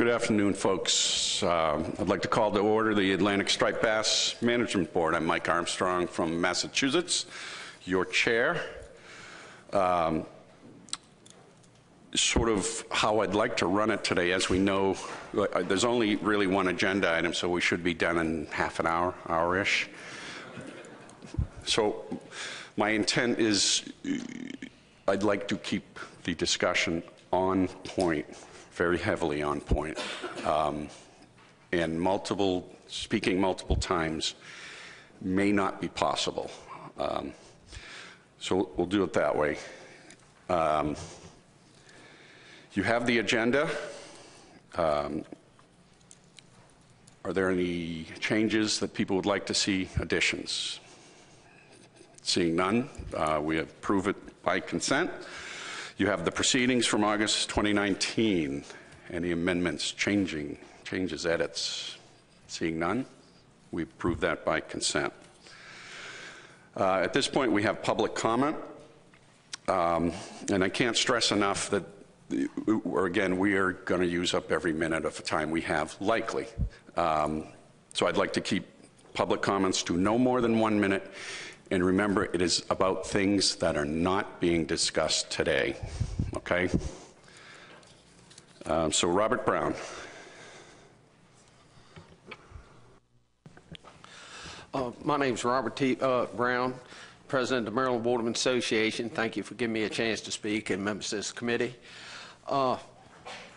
Good afternoon, folks. I'd like to call to order the Atlantic Striped Bass Management Board. I'm Mike Armstrong from Massachusetts, your chair. Sort of how I'd like to run it today. As we know, there's only really one agenda item, so we should be done in half an hour, hour-ish. So my intent is I'd like to keep the discussion on point, very heavily on point, and speaking multiple times may not be possible. So we'll do it that way. You have the agenda. Are there any changes that people would like to see, additions? Seeing none, we approve it by consent. You have the proceedings from August 2019. Any amendments, changes, edits? Seeing none, we approve that by consent. At this point, we have public comment. And I can't stress enough that, again, we are going to use up every minute of the time we have, likely. So I'd like to keep public comments to no more than 1 minute. And remember, it is about things that are not being discussed today, okay? So Robert Brown. My name's Robert T. Brown, President of the Maryland Waterman Association. Thank you for giving me a chance to speak and members of this committee.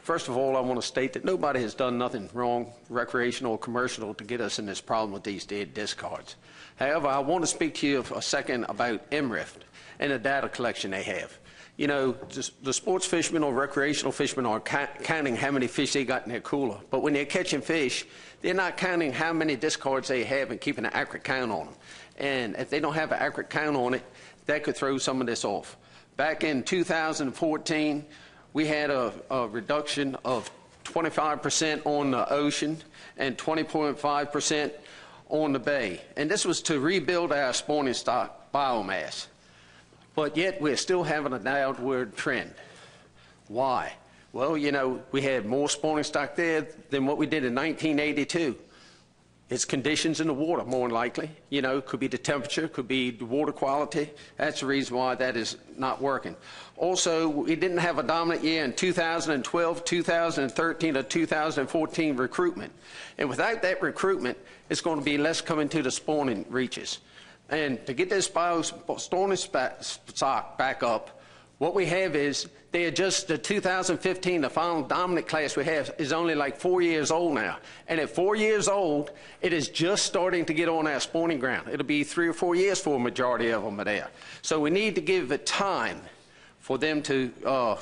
First of all, I want to state that nobody has done nothing wrong, recreational or commercial, to get us in this problem with these dead discards. However, I want to speak to you for a second about MRIF and the data collection they have. You know, the sports fishermen or recreational fishermen are counting how many fish they got in their cooler. But when they're catching fish, they're not counting how many discards they have and keeping an accurate count on them. And if they don't have an accurate count on it, that could throw some of this off. Back in 2014, we had a reduction of 25% on the ocean and 20.5% on the bay. And this was to rebuild our spawning stock biomass. But yet we're still having a downward trend. Why? Well, you know, we had more spawning stock there than what we did in 1982. It's conditions in the water, more than likely. You know, could be the temperature, could be the water quality. That's the reason why that is not working. Also, we didn't have a dominant year in 2012, 2013, or 2014 recruitment. And without that recruitment, it's going to be less coming to the spawning reaches. And to get this spawning stock back up, what we have is they adjust the 2015, the final dominant class we have is only like 4 years old now. And at 4 years old, it is just starting to get on our spawning ground. It'll be 3 or 4 years for a majority of them are there. So we need to give it time for them to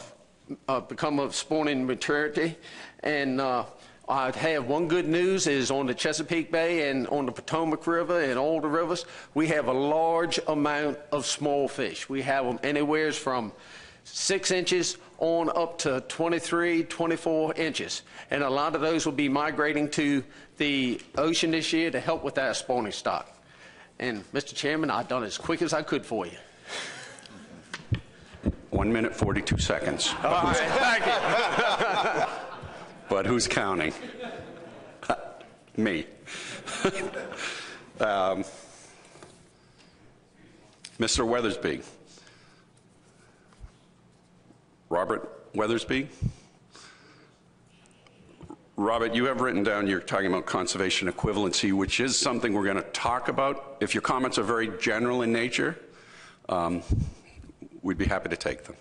become of spawning maturity. And I have one good news is on the Chesapeake Bay and on the Potomac River and all the rivers, we have a large amount of small fish. We have them anywhere from 6 inches on up to 23, 24 inches. And a lot of those will be migrating to the ocean this year to help with our spawning stock. And Mr. Chairman, I've done as quick as I could for you. 1 minute, 42 seconds. All right, thank you. But who's counting? Me. Mr. Weathersby. Robert Weathersby. Robert, you have written down, you're talking about conservation equivalency, which is something we're going to talk about. If your comments are very general in nature, we'd be happy to take them.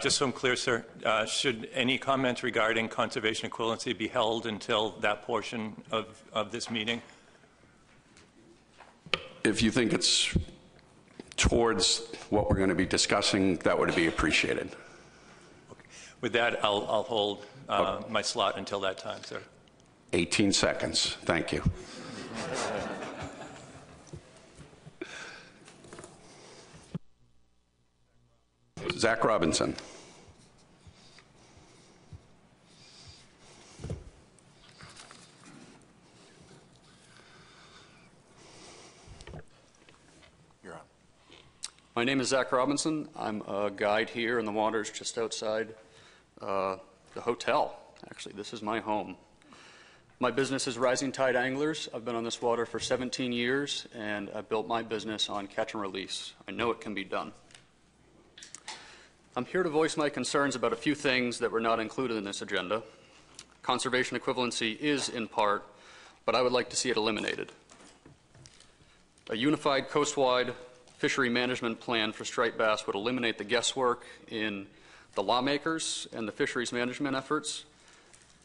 Just so I'm clear, sir, should any comments regarding conservation equivalency be held until that portion of this meeting? If you think it's towards what we're going to be discussing, that would be appreciated. Okay. With that, I'll hold my slot until that time, sir. 18 seconds. Thank you. Zach Robinson. You're on. My name is Zach Robinson. I'm a guide here in the waters just outside the hotel. Actually, this is my home. My business is Rising Tide Anglers. I've been on this water for 17 years, and I built my business on catch and release. I know it can be done. I'm here to voice my concerns about a few things that were not included in this agenda. Conservation equivalency is in part, but I would like to see it eliminated. A unified coastwide fishery management plan for striped bass would eliminate the guesswork in the lawmakers and the fisheries management efforts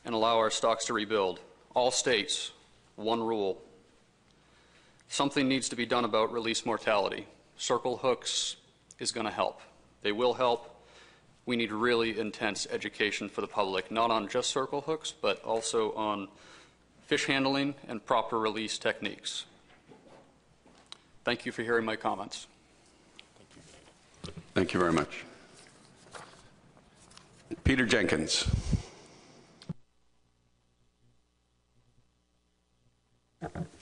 and allow our stocks to rebuild. All states, one rule. Something needs to be done about release mortality. Circle hooks is going to help. They will help. We need really intense education for the public, not on just circle hooks, but also on fish handling and proper release techniques. Thank you for hearing my comments. Thank you very much. Peter Jenkins.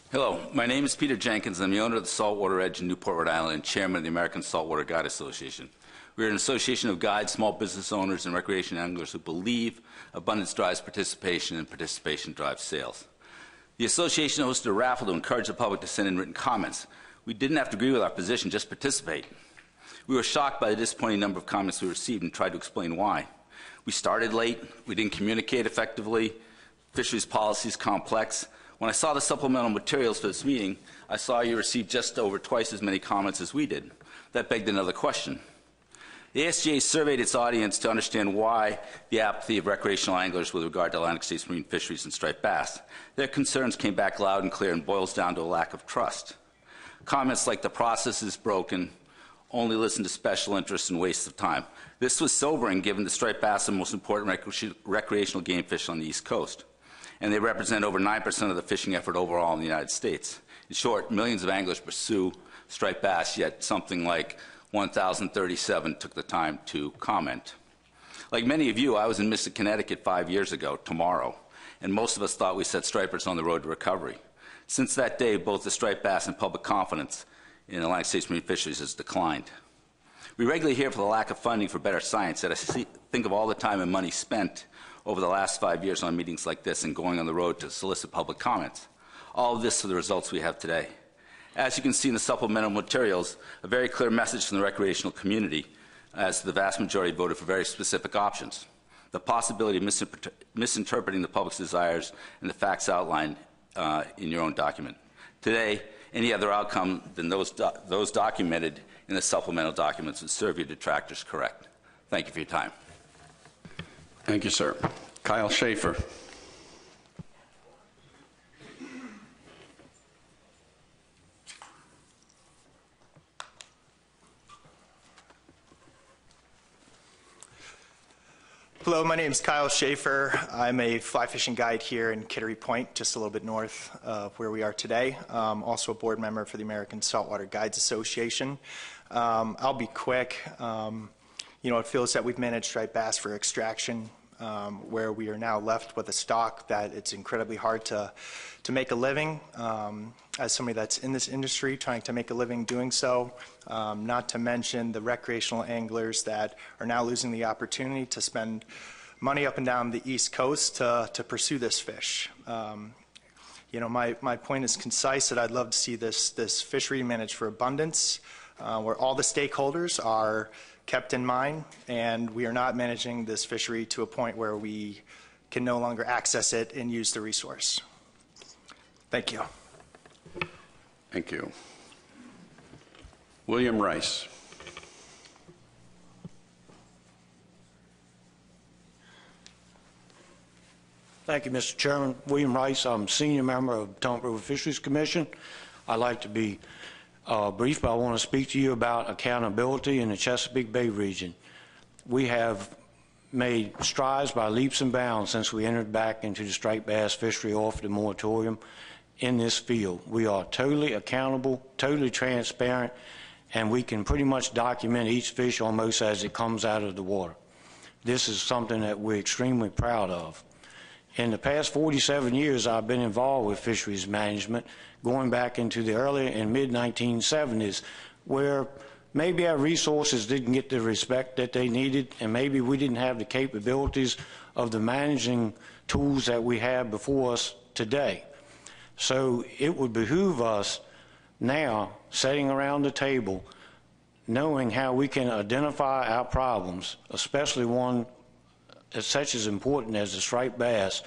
Hello, my name is Peter Jenkins. I'm the owner of the Saltwater Edge in Newport, Rhode Island, and chairman of the American Saltwater Guide Association. We are an association of guides, small business owners, and recreation anglers who believe abundance drives participation and participation drives sales. The association hosted a raffle to encourage the public to send in written comments. We didn't have to agree with our position, just participate. We were shocked by the disappointing number of comments we received and tried to explain why. We started late, we didn't communicate effectively, fisheries policy is complex. When I saw the supplemental materials for this meeting, I saw you received just over twice as many comments as we did. That begged another question. The ASGA surveyed its audience to understand why the apathy of recreational anglers with regard to Atlantic States marine fisheries and striped bass. Their concerns came back loud and clear and boils down to a lack of trust. Comments like the process is broken, only listen to special interests and waste of time. This was sobering given the striped bass are the most important recreational game fish on the East Coast, and they represent over 9% of the fishing effort overall in the United States. In short, millions of anglers pursue striped bass, yet something like 1,037 took the time to comment. Like many of you, I was in Mystic, Connecticut 5 years ago, tomorrow, and most of us thought we set stripers on the road to recovery. Since that day, both the striped bass and public confidence in Atlantic States marine fisheries has declined. We regularly hear for the lack of funding for better science, that I think of all the time and money spent over the last 5 years on meetings like this and going on the road to solicit public comments. All of this for the results we have today. As you can see in the supplemental materials, a very clear message from the recreational community, as the vast majority voted for very specific options. The possibility of misinterpreting the public's desires and the facts outlined in your own document. Today, any other outcome than those documented in the supplemental documents would serve your detractors correct. Thank you for your time. Thank you, sir. Kyle Schaefer. Hello, my name is Kyle Schaefer. I'm a fly fishing guide here in Kittery Point, just a little bit north of where we are today. Also a board member for the American Saltwater Guides Association. I'll be quick. It feels that we've managed striped bass for extraction, where we are now left with a stock that it's incredibly hard to make a living. As somebody that's in this industry trying to make a living doing so, not to mention the recreational anglers that are now losing the opportunity to spend money up and down the East Coast to pursue this fish. My point is concise, that I'd love to see this fishery managed for abundance, where all the stakeholders are kept in mind, and we are not managing this fishery to a point where we can no longer access it and use the resource. Thank you. Thank you. William Rice. Thank you, Mr. Chairman. William Rice, I'm senior member of the Potomac River Fisheries Commission. I'd like to be brief, but I want to speak to you about accountability in the Chesapeake Bay region. We have made strides by leaps and bounds since we entered back into the striped bass fishery off the moratorium in this field. We are totally accountable, totally transparent, and we can pretty much document each fish almost as it comes out of the water. This is something that we're extremely proud of. In the past 47 years, I've been involved with fisheries management, going back into the early and mid-1970s, where maybe our resources didn't get the respect that they needed, and maybe we didn't have the capabilities of the managing tools that we have before us today. So it would behoove us now, sitting around the table, knowing how we can identify our problems, especially one such as important as the striped bass,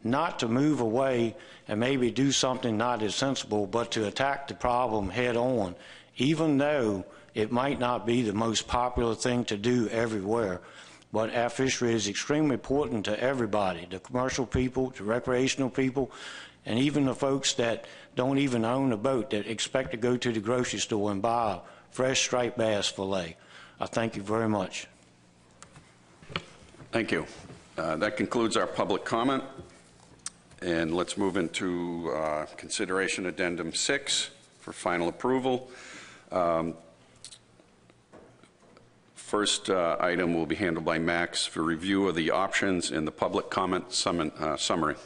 not to move away and maybe do something not as sensible, but to attack the problem head on, even though it might not be the most popular thing to do everywhere. But our fishery is extremely important to everybody, the commercial people, the recreational people, and even the folks that don't even own a boat that expect to go to the grocery store and buy a fresh striped bass fillet. I thank you very much. Thank you. That concludes our public comment. And let's move into consideration addendum 6 for final approval. First item will be handled by Max for review of the options in the public comment summary.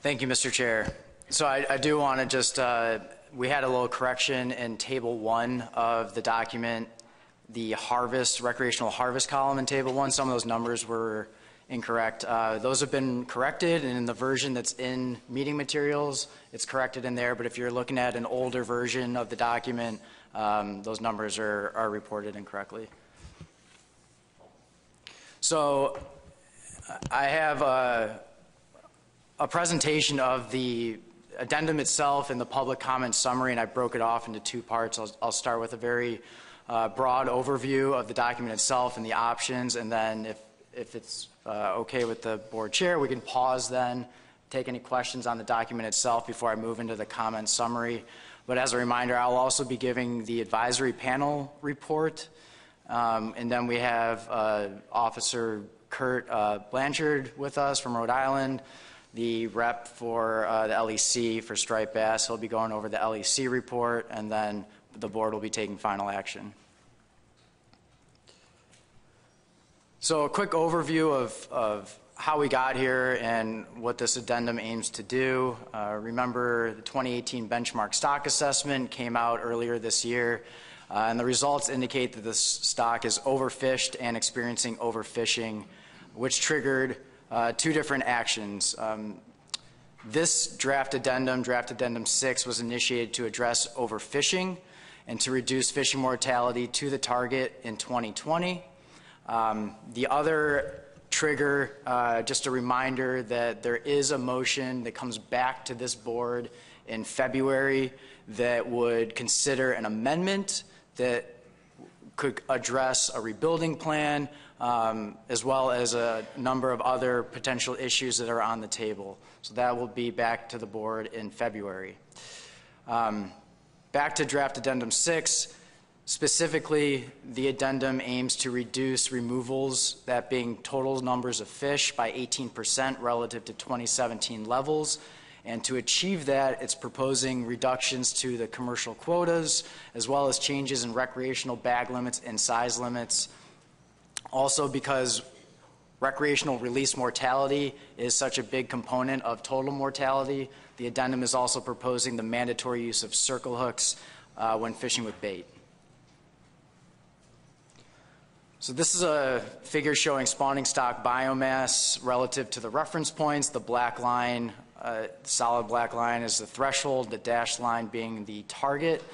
Thank you, Mr. Chair. So I do want to just, we had a little correction in table 1 of the document, the recreational harvest column in table 1. Some of those numbers were incorrect. Those have been corrected, and in the version that's in meeting materials, it's corrected in there. But if you're looking at an older version of the document, those numbers are reported incorrectly. So I have a presentation of the addendum itself and the public comment summary, and I broke it off into 2 parts. I'll start with a very broad overview of the document itself and the options, and then if it's okay with the board chair, we can pause then, take any questions on the document itself before I move into the comment summary. But as a reminder, I'll also be giving the advisory panel report, and then we have Officer Kurt Blanchard with us from Rhode Island, the rep for the LEC for striped bass. He'll be going over the LEC report, and then the board will be taking final action. So a quick overview of how we got here and what this addendum aims to do. Remember, the 2018 benchmark stock assessment came out earlier this year, and the results indicate that this stock is overfished and experiencing overfishing, which triggered 2 different actions. This draft addendum 6, was initiated to address overfishing and to reduce fishing mortality to the target in 2020. The other trigger, just a reminder that there is a motion that comes back to this board in February that would consider an amendment that could address a rebuilding plan, as well as a number of other potential issues that are on the table. So that will be back to the board in February. Back to draft addendum 6. Specifically, the addendum aims to reduce removals, that being total numbers of fish, by 18% relative to 2017 levels. And to achieve that, it's proposing reductions to the commercial quotas, as well as changes in recreational bag limits and size limits. Also, because recreational release mortality is such a big component of total mortality, the addendum is also proposing the mandatory use of circle hooks when fishing with bait. So this is a figure showing spawning stock biomass relative to the reference points. The black line, solid black line, is the threshold, the dashed line being the target.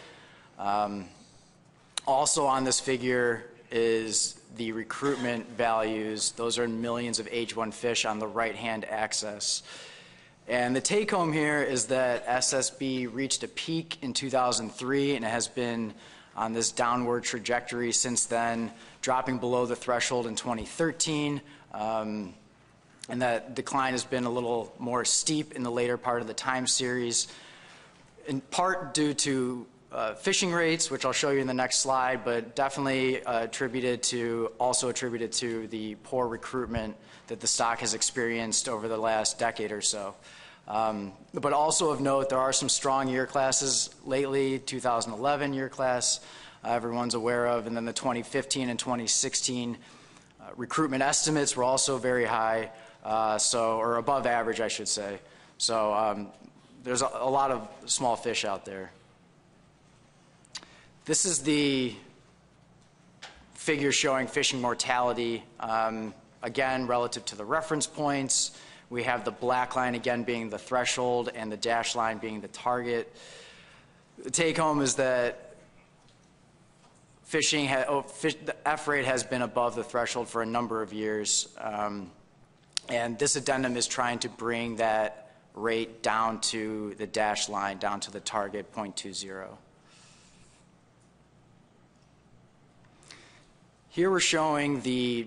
Also on this figure is the recruitment values. Those are in millions of H1 fish on the right-hand axis. And the take-home here is that SSB reached a peak in 2003, and it has been on this downward trajectory since then, dropping below the threshold in 2013. And that decline has been a little more steep in the later part of the time series, in part due to fishing rates, which I'll show you in the next slide, but definitely attributed to the poor recruitment that the stock has experienced over the last decade or so. But also of note, there are some strong year classes lately. 2011 year class everyone's aware of, and then the 2015 and 2016 recruitment estimates were also very high, or above average, I should say. So there's a lot of small fish out there. This is the figure showing fishing mortality, again, relative to the reference points. We have the black line again being the threshold and the dashed line being the target. The take home is that the F rate has been above the threshold for a number of years. And this addendum is trying to bring that rate down to the dashed line, down to the target 0.20. Here we're showing the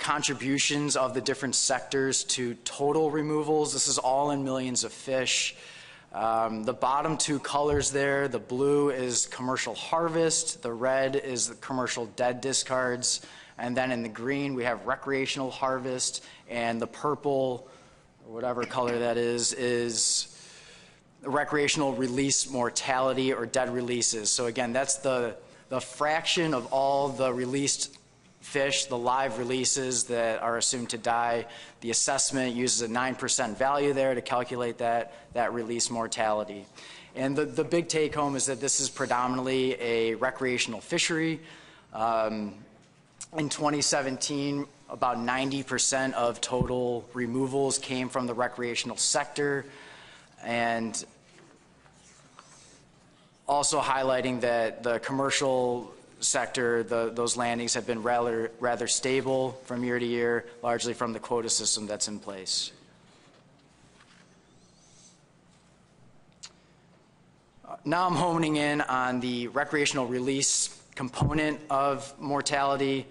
contributions of the different sectors to total removals. This is all in millions of fish. The bottom two colors there, the blue is commercial harvest, the red is the commercial dead discards, and then in the green we have recreational harvest, and the purple, or whatever color that is recreational release mortality or dead releases. So again, that's the fraction of all the released fish, the live releases that are assumed to die. The assessment uses a 9% value there to calculate that release mortality. And the big take home is that this is predominantly a recreational fishery. In 2017, about 90% of total removals came from the recreational sector, and also highlighting that the commercial sector, those landings have been rather stable from year to year, largely from the quota system that's in place. Now I'm honing in on the recreational release component of mortality.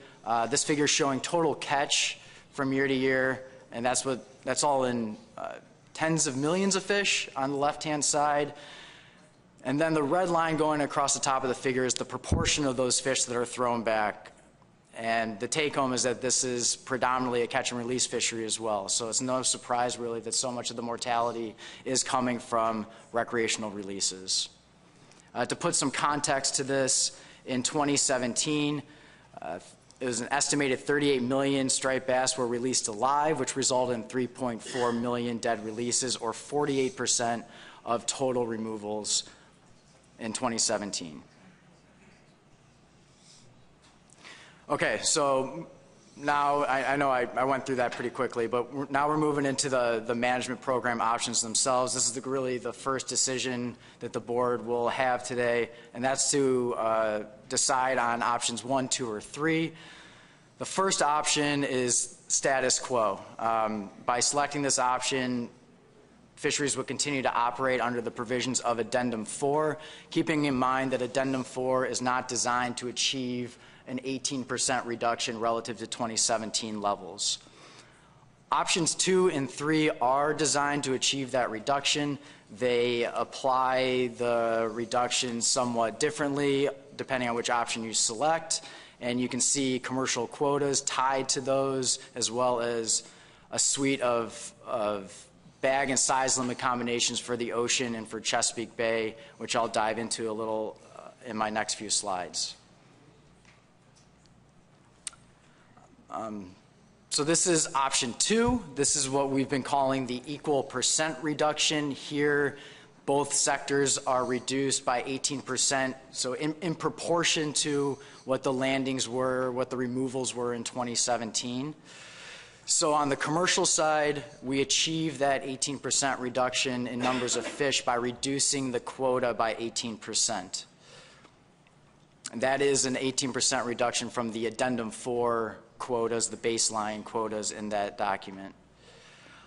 This figure is showing total catch from year to year, and that's all in tens of millions of fish on the left-hand side. And then the red line going across the top of the figure is the proportion of those fish that are thrown back. And the take home is that this is predominantly a catch and release fishery as well. So it's no surprise really that so much of the mortality is coming from recreational releases. To put some context to this, in 2017, it was an estimated 38 million striped bass were released alive, which resulted in 3.4 million dead releases, or 48% of total removals in 2017. Okay, so now I know I went through that pretty quickly, but now we're moving into the management program options themselves. This is really the first decision that the board will have today, and that's to decide on options 1, 2, or 3. The first option is status quo. By selecting this option, fisheries would continue to operate under the provisions of Addendum 4, keeping in mind that Addendum 4 is not designed to achieve an 18% reduction relative to 2017 levels. Options 2 and 3 are designed to achieve that reduction. They apply the reduction somewhat differently depending on which option you select, and you can see commercial quotas tied to those, as well as a suite of bag and size limit combinations for the ocean and for Chesapeake Bay, which I'll dive into a little in my next few slides. So this is option 2. This is what we've been calling the equal percent reduction. Here, both sectors are reduced by 18%, so in proportion to what the landings were, what the removals were in 2017. So on the commercial side, we achieve that 18% reduction in numbers of fish by reducing the quota by 18%. And that is an 18% reduction from the Addendum 4 quotas, the baseline quotas in that document.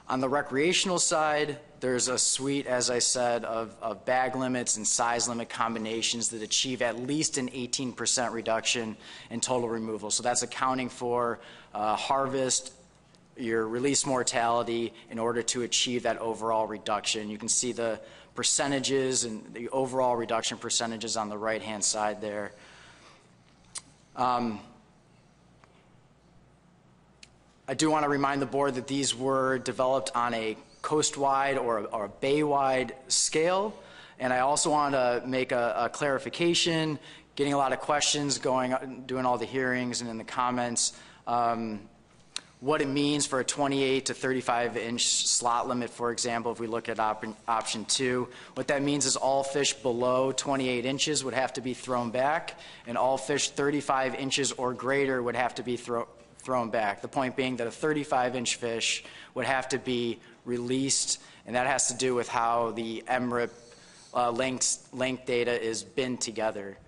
On the recreational side, there's a suite, as I said, of bag limits and size limit combinations that achieve at least an 18% reduction in total removal. So that's accounting for harvest, your release mortality, in order to achieve that overall reduction. You can see the percentages and the overall reduction percentages on the right-hand side there. I do want to remind the board that these were developed on a coast-wide or a bay-wide scale, and I also want to make a clarification, getting a lot of questions doing all the hearings and in the comments. what it means for a 28 to 35 inch slot limit, for example, if we look at option 2. What that means is all fish below 28 inches would have to be thrown back, and all fish 35 inches or greater would have to be thrown back. The point being that a 35-inch fish would have to be released, and that has to do with how the MRIP length data is binned together.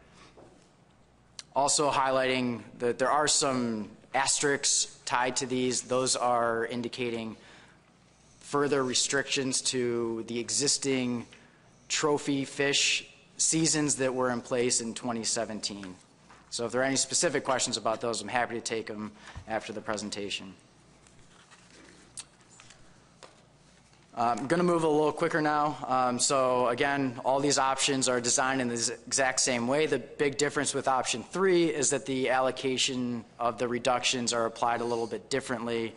Also highlighting that there are some asterisks tied to these. Those are indicating further restrictions to the existing trophy fish seasons that were in place in 2017. So if there are any specific questions about those, I'm happy to take them after the presentation. I'm going to move a little quicker now. So again, all these options are designed in the exact same way. The big difference with option 3 is that the allocation of the reductions are applied a little bit differently.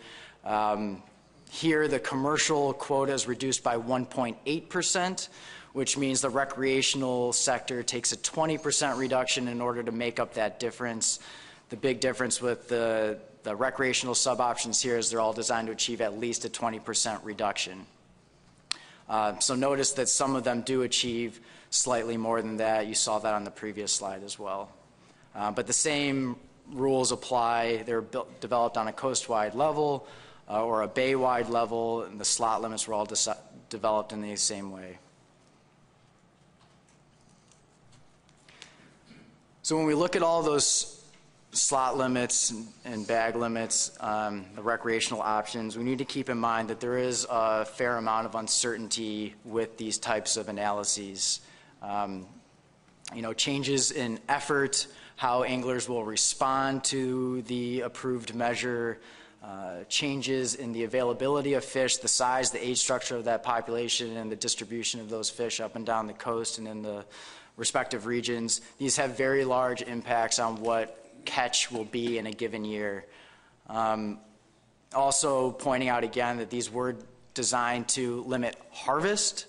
Here, the commercial quota is reduced by 1.8%, which means the recreational sector takes a 20% reduction in order to make up that difference. The big difference with the recreational sub-options here is they're all designed to achieve at least a 20% reduction. So notice that some of them do achieve slightly more than that. You saw that on the previous slide as well. But the same rules apply. They're developed on a coast-wide level or a bay-wide level, and the slot limits were all developed in the same way. So when we look at all those slot limits and bag limits, the recreational options, we need to keep in mind that there is a fair amount of uncertainty with these types of analyses. Changes in effort, how anglers will respond to the approved measure, changes in the availability of fish, the size, the age structure of that population, and the distribution of those fish up and down the coast and in the respective regions. These have very large impacts on what catch will be in a given year. Also pointing out again that these were designed to limit harvest.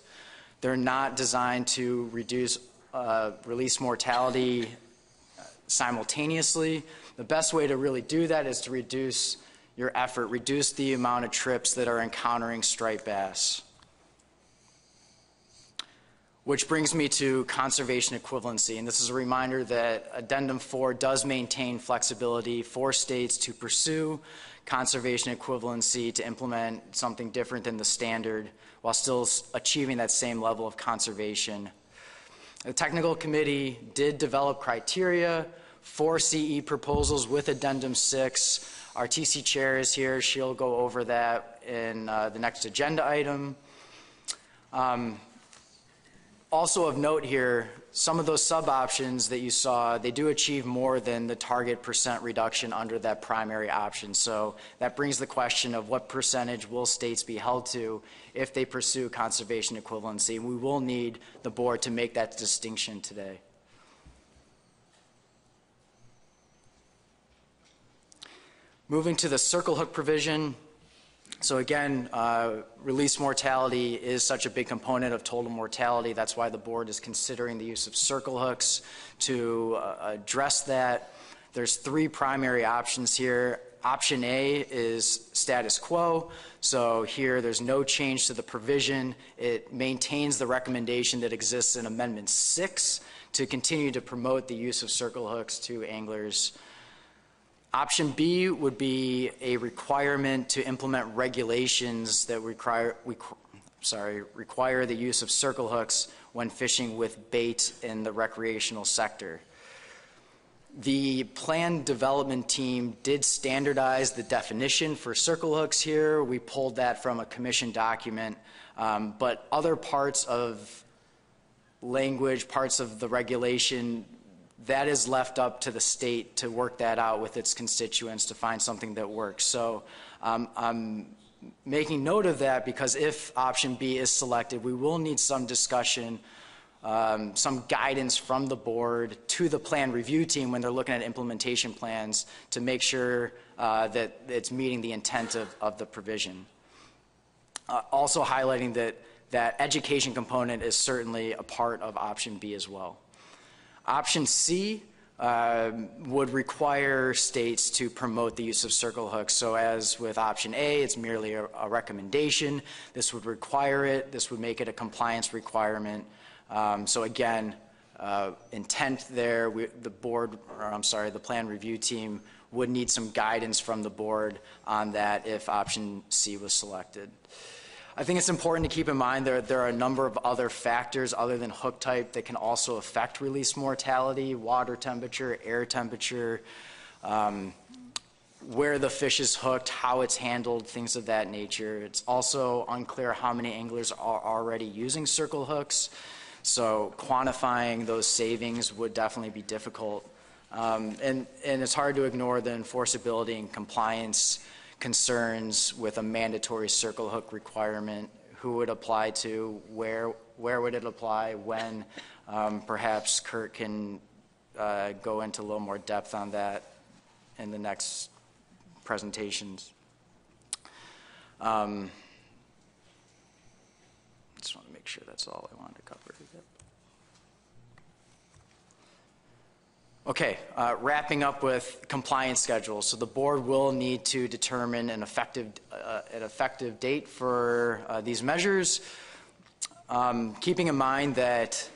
They're not designed to reduce release mortality simultaneously. The best way to really do that is to reduce your effort, reduce the amount of trips that are encountering striped bass. Which brings me to conservation equivalency, and this is a reminder that Addendum 4 does maintain flexibility for states to pursue conservation equivalency to implement something different than the standard while still achieving that same level of conservation. The technical committee did develop criteria for CE proposals with Addendum 6. Our TC chair is here. She'll go over that in the next agenda item. Also of note here, some of those sub-options that you saw, they do achieve more than the target percent reduction under that primary option. So that brings the question of what percentage will states be held to if they pursue conservation equivalency. We will need the board to make that distinction today. Moving to the circle hook provision. So again, release mortality is such a big component of total mortality. That's why the board is considering the use of circle hooks to address that. There's 3 primary options here. Option A is status quo. So here there's no change to the provision. It maintains the recommendation that exists in Amendment 6 to continue to promote the use of circle hooks to anglers. Option B would be a requirement to implement regulations that require the use of circle hooks when fishing with bait in the recreational sector. The plan development team did standardize the definition for circle hooks here. We pulled that from a commission document, but other parts of language, parts of the regulation, that is left up to the state to work that out with its constituents to find something that works. So I'm making note of that because if option B is selected, we will need some discussion, some guidance from the board to the plan review team when they're looking at implementation plans to make sure that it's meeting the intent of the provision. Also highlighting that education component is certainly a part of option B as well. Option C would require states to promote the use of circle hooks. So as with option A, it's merely a recommendation. This would require it. This would make it a compliance requirement. So again, intent there, the plan review team would need some guidance from the board on that if option C was selected. I think it's important to keep in mind there are a number of other factors other than hook type that can also affect release mortality: water temperature, air temperature, where the fish is hooked, how it's handled, things of that nature. It's also unclear how many anglers are already using circle hooks, so quantifying those savings would definitely be difficult. And it's hard to ignore the enforceability and compliance concerns with a mandatory circle hook requirement. Who would apply to, where would it apply, when? Perhaps Kurt can go into a little more depth on that in the next presentations. Just want to make sure that's all I wanted to cover. Okay, wrapping up with compliance schedules. So the board will need to determine an effective date for these measures, keeping in mind that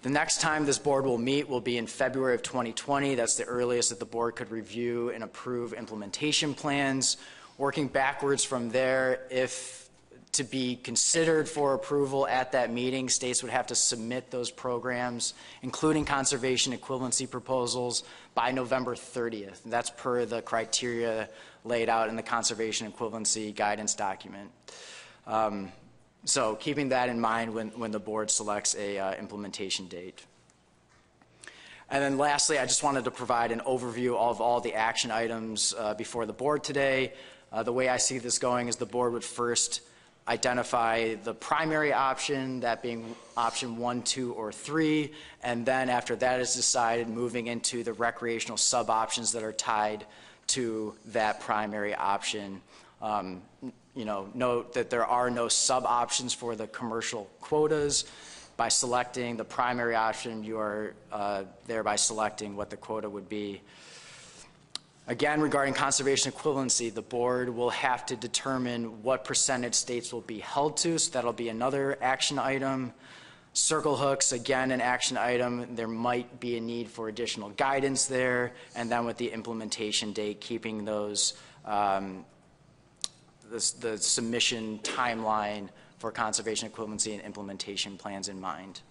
the next time this board will meet will be in February of 2020. That's the earliest that the board could review and approve implementation plans. Working backwards from there, if to be considered for approval at that meeting, states would have to submit those programs, including conservation equivalency proposals, by November 30th. And that's per the criteria laid out in the conservation equivalency guidance document. So keeping that in mind when the board selects a implementation date. And then lastly, I just wanted to provide an overview of all the action items before the board today. The way I see this going is the board would first identify the primary option, that being option 1, 2, or 3, and then after that is decided, moving into the recreational sub-options that are tied to that primary option. Note that there are no sub-options for the commercial quotas. By selecting the primary option, you are thereby selecting what the quota would be. Again, regarding conservation equivalency, the board will have to determine what percentage states will be held to, so that'll be another action item. Circle hooks, again, an action item. There might be a need for additional guidance there, and then with the implementation date, keeping those, the submission timeline for conservation equivalency and implementation plans in mind.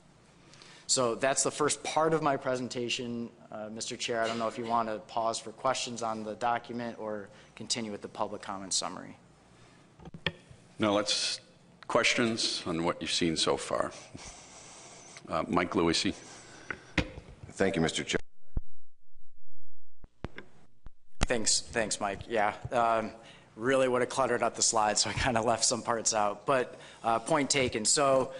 So that's the first part of my presentation. Mr. Chair, I don't know if you want to pause for questions on the document or continue with the public comment summary. No, let's questions on what you've seen so far. Mike Lewisi. Thank you, Mr. Chair. Thanks, Mike. Yeah, really would have cluttered up the slides, so I kind of left some parts out. But point taken. So,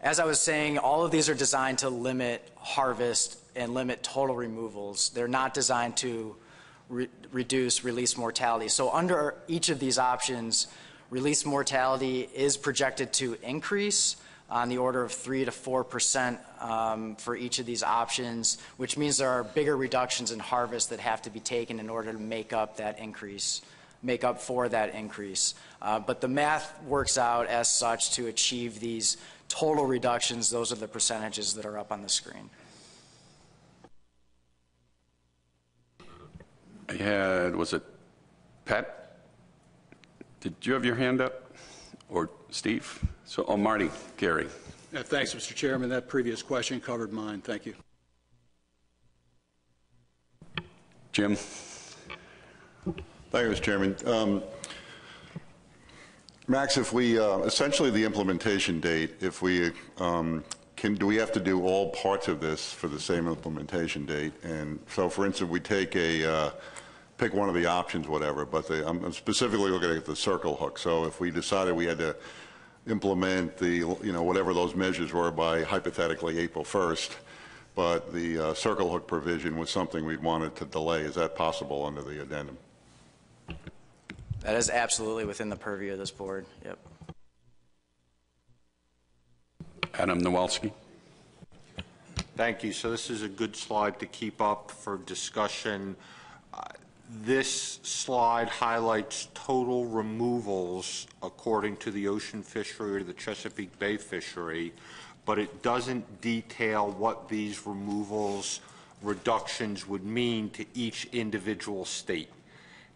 as I was saying, all of these are designed to limit harvest and limit total removals. They're not designed to reduce release mortality. So under each of these options, release mortality is projected to increase on the order of 3 to 4% for each of these options, which means there are bigger reductions in harvest that have to be taken in order to make up that increase, make up for that increase. But the math works out as such to achieve these total reductions. Those are the percentages that are up on the screen. I had, was it Pat? Did you have your hand up? Or Steve? So, oh, Marty, Gary. Thanks, Mr. Chairman. That previous question covered mine. Thank you. Jim? Thank you, Mr. Chairman. Max, if we, essentially the implementation date, if we, do we have to do all parts of this for the same implementation date? And so, for instance, we take pick one of the options, whatever, but I'm specifically looking at the circle hook. So if we decided we had to implement the, whatever those measures were by hypothetically April 1st, but the circle hook provision was something we wanted to delay, is that possible under the addendum? That is absolutely within the purview of this board. Yep. Adam Nowalski. Thank you. So this is a good slide to keep up for discussion. This slide highlights total removals according to the ocean fishery or the Chesapeake Bay fishery, but it doesn't detail what these removals reductions would mean to each individual state.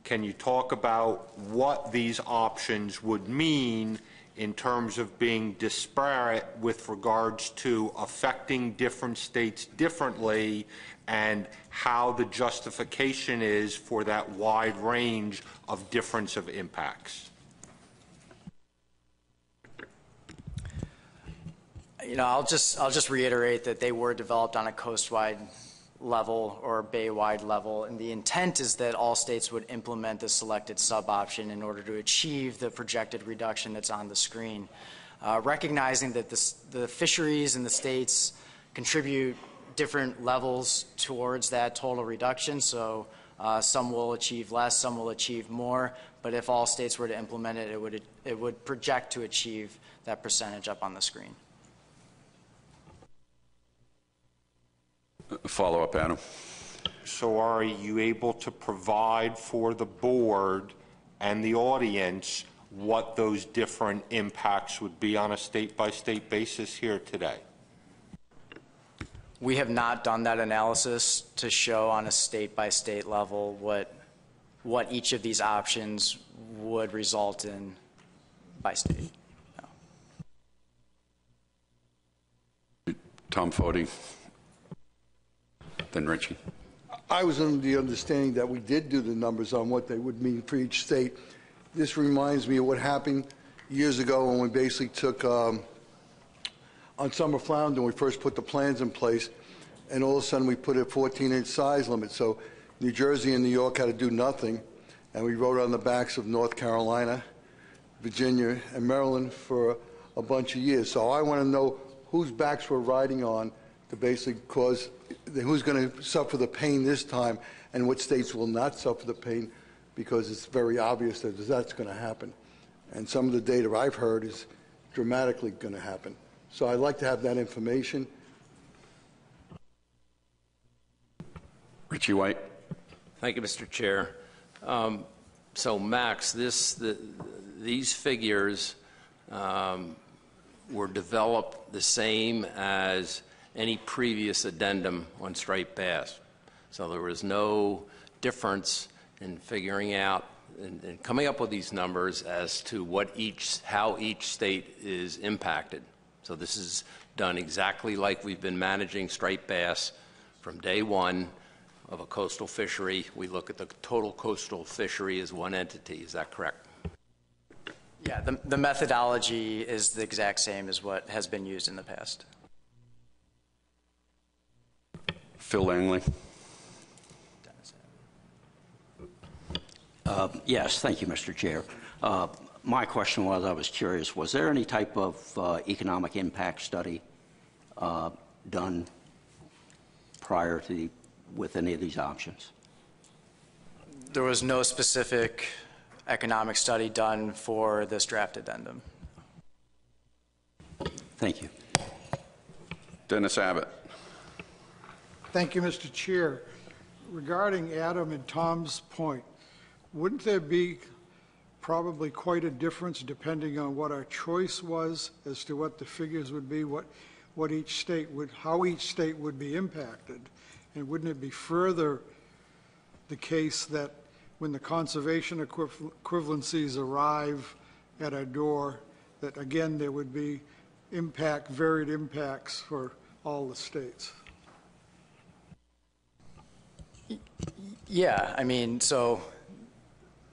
Can you talk about what these options would mean in terms of being disparate with regards to affecting different states differently, and how the justification is for that wide range of difference of impacts? You know, I'll just reiterate that they were developed on a coast-wide level or bay-wide level, and the intent is that all states would implement the selected sub-option in order to achieve the projected reduction that's on the screen. Recognizing that the fisheries in the states contribute different levels towards that total reduction, so some will achieve less, some will achieve more, but if all states were to implement it, it would project to achieve that percentage up on the screen. Follow-up, Adam. So are you able to provide for the board and the audience what those different impacts would be on a state-by-state basis here today? We have not done that analysis to show on a state-by-state level what each of these options would result in by state. No. Tom Foti. Then Richie. I was under the understanding that we did do the numbers on what they would mean for each state. This reminds me of what happened years ago when we basically took, on summer flounder, when we first put the plans in place, and all of a sudden we put a 14-inch size limit. So New Jersey and New York had to do nothing, and we rode on the backs of North Carolina, Virginia, and Maryland for a bunch of years. So I want to know whose backs we're riding on to basically cause, who's going to suffer the pain this time, and what states will not suffer the pain, because it's very obvious that that's going to happen. And some of the data I've heard is dramatically going to happen. So I'd like to have that information. Richie White. Thank you, Mr. Chair. So, Max, these figures were developed the same as any previous addendum on striped bass. So there was no difference in figuring out and coming up with these numbers as to how each state is impacted. So this is done exactly like we've been managing striped bass from day one of a coastal fishery. We look at the total coastal fishery as one entity. Is that correct? Yeah, the methodology is the exact same as what has been used in the past. Phil Langley. Yes, thank you, Mr. Chair. My question was, I was curious, was there any type of economic impact study done prior to with any of these options? There was no specific economic study done for this draft addendum. Thank you. Dennis Abbott. Thank you, Mr. Chair. Regarding Adam and Tom's point, wouldn't there be probably quite a difference depending on what our choice was as to what the figures would be, what each state would, how each state would be impacted? And wouldn't it be further the case that when the conservation equivalencies arrive at our door, that again there would be varied impacts for all the states? Yeah, I mean, so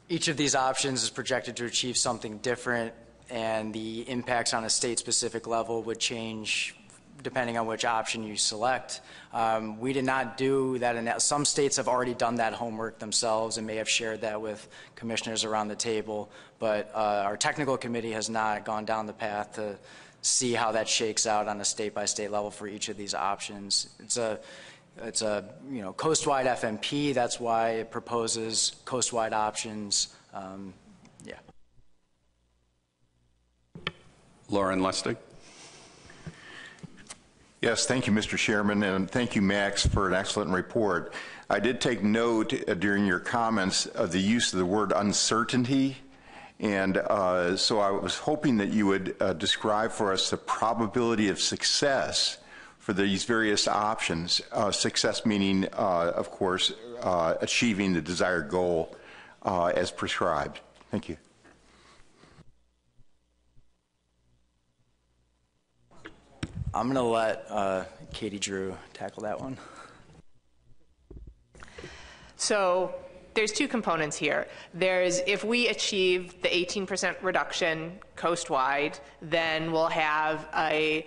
each of these options is projected to achieve something different, and the impacts on a state-specific level would change depending on which option you select. We did not do that. Some states have already done that homework themselves and may have shared that with commissioners around the table, but our technical committee has not gone down the path to see how that shakes out on a state-by-state level for each of these options. It's a coast-wide FMP. That's why it proposes coast-wide options. Yeah. Lauren Lustig. Yes, thank you, Mr. Chairman, and thank you, Max, for an excellent report. I did take note during your comments of the use of the word uncertainty, and so I was hoping that you would describe for us the probability of success for these various options, success meaning, of course, achieving the desired goal as prescribed. Thank you. I'm going to let Katie Drew tackle that one. So there's two components here. There's, if we achieve the 18% reduction coastwide, then we'll have a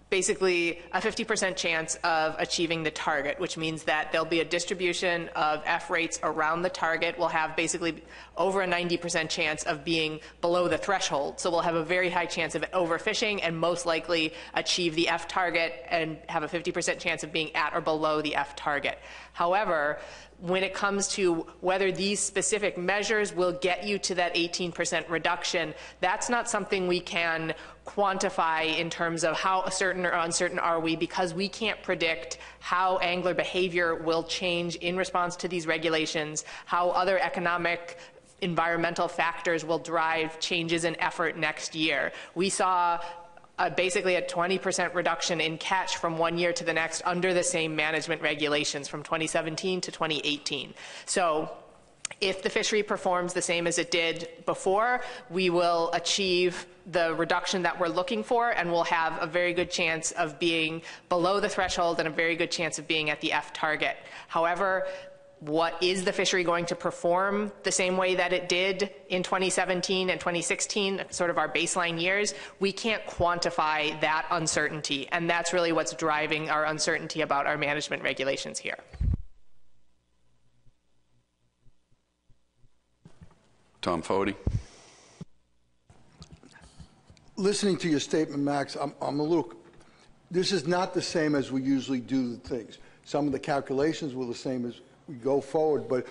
basically a 50% chance of achieving the target, which means that there'll be a distribution of F rates around the target. We'll have basically over a 90% chance of being below the threshold. So we'll have a very high chance of overfishing and most likely achieve the F target and have a 50% chance of being at or below the F target. However, when it comes to whether these specific measures will get you to that 18% reduction, that's not something we can quantify in terms of how certain or uncertain are we, because we can't predict how angler behavior will change in response to these regulations, how other economic environmental factors will drive changes in effort next year. We saw basically a 20% reduction in catch from one year to the next under the same management regulations from 2017 to 2018. So if the fishery performs the same as it did before, we will achieve the reduction that we're looking for, and we'll have a very good chance of being below the threshold and a very good chance of being at the F target. However, what is the fishery going to perform the same way that it did in 2017 and 2016, sort of our baseline years? We can't quantify that uncertainty, and that's really what's driving our uncertainty about our management regulations here. Tom Fody. Listening to your statement, Max, I'm a little, this is not the same as we usually do the things. Some of the calculations were the same as we go forward, but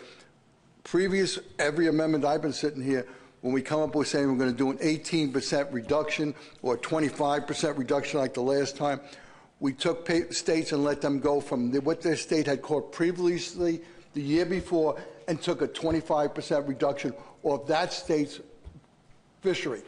every amendment I've been sitting here, when we come up with saying we're going to do an 18% reduction or a 25% reduction like the last time, we took states and let them go from what their state had caught previously the year before and took a 25% reduction of that state's fishery.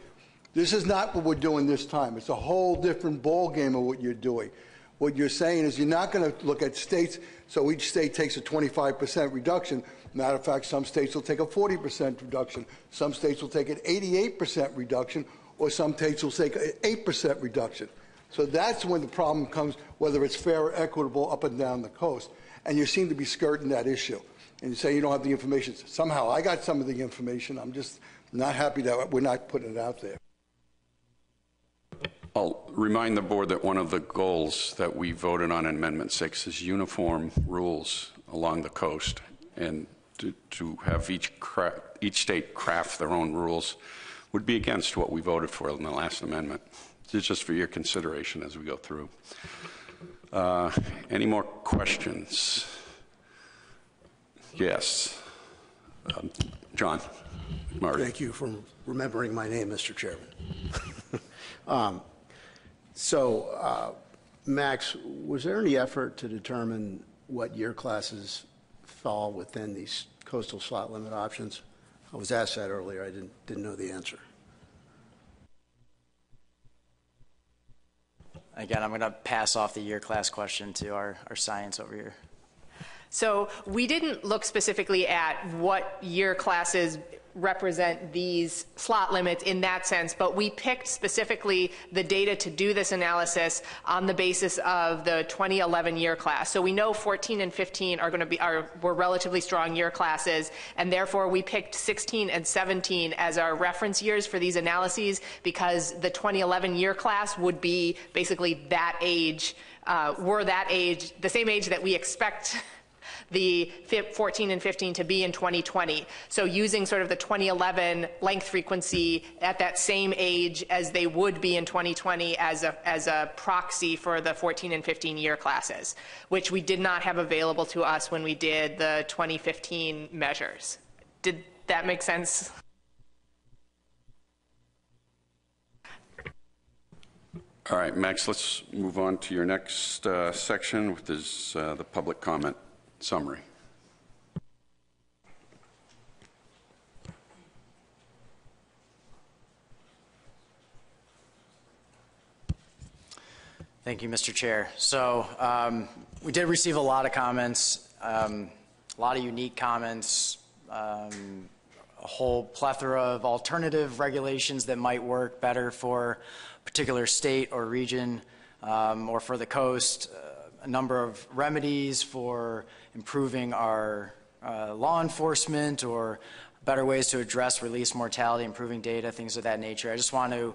This is not what we're doing this time. It's a whole different ball game of what you're doing. What you're saying is you're not going to look at states, so each state takes a 25% reduction. Matter of fact, some states will take a 40% reduction. Some states will take an 88% reduction, or some states will take an 8% reduction. So that's when the problem comes, whether it's fair or equitable up and down the coast. And you seem to be skirting that issue. And you say you don't have the information. Somehow I got some of the information. I'm just not happy that we're not putting it out there. I'll remind the board that one of the goals that we voted on in Amendment 6 is uniform rules along the coast, and to have each state craft their own rules would be against what we voted for in the last amendment. It's just for your consideration as we go through. Any more questions? Yes. John Marty. Thank you for remembering my name, Mr. Chairman. Max, was there any effort to determine what year classes fall within these coastal slot limit options? I was asked that earlier. I didn't know the answer. Again, I'm going to pass off the year class question to our science over here. So we didn't look specifically at what year classes represent these slot limits in that sense, but we picked specifically the data to do this analysis on the basis of the 2011 year class. So we know 14 and 15 are going to be were relatively strong year classes, and therefore we picked 16 and 17 as our reference years for these analyses, because the 2011 year class would be basically that age, the same age that we expect the 14 and 15 to be in 2020. So using sort of the 2011 length frequency at that same age as they would be in 2020 as a proxy for the 14 and 15 year classes, which we did not have available to us when we did the 2015 measures. Did that make sense? All right, Max, let's move on to your next section, which is the public comment summary. Thank you, Mr. Chair. So we did receive a lot of comments, a lot of unique comments, a whole plethora of alternative regulations that might work better for a particular state or region or for the coast, a number of remedies for improving our law enforcement or better ways to address release mortality, improving data, things of that nature. I just want to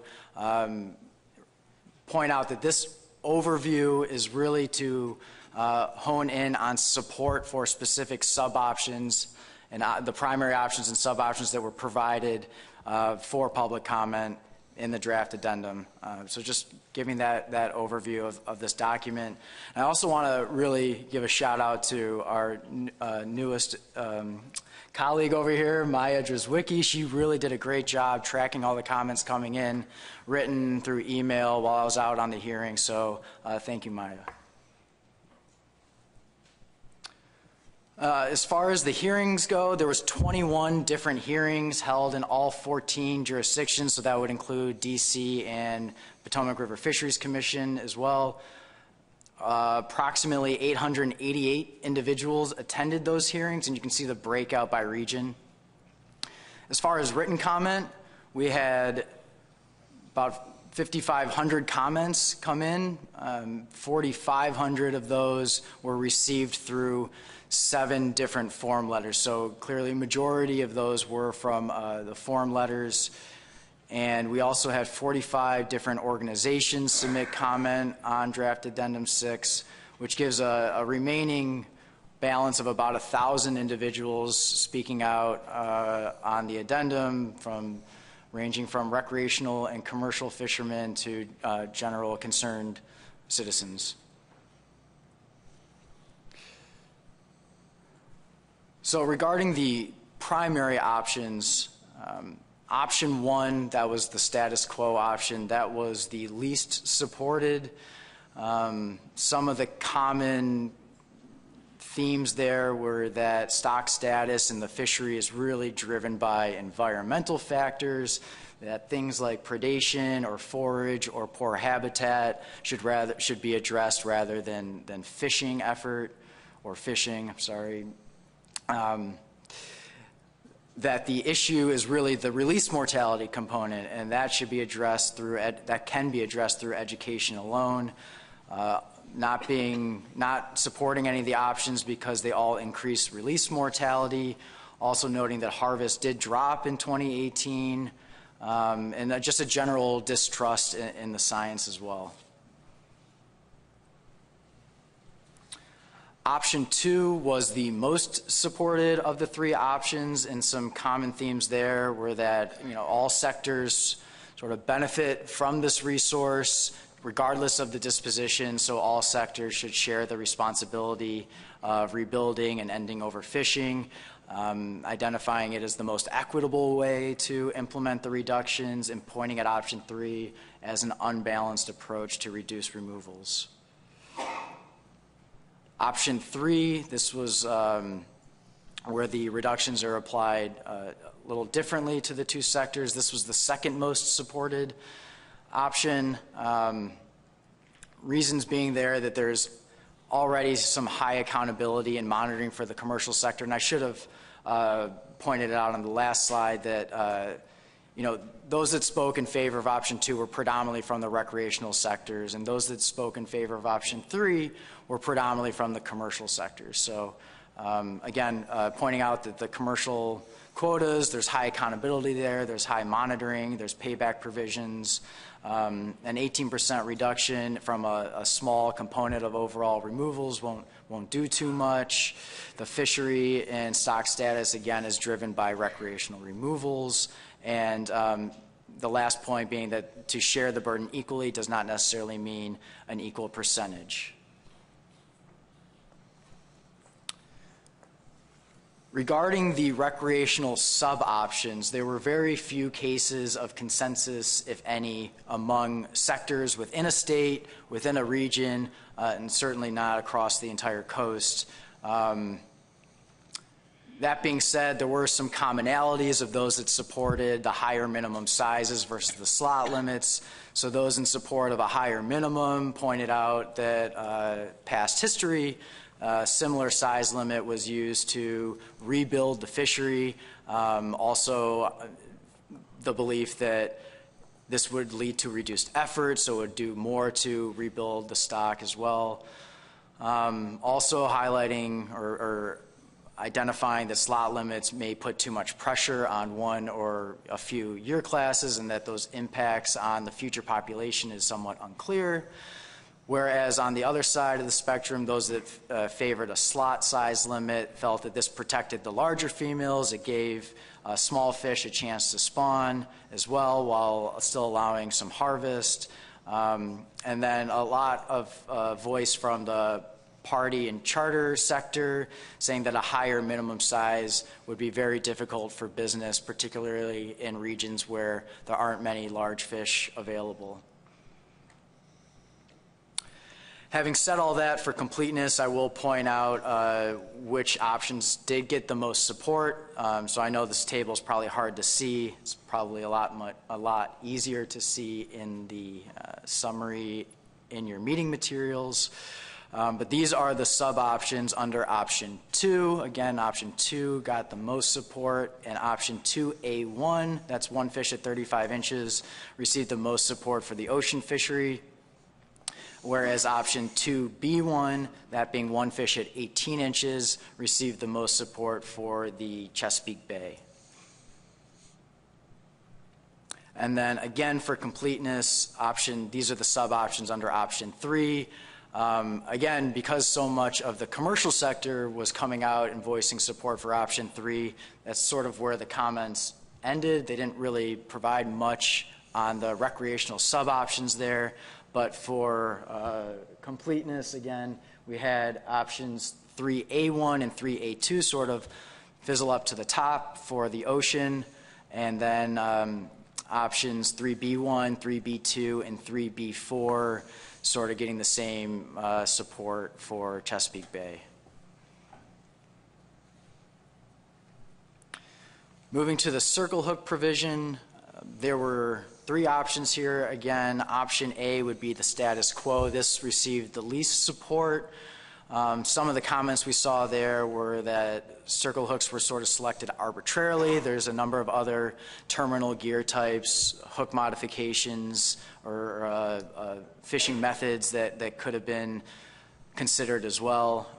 point out that this overview is really to hone in on support for specific sub-options and the primary options and sub-options that were provided for public comment in the draft addendum. So just giving that overview of this document. And I also want to really give a shout out to our newest colleague over here, Maya Drzwicki. She really did a great job tracking all the comments coming in, written through email while I was out on the hearing. So thank you, Maya. As far as the hearings go, there was 21 different hearings held in all 14 jurisdictions, so that would include DC and Potomac River Fisheries Commission as well. Approximately 888 individuals attended those hearings, and you can see the breakout by region. As far as written comment, we had about 5,500 comments come in. 4,500 of those were received through 7 different form letters. So clearly, majority of those were from the form letters. And we also had 45 different organizations submit comment on Draft Addendum 6, which gives a remaining balance of about 1,000 individuals speaking out on the addendum, ranging from recreational and commercial fishermen to general concerned citizens. So regarding the primary options, option 1, that was the status quo option, that was the least supported. Some of the common themes there were that stock status in the fishery is really driven by environmental factors, that things like predation or forage or poor habitat should be addressed rather than fishing effort or fishing, I'm sorry. That the issue is really the release mortality component, and that should be addressed through that can be addressed through education alone. Not supporting any of the options because they all increase release mortality. Also noting that harvest did drop in 2018, and just a general distrust in the science as well. Option 2 was the most supported of the 3 options, and some common themes there were that all sectors sort of benefit from this resource regardless of the disposition, so all sectors should share the responsibility of rebuilding and ending overfishing, identifying it as the most equitable way to implement the reductions, and pointing at option 3 as an unbalanced approach to reduce removals. Option 3, this was where the reductions are applied a little differently to the 2 sectors. This was the second most supported option. Reasons being there that there's already some high accountability and monitoring for the commercial sector. And I should have pointed it out on the last slide that those that spoke in favor of option 2 were predominantly from the recreational sectors, and those that spoke in favor of option 3 were predominantly from the commercial sectors. So again, pointing out that the commercial quotas, there's high accountability there, there's high monitoring, there's payback provisions, an 18% reduction from a small component of overall removals won't do too much. The fishery and stock status, again, is driven by recreational removals. And the last point being that to share the burden equally does not necessarily mean an equal percentage. Regarding the recreational sub-options, there were very few cases of consensus, if any, among sectors within a state, within a region, and certainly not across the entire coast. That being said, there were some commonalities of those that supported the higher minimum sizes versus the slot limits. So those in support of a higher minimum pointed out that past history, similar size limit was used to rebuild the fishery. Also, the belief that this would lead to reduced effort, so it would do more to rebuild the stock as well. Also highlighting or identifying that slot limits may put too much pressure on one or a few year classes and that those impacts on the future population is somewhat unclear. Whereas on the other side of the spectrum, those that favored a slot size limit felt that this protected the larger females. It gave small fish a chance to spawn as well while still allowing some harvest. And then a lot of voice from the party and charter sector saying that a higher minimum size would be very difficult for business, particularly in regions where there aren't many large fish available. Having said all that, for completeness, I will point out which options did get the most support. So I know this table is probably hard to see. It's probably a lot easier to see in the summary in your meeting materials. But these are the sub-options under option 2. Again, option 2 got the most support, and option 2A1, that's one fish at 35 inches, received the most support for the ocean fishery. Whereas option 2B1, that being one fish at 18 inches, received the most support for the Chesapeake Bay. And then again, for completeness, these are the sub-options under option 3. Again, because so much of the commercial sector was coming out and voicing support for option 3, that's sort of where the comments ended. They didn't really provide much on the recreational sub-options there. But for completeness, again, we had options 3A1 and 3A2 sort of fizzle up to the top for the ocean, and then options 3B1, 3B2, and 3B4 sort of getting the same support for Chesapeake Bay. Moving to the circle hook provision, there were 3 options here. Again, option A would be the status quo. This received the least support. Some of the comments we saw there were that circle hooks were sort of selected arbitrarily. There's a number of other terminal gear types, hook modifications, or fishing methods that could have been considered as well.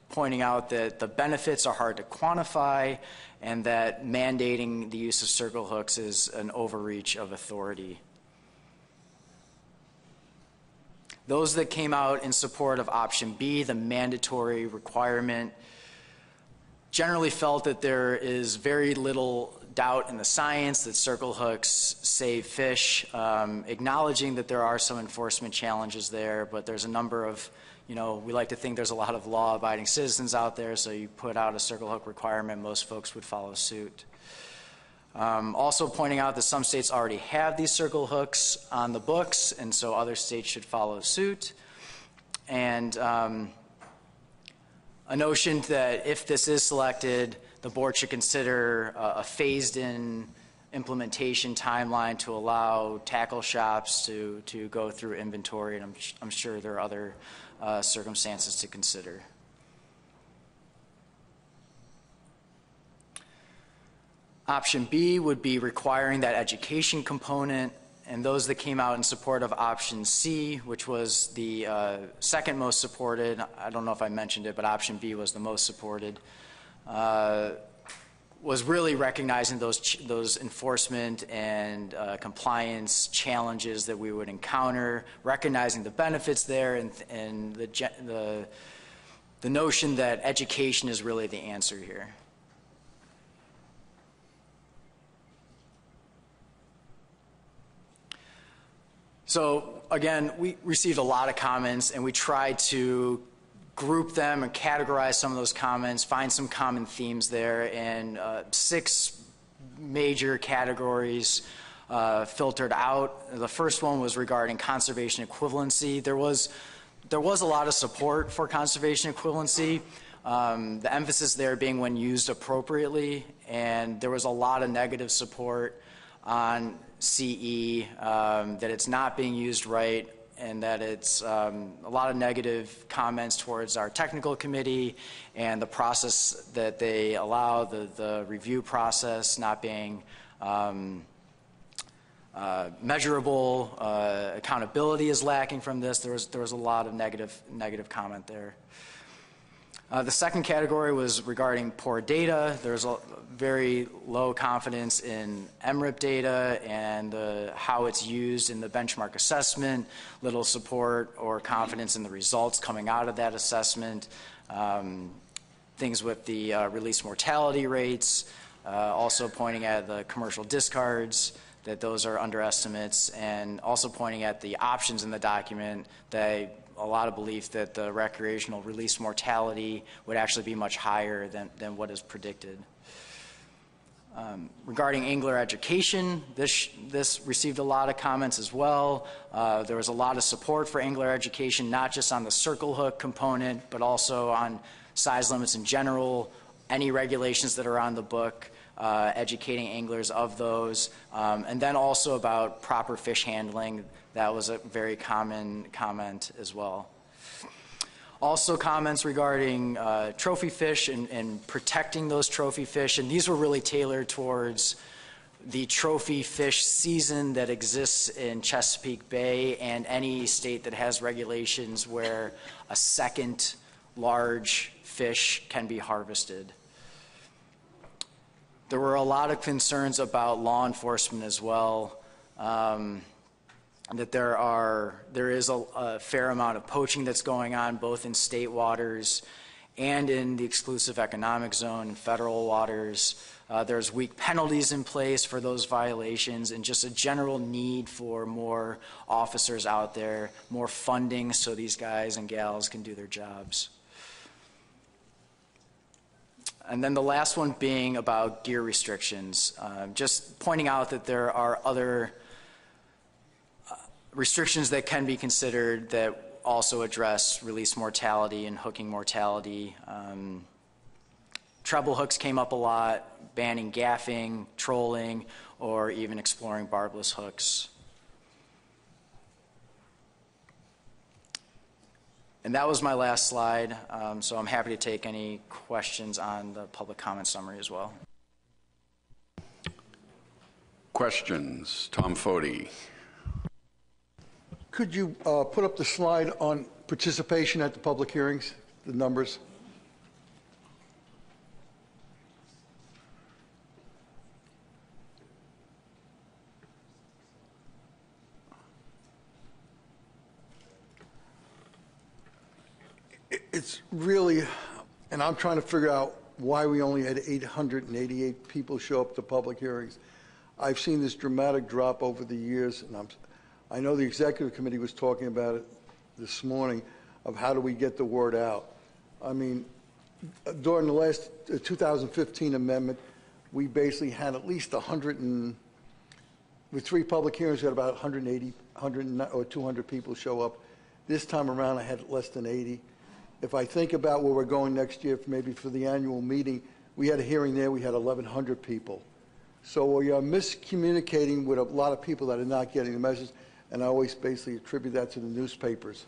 Pointing out that the benefits are hard to quantify and that mandating the use of circle hooks is an overreach of authority. Those that came out in support of option B, the mandatory requirement, generally felt that there is very little doubt in the science that circle hooks save fish, acknowledging that there are some enforcement challenges there, but there's a number of, we like to think there's a lot of law-abiding citizens out there, so you put out a circle hook requirement, most folks would follow suit. Also pointing out that some states already have these circle hooks on the books, and so other states should follow suit. And a notion that if this is selected, the board should consider a phased-in implementation timeline to allow tackle shops to go through inventory, and I'm sure there are other circumstances to consider. Option B would be requiring that education component, and those that came out in support of option C, which was the second most supported, I don't know if I mentioned it, but option B was the most supported, was really recognizing those enforcement and compliance challenges that we would encounter, recognizing the benefits there, and the notion that education is really the answer here. So again, we received a lot of comments, and we tried to group them and categorize some of those comments, find some common themes there, and 6 major categories filtered out. The first one was regarding conservation equivalency. There was a lot of support for conservation equivalency, the emphasis there being when used appropriately, and there was a lot of negative support on CE, that it's not being used right, and that it's a lot of negative comments towards our technical committee and the process that they allow, the review process not being measurable, accountability is lacking from this. There was a lot of negative comment there. The second category was regarding poor data. There's a very low confidence in MRIP data and how it's used in the benchmark assessment, little support or confidence in the results coming out of that assessment, things with the release mortality rates, also pointing at the commercial discards, that those are underestimates, and also pointing at the options in the document, that a lot of belief that the recreational release mortality would actually be much higher than what is predicted. Regarding angler education, this received a lot of comments as well. There was a lot of support for angler education, not just on the circle hook component, but also on size limits in general, any regulations that are on the book, educating anglers of those, and then also about proper fish handling. That was a very common comment as well. Also comments regarding trophy fish and protecting those trophy fish, and these were really tailored towards the trophy fish season that exists in Chesapeake Bay and any state that has regulations where a second large fish can be harvested. There were a lot of concerns about law enforcement as well, that there is a fair amount of poaching that's going on both in state waters and in the exclusive economic zone, federal waters. There's weak penalties in place for those violations, and just a general need for more officers out there, more funding so these guys and gals can do their jobs. And then the last one being about gear restrictions. Just pointing out that there are other restrictions that can be considered that also address release mortality and hooking mortality. Treble hooks came up a lot, banning gaffing, trolling, or even exploring barbless hooks. And that was my last slide, so I'm happy to take any questions on the public comment summary as well. Questions? Tom Foti. Could you put up the slide on participation at the public hearings, the numbers? It's really, and I'm trying to figure out why we only had 888 people show up to public hearings. I've seen this dramatic drop over the years, and I know the executive committee was talking about it this morning, of how do we get the word out. I mean, during the last 2015 amendment, we basically had at least 100 and, with 3 public hearings, we had about 180, 100 or 200 people show up. This time around, I had less than 80. If I think about where we're going next year, maybe for the annual meeting, we had a hearing there, we had 1,100 people. So we are miscommunicating with a lot of people that are not getting the message, and I always basically attribute that to the newspapers.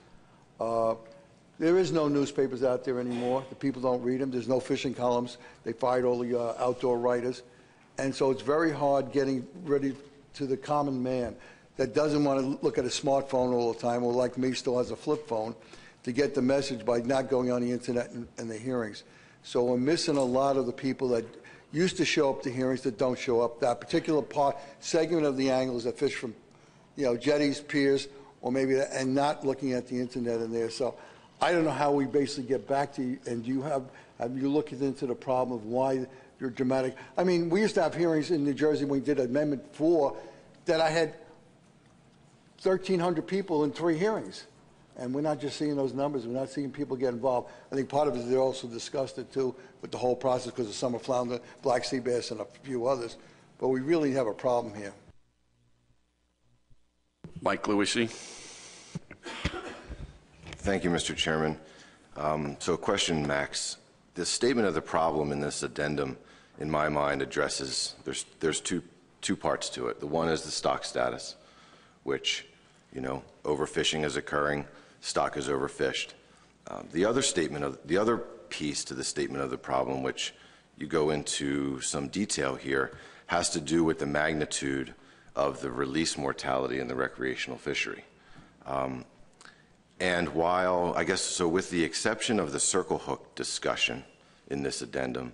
There is no newspapers out there anymore. The people don't read them. There's no fishing columns. They fired all the outdoor writers. And so it's very hard getting ready to the common man that doesn't want to look at a smartphone all the time, or like me, still has a flip phone, to get the message by not going on the internet and the hearings. So we're missing a lot of the people that used to show up to hearings that don't show up. That particular segment of the anglers that fish from, jetties, piers, or maybe, and not looking at the internet in there. So I don't know how we basically get back to you. And have you looked into the problem of why you're dramatic? I mean, we used to have hearings in New Jersey when we did Amendment 4 that I had 1,300 people in 3 hearings. And we're not just seeing those numbers. We're not seeing people get involved. I think part of it is they're also disgusted, too, with the whole process because of summer flounder, black sea bass, and a few others. But we really have a problem here. Mike Lewisi. Thank you, Mr. Chairman. So a question, Max. The statement of the problem in this addendum, in my mind, addresses, there's two parts to it. The one is the stock status, which, you know, overfishing is occurring, stock is overfished. The other piece to the statement of the problem, which you go into some detail here, has to do with the magnitude of the release mortality in the recreational fishery. And while, I guess, so with the exception of the circle hook discussion in this addendum,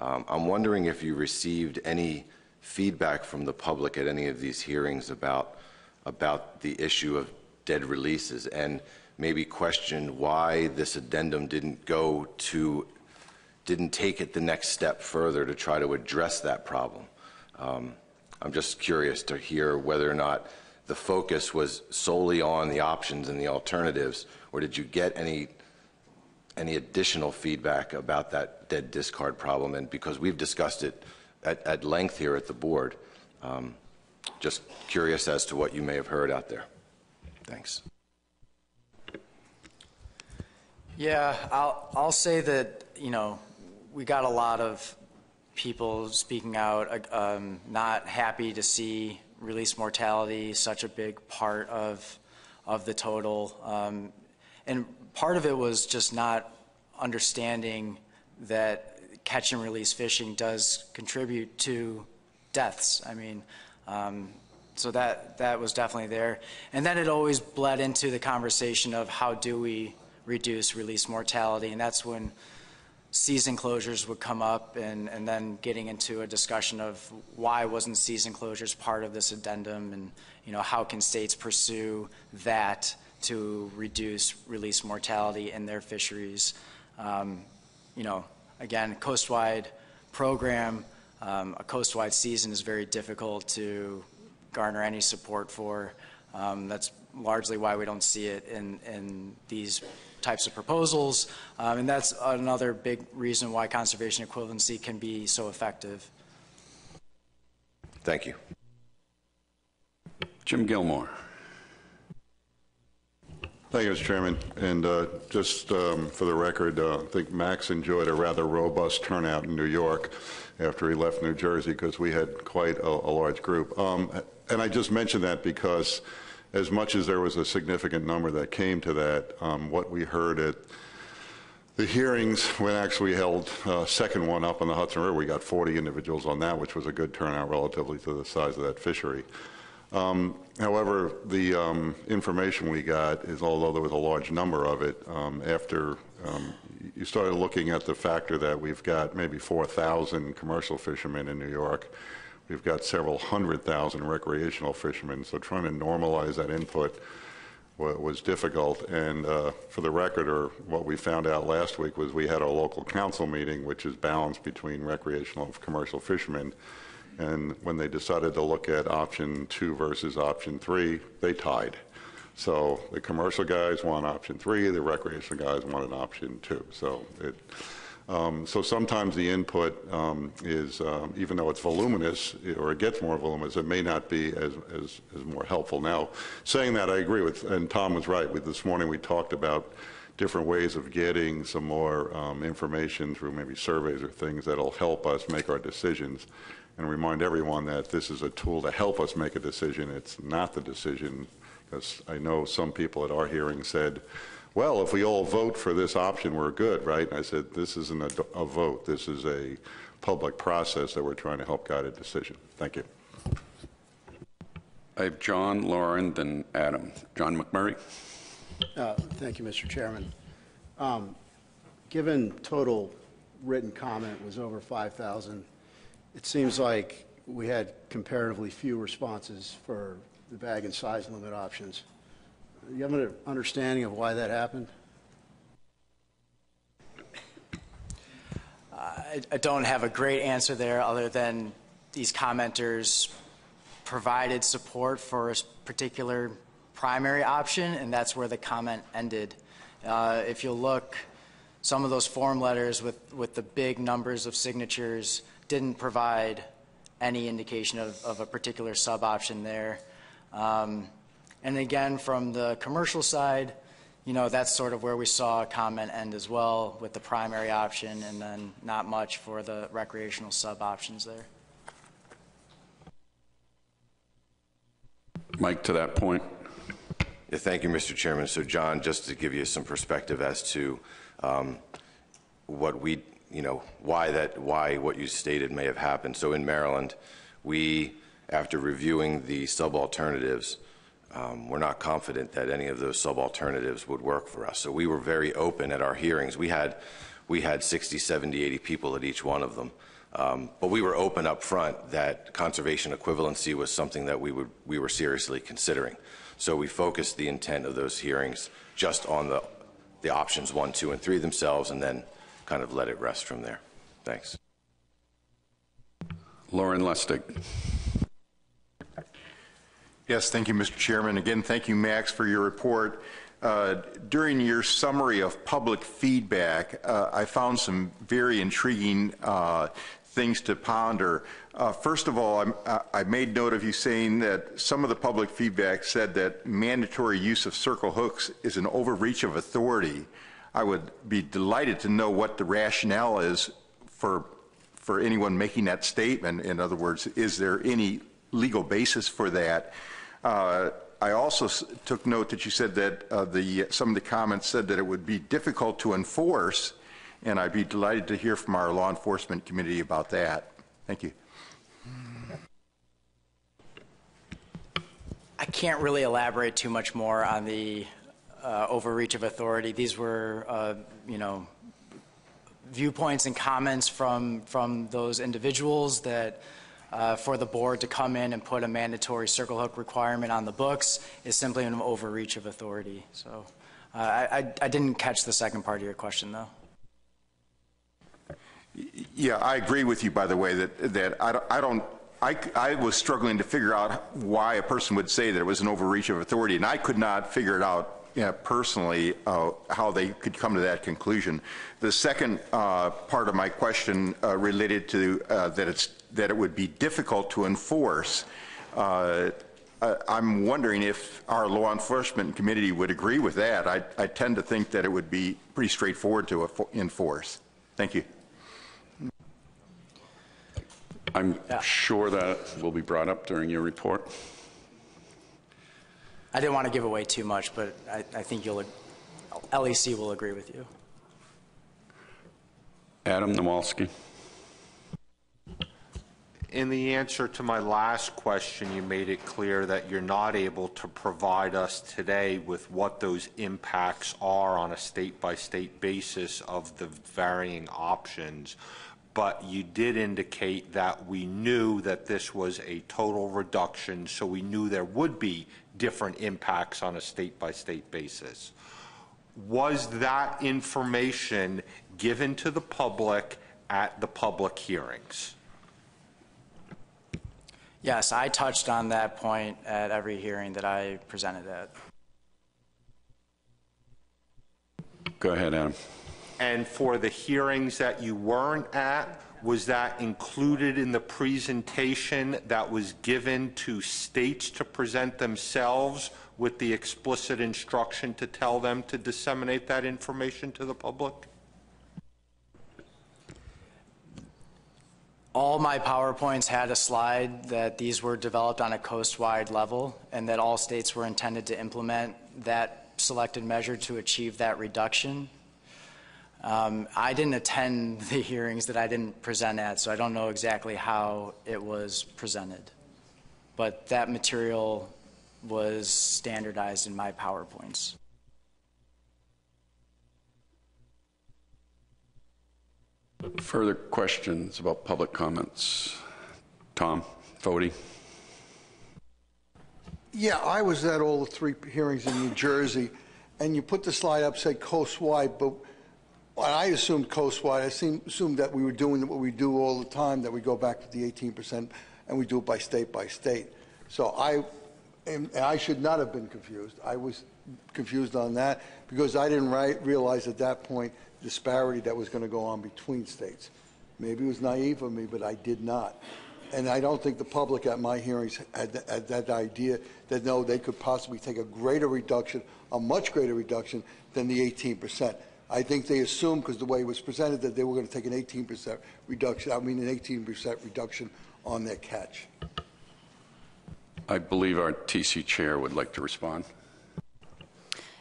I'm wondering if you received any feedback from the public at any of these hearings about the issue of dead releases, and maybe questioned why this addendum didn't take it the next step further to try to address that problem. I'm just curious to hear whether or not the focus was solely on the options and the alternatives, or did you get any additional feedback about that dead discard problem? And because we've discussed it at length here at the board, just curious as to what you may have heard out there. Thanks. Yeah, I'll say that, you know, we got a lot of people speaking out, not happy to see release mortality such a big part of the total, and part of it was just not understanding that catch and release fishing does contribute to deaths. I mean, so that was definitely there, and then it always bled into the conversation of how do we reduce release mortality, and that's when season closures would come up, and then getting into a discussion of why wasn't season closures part of this addendum, and you know, how can states pursue that to reduce release mortality in their fisheries. You know, again, coastwide program, a coastwide season is very difficult to garner any support for. That's largely why we don't see it in these types of proposals, and that's another big reason why conservation equivalency can be so effective. Thank you. Jim Gilmore. Thank you, Mr. Chairman. And just for the record, I think Max enjoyed a rather robust turnout in New York after he left New Jersey, because we had quite a large group. And I just mentioned that because as much as there was a significant number that came to that, what we heard at the hearings when actually held second one up on the Hudson River, we got 40 individuals on that, which was a good turnout relatively to the size of that fishery. However, the information we got is, although there was a large number of it, after you started looking at the factor that we've got maybe 4,000 commercial fishermen in New York, we've got several 100,000 recreational fishermen, so trying to normalize that input was difficult. And for the record, or what we found out last week, was we had our local council meeting, which is balanced between recreational and commercial fishermen. And when they decided to look at option 2 versus option 3, they tied. So the commercial guys want option 3, the recreational guys wanted option 2. So so sometimes the input is, even though it's voluminous, or it gets more voluminous, it may not be as more helpful. Now, saying that, I agree with, and Tom was right. This morning we talked about different ways of getting some more information through maybe surveys or things that'll help us make our decisions, and remind everyone that this is a tool to help us make a decision. It's not the decision, because I know some people at our hearing said, well, if we all vote for this option, we're good, right? And I said, this isn't a vote. This is a public process that we're trying to help guide a decision. Thank you. I have John, Lauren, then Adam. John McMurray. Thank you, Mr. Chairman. Given total written comment was over 5,000, it seems like we had comparatively few responses for the bag and size limit options. Do you have an understanding of why that happened? I don't have a great answer there, other than these commenters provided support for a particular primary option, and that's where the comment ended. If you'll look, some of those form letters with the big numbers of signatures didn't provide any indication of a particular sub-option there. And again, from the commercial side, you know, that's sort of where we saw a comment end as well, with the primary option and then not much for the recreational sub-options there. Mike, to that point. Yeah, thank you, Mr. Chairman. So, John, just to give you some perspective as to what we, you know, why what you stated may have happened. So, in Maryland, we, after reviewing the sub-alternatives, we're not confident that any of those sub-alternatives would work for us. So we were very open at our hearings. We had 60, 70, 80 people at each one of them. But we were open up front that conservation equivalency was something that we were seriously considering. So we focused the intent of those hearings just on the options 1, 2, and 3 themselves, and then kind of let it rest from there. Thanks. Lauren Lustig. Yes, thank you, Mr. Chairman. Again, thank you, Max, for your report. During your summary of public feedback, I found some very intriguing things to ponder. First of all, I made note of you saying that some of the public feedback said that mandatory use of circle hooks is an overreach of authority. I would be delighted to know what the rationale is for anyone making that statement. In other words, is there any legal basis for that? I also took note that you said that some of the comments said that it would be difficult to enforce, and I'd be delighted to hear from our law enforcement committee about that. Thank you. I can't really elaborate too much more on the overreach of authority. These were, you know, viewpoints and comments from those individuals that for the board to come in and put a mandatory circle hook requirement on the books is simply an overreach of authority. So I didn't catch the second part of your question, though. Yeah, I agree with you, by the way, that I was struggling to figure out why a person would say that it was an overreach of authority, and I could not figure it out personally how they could come to that conclusion. The second part of my question related to that it would be difficult to enforce. I'm wondering if our law enforcement committee would agree with that. I tend to think that it would be pretty straightforward to enforce. Thank you. I'm sure that will be brought up during your report. I didn't want to give away too much, but I think LEC will agree with you. Adam Nawalski. In the answer to my last question, you made it clear that you're not able to provide us today with what those impacts are on a state-by-state basis of the varying options, but you did indicate that we knew that this was a total reduction, so we knew there would be different impacts on a state-by-state basis. Was that information given to the public at the public hearings? Yes, I touched on that point at every hearing that I presented at. Go ahead, Adam. And for the hearings that you weren't at, was that included in the presentation that was given to states to present themselves with the explicit instruction to tell them to disseminate that information to the public? All my PowerPoints had a slide that these were developed on a coast-wide level and that all states were intended to implement that selected measure to achieve that reduction. I didn't attend the hearings that I didn't present at, so I don't know exactly how it was presented. But that material was standardized in my PowerPoints. Further questions about public comments? Tom Fody. Yeah, I was at all the 3 hearings in New Jersey, and you put the slide up, said coast-wide, but I assumed coast-wide. I assumed that we were doing what we do all the time, that we go back to the 18% and we do it by state. So and I should not have been confused. I was confused on that because I didn't realize at that point disparity that was going to go on between states. Maybe it was naive of me, but I did not. And I don't think the public at my hearings had that idea that, no, they could possibly take a greater reduction, a much greater reduction than the 18%. I think they assumed, because the way it was presented, that they were going to take an 18% reduction, an 18% reduction on their catch. I believe our TC chair would like to respond.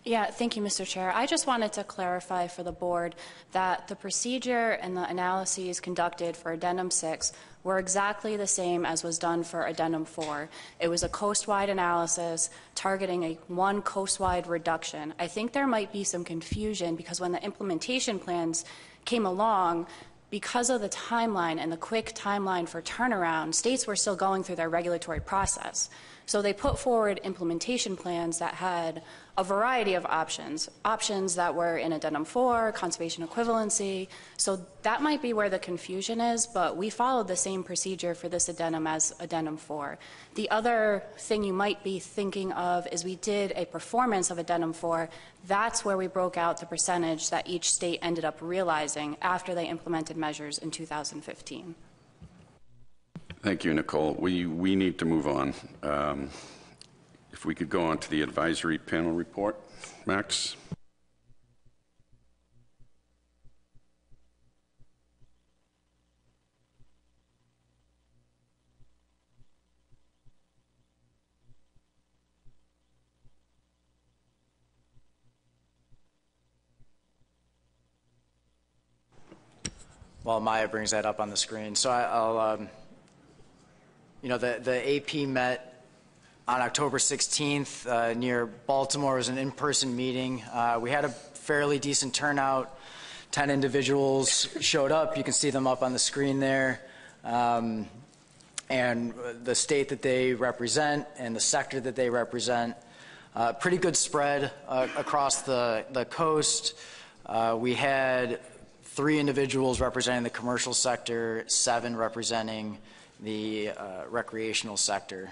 Yeah, thank you, Mr. Chair. I just wanted to clarify for the board that the procedure and the analyses conducted for Addendum 6 were exactly the same as was done for Addendum 4. It was a coast-wide analysis targeting one coast-wide reduction. I think there might be some confusion because when the implementation plans came along, because of the timeline and the quick timeline for turnaround, states were still going through their regulatory process. So they put forward implementation plans that had a variety of options that were in Addendum 4, conservation equivalency. So that might be where the confusion is, but we followed the same procedure for this addendum as Addendum 4. The other thing you might be thinking of is we did a performance of Addendum 4. That's where we broke out the percentage that each state ended up realizing after they implemented measures in 2015. Thank you, Nicole. We need to move on. If we could go on to the advisory panel report. Max? While Maya brings that up on the screen. So I'll the AP met on October 16th near Baltimore. It was an in-person meeting. We had a fairly decent turnout. 10 individuals showed up. You can see them up on the screen there. And the state that they represent and the sector that they represent. Pretty good spread across the coast. We had 3 individuals representing the commercial sector, 7 representing the recreational sector.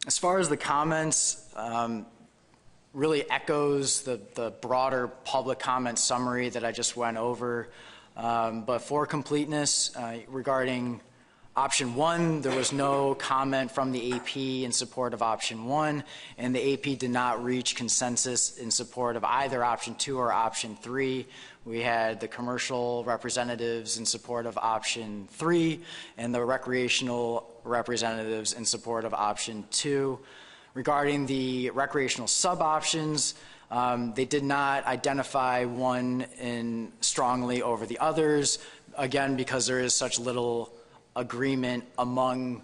As far as the comments, really echoes the broader public comment summary that I just went over. But for completeness, regarding Option 1, there was no comment from the AP in support of Option 1, and the AP did not reach consensus in support of either Option 2 or Option 3. We had the commercial representatives in support of Option 3 and the recreational representatives in support of Option 2. Regarding the recreational sub-options, they did not identify one strongly over the others, again, because there is such little agreement among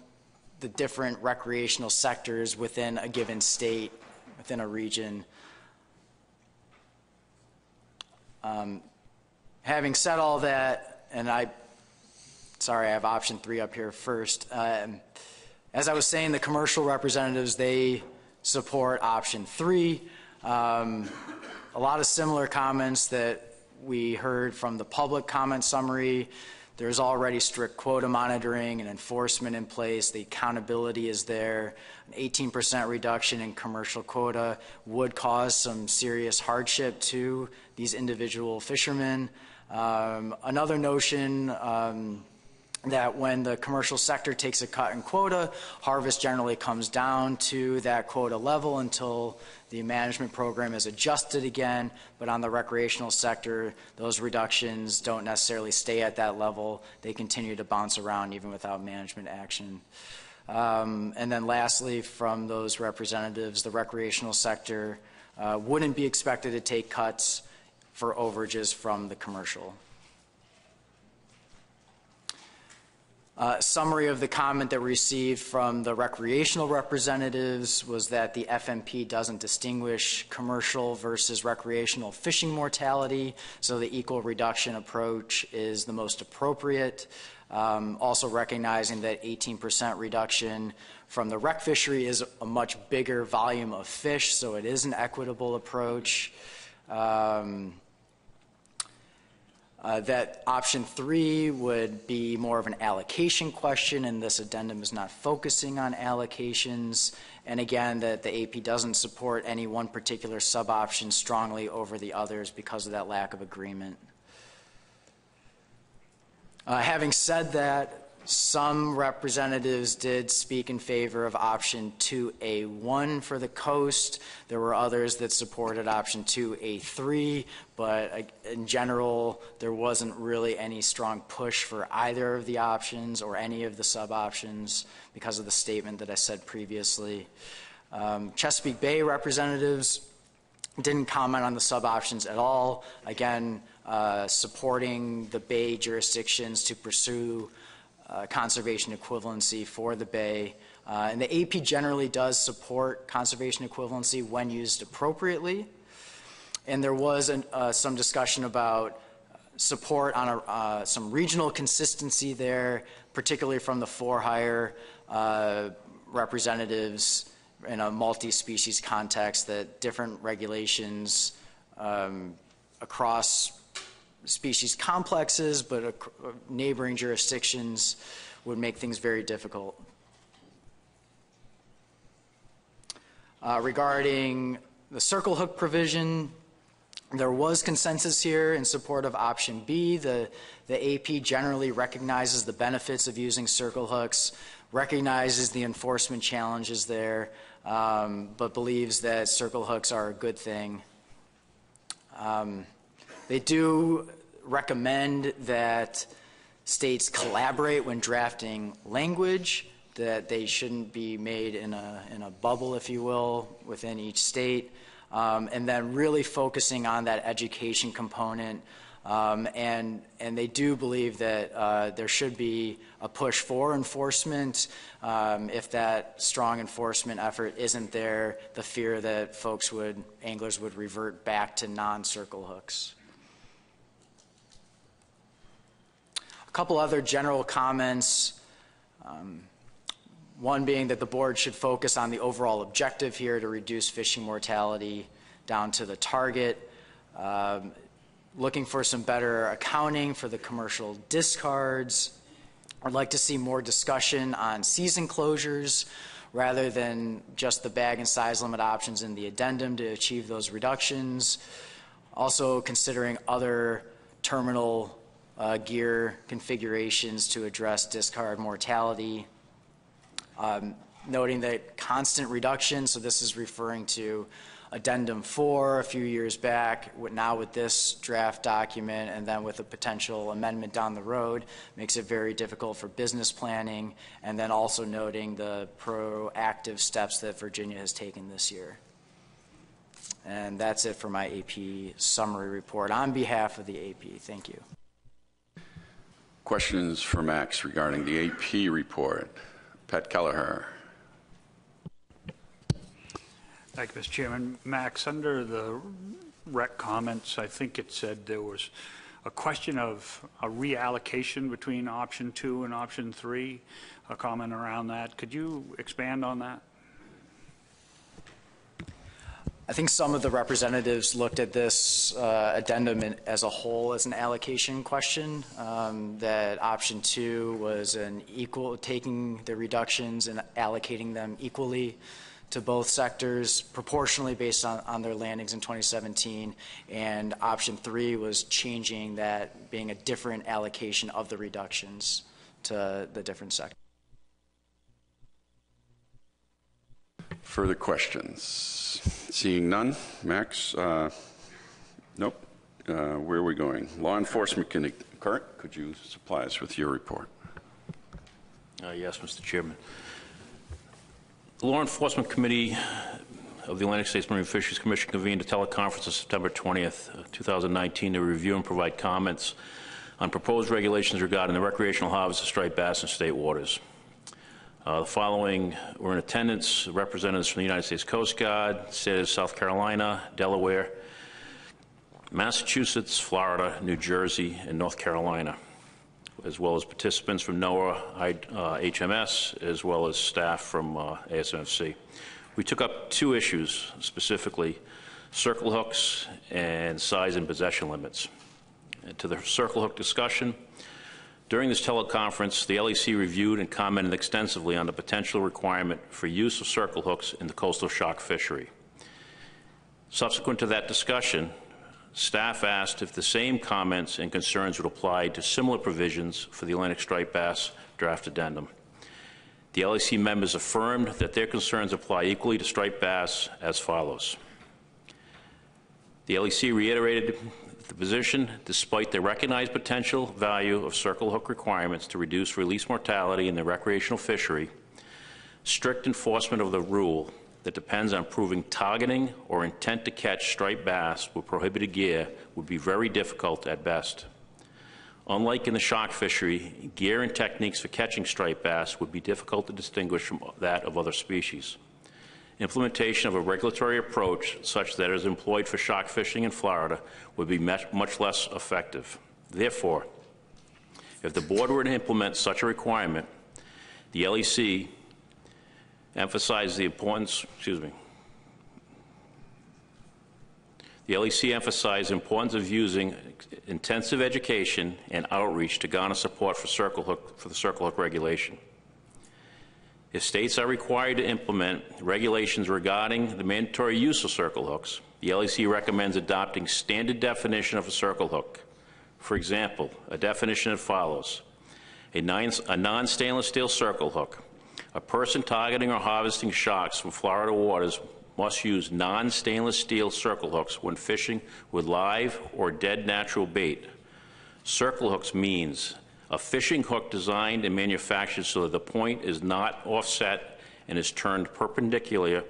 the different recreational sectors within a given state, within a region. Having said all that, and I have Option 3 up here first. As I was saying, the commercial representatives, they support Option 3. A lot of similar comments that we heard from the public comment summary. There's already strict quota monitoring and enforcement in place. The accountability is there. An 18% reduction in commercial quota would cause some serious hardship to these individual fishermen. Another notion that when the commercial sector takes a cut in quota, harvest generally comes down to that quota level until the management program is adjusted again. But on the recreational sector, those reductions don't necessarily stay at that level. They continue to bounce around even without management action. And then lastly, from those representatives, the recreational sector wouldn't be expected to take cuts for overages from the commercial. Summary of the comment that we received from the recreational representatives was that the FMP doesn't distinguish commercial versus recreational fishing mortality, so the equal reduction approach is the most appropriate. Also recognizing that 18% reduction from the rec fishery is a much bigger volume of fish, so it is an equitable approach. That option 3 would be more of an allocation question, and this addendum is not focusing on allocations. And again, that the AP doesn't support any one particular sub-option strongly over the others because of that lack of agreement. Having said that, some representatives did speak in favor of option 2A1 for the coast. There were others that supported option 2A3, but in general, there wasn't really any strong push for either of the options or any of the sub-options because of the statement that I said previously. Chesapeake Bay representatives didn't comment on the sub-options at all. Again, supporting the Bay jurisdictions to pursue conservation equivalency for the Bay. And the AP generally does support conservation equivalency when used appropriately. And there was some discussion about support on some regional consistency there, particularly from the for-hire representatives in a multi-species context, that different regulations across species complexes, but neighboring jurisdictions would make things very difficult. Regarding the circle hook provision, there was consensus here in support of option B. The AP generally recognizes the benefits of using circle hooks, recognizes the enforcement challenges there, but believes that circle hooks are a good thing. They do recommend that states collaborate when drafting language, that they shouldn't be made in a bubble, if you will, within each state, and then really focusing on that education component. And they do believe that there should be a push for enforcement. If that strong enforcement effort isn't there, the fear that anglers would revert back to non-circle hooks. A couple other general comments. One being that the board should focus on the overall objective here to reduce fishing mortality down to the target. Looking for some better accounting for the commercial discards. I'd like to see more discussion on season closures rather than just the bag and size limit options in the addendum to achieve those reductions. Also considering other terminal gear configurations to address discard mortality. Noting that constant reduction, so this is referring to Addendum 4 a few years back, now with this draft document and then with a potential amendment down the road, makes it very difficult for business planning, and then also noting the proactive steps that Virginia has taken this year. And that's it for my AP summary report on behalf of the AP. Thank you. Questions for Max regarding the AP report? Pat Kelleher. Thank you, Mr. Chairman. Max, under the rec comments, I think it said there was a question of a reallocation between option 2 and option 3, a comment around that. Could you expand on that? I think some of the representatives looked at this addendum as a whole as an allocation question, that option 2 was taking the reductions and allocating them equally to both sectors proportionally based on their landings in 2017, and option 3 was changing that, being a different allocation of the reductions to the different sectors. Further questions? Seeing none. Max? Nope. Where are we going? Law Enforcement. Kurt, could you supply us with your report? Yes, Mr. Chairman. The Law Enforcement Committee of the Atlantic States Marine Fisheries Commission convened a teleconference on September 20th, 2019 to review and provide comments on proposed regulations regarding the recreational harvest of striped bass in state waters. The following were in attendance: representatives from the United States Coast Guard, state of South Carolina, Delaware, Massachusetts, Florida, New Jersey, and North Carolina, as well as participants from NOAA, HMS, as well as staff from ASMFC. We took up 2 issues, specifically circle hooks and size and possession limits. to the circle hook discussion. During this teleconference, the LEC reviewed and commented extensively on the potential requirement for use of circle hooks in the coastal shark fishery. Subsequent to that discussion, staff asked if the same comments and concerns would apply to similar provisions for the Atlantic striped bass draft addendum. The LEC members affirmed that their concerns apply equally to striped bass as follows. The LEC reiterated the position, despite the recognized potential value of circle hook requirements to reduce release mortality in the recreational fishery, strict enforcement of the rule that depends on proving targeting or intent to catch striped bass with prohibited gear would be very difficult at best. Unlike in the shark fishery, gear and techniques for catching striped bass would be difficult to distinguish from that of other species. Implementation of a regulatory approach such that is employed for shark fishing in Florida would be much less effective. Therefore, if the board were to implement such a requirement, the LEC emphasized the importance, The LEC emphasized the importance of using intensive education and outreach to garner support for the circle hook regulation. If states are required to implement regulations regarding the mandatory use of circle hooks, the LEC recommends adopting standard definition of a circle hook. For example, a definition that follows: a non-stainless steel circle hook. A person targeting or harvesting sharks from Florida waters must use non-stainless steel circle hooks when fishing with live or dead natural bait. Circle hooks means a fishing hook designed and manufactured so that the point is not offset and is turned perpendicular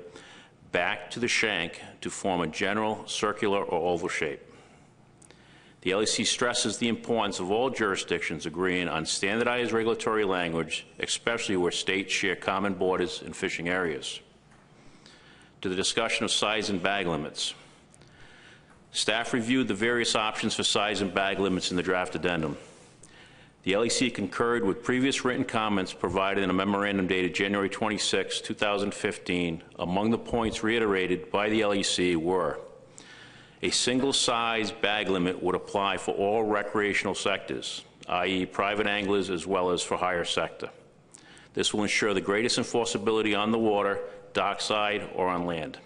back to the shank to form a general circular or oval shape. The LEC stresses the importance of all jurisdictions agreeing on standardized regulatory language, especially where states share common borders and fishing areas. To the discussion of size and bag limits. Staff reviewed the various options for size and bag limits in the draft addendum. The LEC concurred with previous written comments provided in a memorandum dated January 26, 2015. Among the points reiterated by the LEC were: a single-size bag limit would apply for all recreational sectors, i.e. private anglers as well as for hire sector. This will ensure the greatest enforceability on the water, dockside, or on land.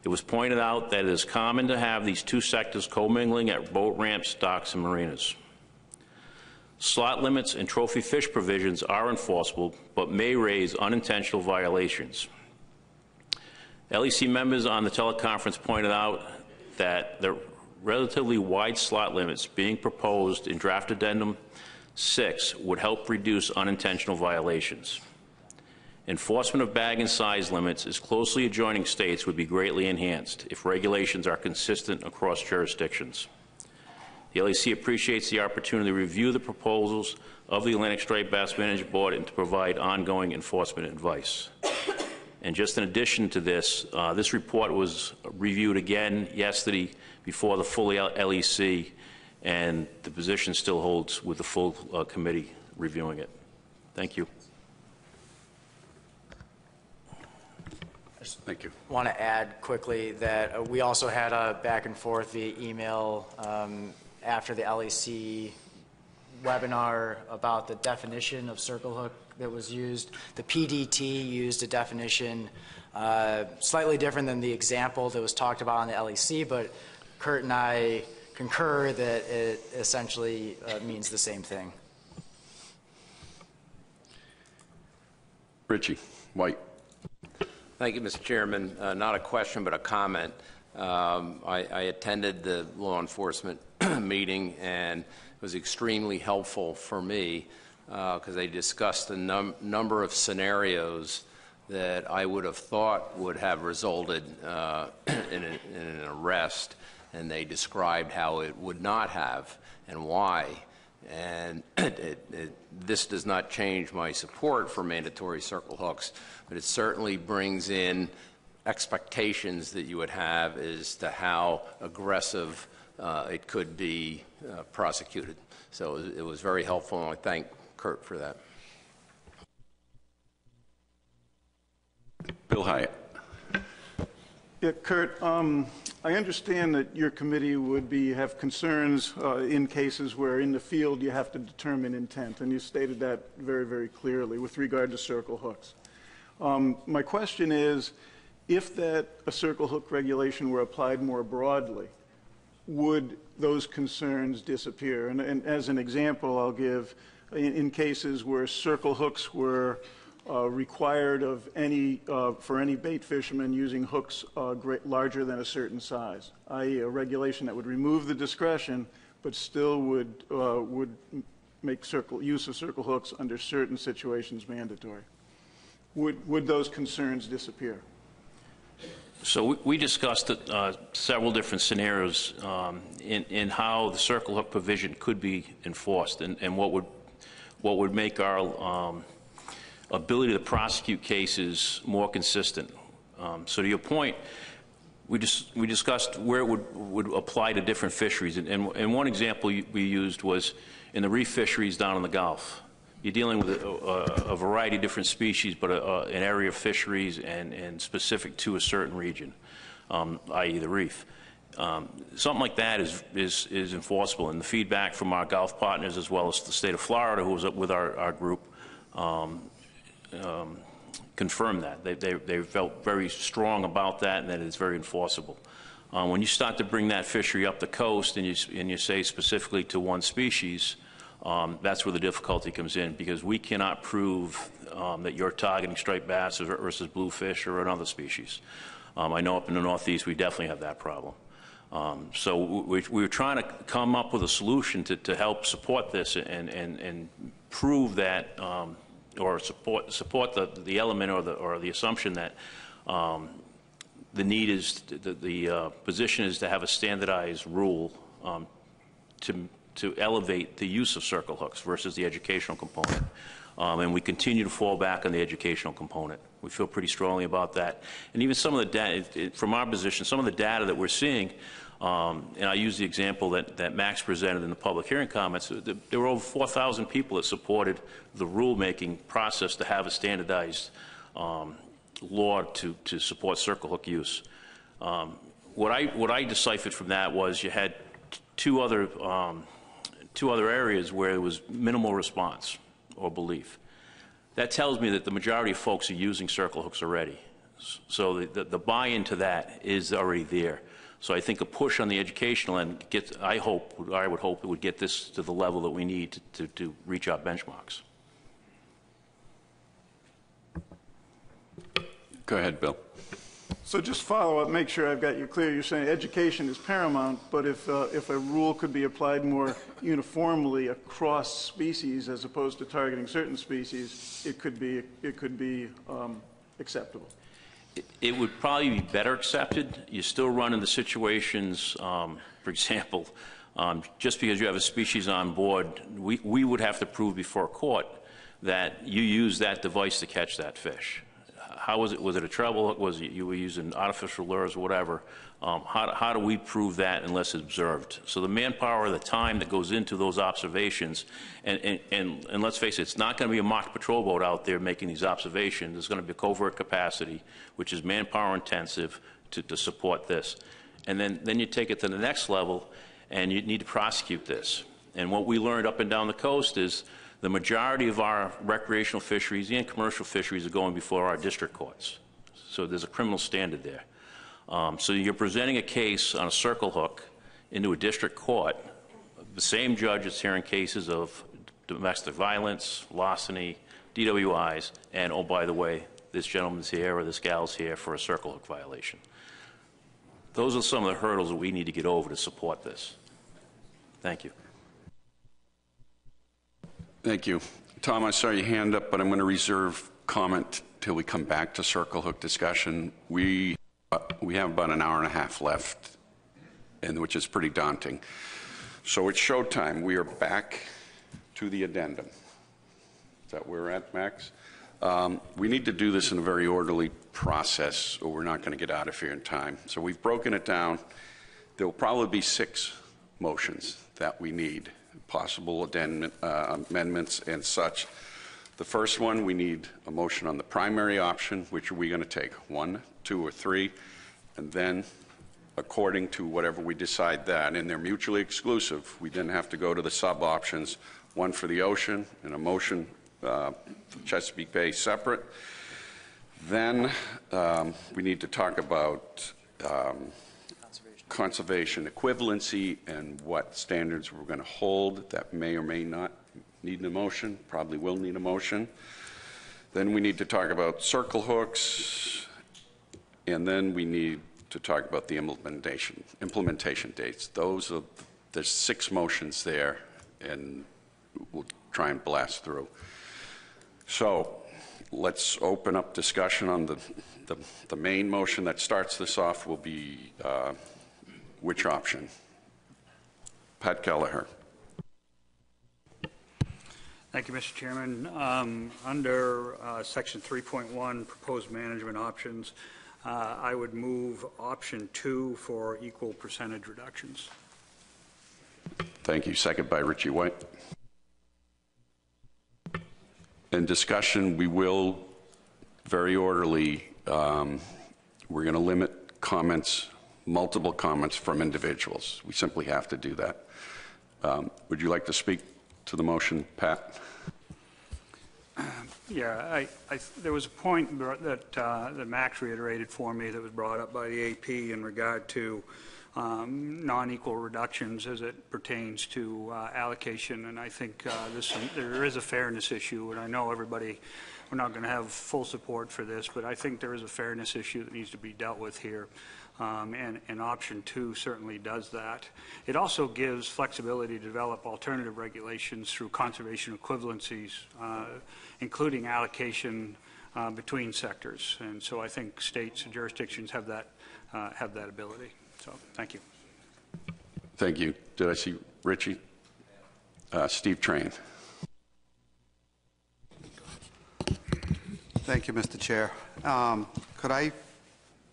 It was pointed out that it is common to have these two sectors commingling at boat ramps, docks, and marinas. Slot limits and trophy fish provisions are enforceable, but may raise unintentional violations. LEC members on the teleconference pointed out that the relatively wide slot limits being proposed in Draft Addendum 6 would help reduce unintentional violations. Enforcement of bag and size limits as closely adjoining states would be greatly enhanced if regulations are consistent across jurisdictions. The LEC appreciates the opportunity to review the proposals of the Atlantic Striped Bass Management Board and to provide ongoing enforcement advice. And just in addition to this, this report was reviewed again yesterday before the full LEC, and the position still holds with the full committee reviewing it. Thank you. Thank you. I want to add quickly that we also had a back and forth via email after the LEC webinar about the definition of circle hook that was used. The PDT used a definition slightly different than the example that was talked about on the LEC, but Kurt and I concur that it essentially means the same thing. Richie White. Thank you, Mr. Chairman. Not a question, but a comment. I attended the law enforcement meeting, and it was extremely helpful for me because they discussed a number of scenarios that I would have thought would have resulted in an arrest, and they described how it would not have and why. And this does not change my support for mandatory circle hooks, but it certainly brings in expectations that you would have as to how aggressive it could be prosecuted. So it was very helpful, and I thank Kurt for that. Bill Hyatt. Yeah, Kurt, I understand that your committee would have concerns in cases where in the field you have to determine intent, and you stated that very, very clearly with regard to circle hooks. My question is, if a circle hook regulation were applied more broadly, would those concerns disappear? And as an example, I'll give, in cases where circle hooks were required of for any bait fisherman using hooks larger than a certain size, i.e. a regulation that would remove the discretion but still would make use of circle hooks under certain situations mandatory. Would those concerns disappear? So we discussed several different scenarios in how the circle hook provision could be enforced, and what would make our ability to prosecute cases more consistent. So to your point, we discussed where it would apply to different fisheries, and one example we used was in the reef fisheries down in the Gulf. You're dealing with a variety of different species, but an area of fisheries and specific to a certain region, i.e. the reef. Something like that is enforceable, and the feedback from our Gulf partners as well as the state of Florida, who was with our group, confirmed that. They felt very strong about that, and that it's very enforceable. When you start to bring that fishery up the coast and you say specifically to one species, that's where the difficulty comes in, because we cannot prove that you're targeting striped bass versus bluefish or another species. I know up in the Northeast we definitely have that problem. So we were trying to come up with a solution to help support this and prove that, or support the element or the assumption that the need is the position is to have a standardized rule to elevate the use of circle hooks versus the educational component. And we continue to fall back on the educational component. We feel pretty strongly about that. And even some of the data, from our position, some of the data that we're seeing, and I use the example that Max presented in the public hearing comments, there were over 4,000 people that supported the rulemaking process to have a standardized law to support circle hook use. What I deciphered from that was you had two other areas where there was minimal response or belief. That tells me that the majority of folks are using circle hooks already. So the buy-in to that is already there. So I think a push on the educational end I would hope it would get this to the level that we need to reach our benchmarks. Go ahead, Bill. So just follow up, make sure I've got you clear. You're saying education is paramount, but if a rule could be applied more uniformly across species as opposed to targeting certain species, it could be acceptable. It would probably be better accepted. You still run into situations, for example, just because you have a species on board, we would have to prove before a court that you used that device to catch that fish. How was it? Was it a treble hook? Was it you were using artificial lures or whatever? How do we prove that unless it's observed? So the manpower, the time that goes into those observations, and let's face it, it's not going to be a mock patrol boat out there making these observations. There's going to be a covert capacity, which is manpower intensive to support this. And then you take it to the next level, and you need to prosecute this. And what we learned up and down the coast is the majority of our recreational fisheries and commercial fisheries are going before our district courts. So there's a criminal standard there. So you're presenting a case on a circle hook into a district court. The same judge is hearing cases of domestic violence, larceny, DWIs, and, oh, by the way, this gentleman's here or this gal's here for a circle hook violation. Those are some of the hurdles that we need to get over to support this. Thank you. Thank you. Tom, I saw your hand up, but I'm going to reserve comment till we come back to circle hook discussion. We have about an hour and a half left, which is pretty daunting. So it's showtime. We are back to the addendum. Is that where we're at, Max? We need to do this in a very orderly process, or we're not going to get out of here in time. So we've broken it down. There will probably be 6 motions that we need, possible amendments and such. The first one, we need a motion on the primary option. Which are we going to take, 1, 2, or 3? And then according to whatever we decide that, and they're mutually exclusive. We then have to go to the sub-options, one for the ocean and a motion for Chesapeake Bay separate. Then we need to talk about conservation equivalency and what standards we're going to hold. That may or may not need a motion, probably will need a motion. Then we need to talk about circle hooks, and then we need to talk about the implementation dates. There's 6 motions there, and we'll try and blast through. So let's open up discussion on the main motion that starts this off will be which option? Pat Kelleher. Thank you, Mr. Chairman. Under Section 3.1, proposed management options, I would move option 2 for equal percentage reductions. Thank you. Second by Richie White. In discussion, we will, very orderly, we're going to limit comments, multiple comments from individuals. We simply have to do that. Would you like to speak to the motion, Pat? Yeah, there was a point that Max reiterated for me that was brought up by the AP in regard to non-equal reductions as it pertains to allocation, and I think there is a fairness issue, and I know everybody, we're not going to have full support for this, but I think there is a fairness issue that needs to be dealt with here. And option 2 certainly does that. It also gives flexibility to develop alternative regulations through conservation equivalencies, including allocation between sectors. And so I think states and jurisdictions have that ability. So thank you. Thank you. Did I see Richie? Steve Train. Thank you, Mr. Chair. Could I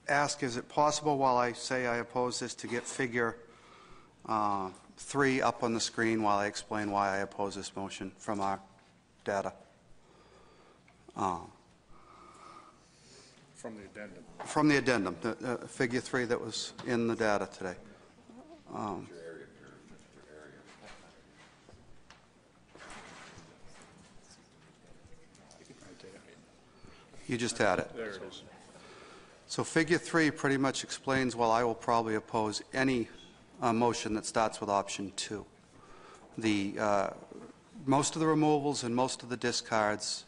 ask, is it possible while I say I oppose this to get figure 3 up on the screen while I explain why I oppose this motion from our data? From the addendum. From the addendum, figure 3 that was in the data today. You just had it. There it is. So figure 3 pretty much explains why I will probably oppose any motion that starts with option 2. Most of the removals and most of the discards,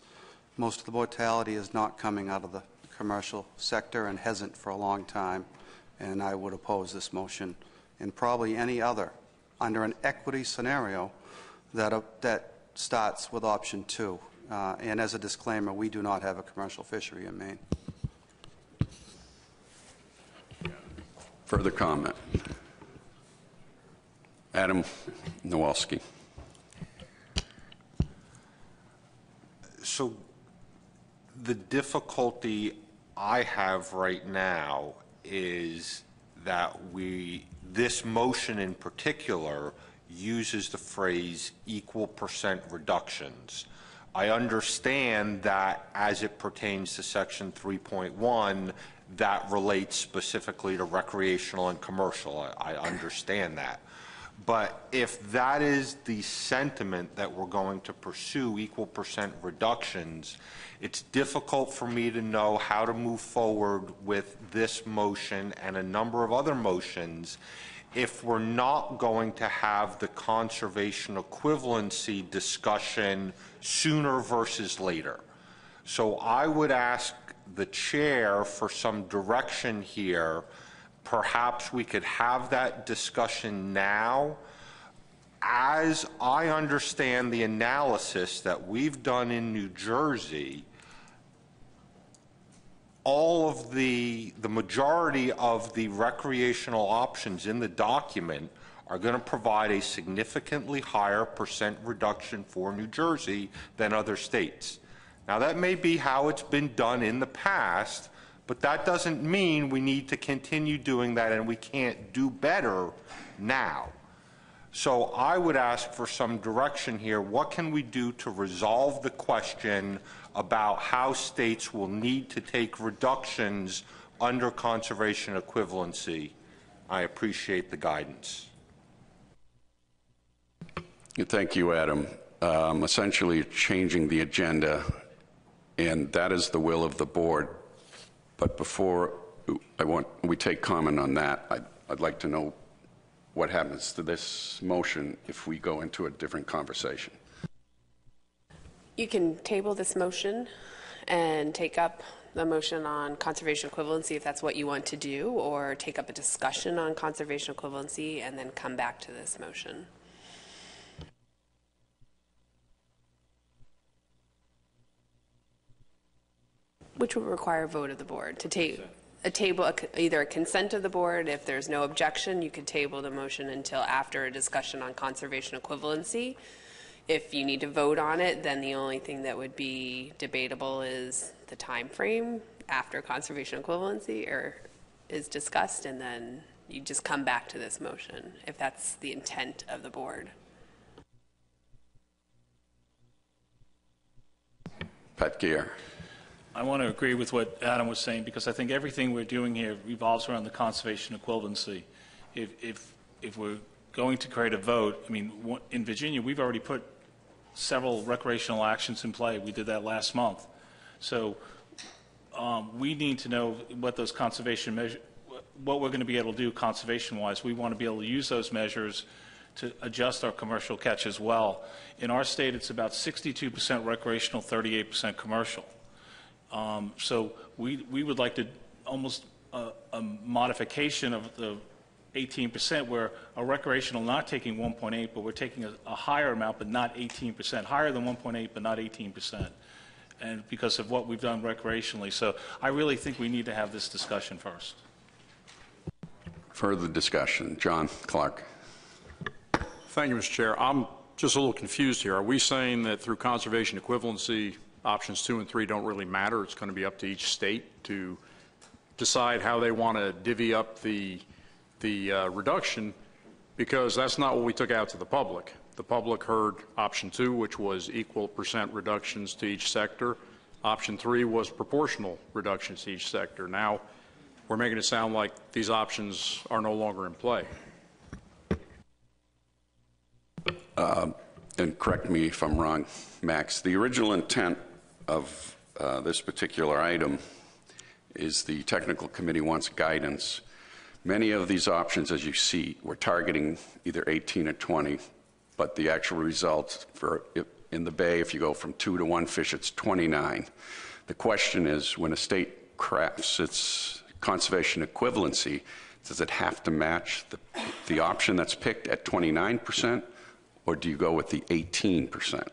most of the mortality is not coming out of the commercial sector and hasn't for a long time, and I would oppose this motion and probably any other under an equity scenario that starts with option 2. And as a disclaimer, we do not have a commercial fishery in Maine. Further comment? Adam Nowalski. So the difficulty I have right now is that this motion in particular uses the phrase equal percent reductions. I understand that as it pertains to Section 3.1, that relates specifically to recreational and commercial. I understand that. But if that is the sentiment that we're going to pursue, equal percent reductions, it's difficult for me to know how to move forward with this motion and a number of other motions if we're not going to have the conservation equivalency discussion sooner versus later. So I would ask the chair for some direction here. Perhaps we could have that discussion now. As I understand the analysis that we've done in New Jersey, all of the majority of the recreational options in the document are going to provide a significantly higher percent reduction for New Jersey than other states. Now, that may be how it's been done in the past, but that doesn't mean we need to continue doing that and we can't do better now. So I would ask for some direction here. What can we do to resolve the question about how states will need to take reductions under conservation equivalency I appreciate the guidance. Thank you, Adam. Essentially changing the agenda, and that is the will of the board. But before we take comment on that, I'd like to know what happens to this motion if we go into a different conversation. You can table this motion and take up the motion on conservation equivalency if that's what you want to do, or take up a discussion on conservation equivalency and then come back to this motion. Which would require a vote of the board to take either a consent of the board. If there's no objection, you could table the motion until after a discussion on conservation equivalency. If you need to vote on it, then the only thing that would be debatable is the time frame after conservation equivalency is discussed, and then you just come back to this motion if that's the intent of the board. Pat Gear. I want to agree with what Adam was saying, because I think everything we're doing here revolves around the conservation equivalency. If we're going to create a vote, I mean, in Virginia, we've already put several recreational actions in play. We did that last month. So we need to know what those conservation measures, what we're going to be able to do conservation-wise. We want to be able to use those measures to adjust our commercial catch as well. In our state, it's about 62% recreational, 38% commercial. So we would like to almost a modification of the 18%, where a recreational not taking 1.8, but we're taking a higher amount, but not 18%, higher than 1.8, but not 18%, and because of what we've done recreationally. So I really think we need to have this discussion first. Further discussion. John Clark. Thank you, Mr. Chair. I'm just a little confused here. Are we saying that through conservation equivalency, options 2 and 3 don't really matter? It's going to be up to each state to decide how they want to divvy up the reduction, because that's not what we took out to the public. The public heard option 2, which was equal % reductions to each sector. Option 3 was proportional reductions to each sector. Now we're making it sound like these options are no longer in play. And correct me if I'm wrong, Max, the original intent of this particular item is the technical committee wants guidance. Many of these options, as you see, we're targeting either 18 or 20, but the actual result in the Bay, if you go from 2 to 1 fish, it's 29. The question is, when a state crafts its conservation equivalency, does it have to match the option that's picked at 29%, or do you go with the 18%?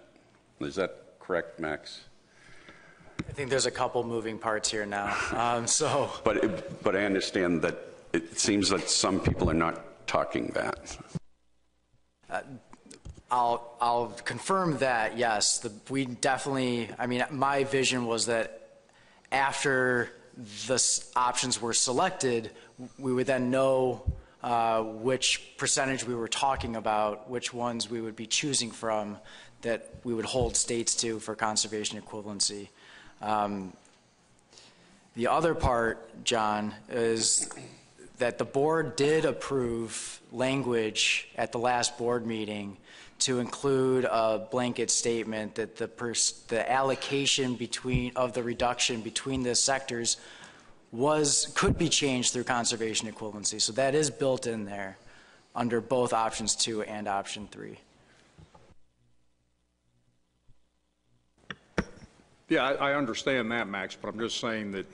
Is that correct, Max? I think there's a couple moving parts here now. But I understand that it seems that some people are not talking that. I'll confirm that, yes. We definitely, I mean, my vision was that after the options were selected, we would then know which percentage we were talking about, which ones we would be choosing from that we would hold states to for conservation equivalency. The other part, John, is that the board did approve language at the last board meeting to include a blanket statement that the allocation of the reduction between the sectors could be changed through conservation equivalency. So that is built in there under both options 2 and option 3. Yeah, I understand that, Max, but I'm just saying that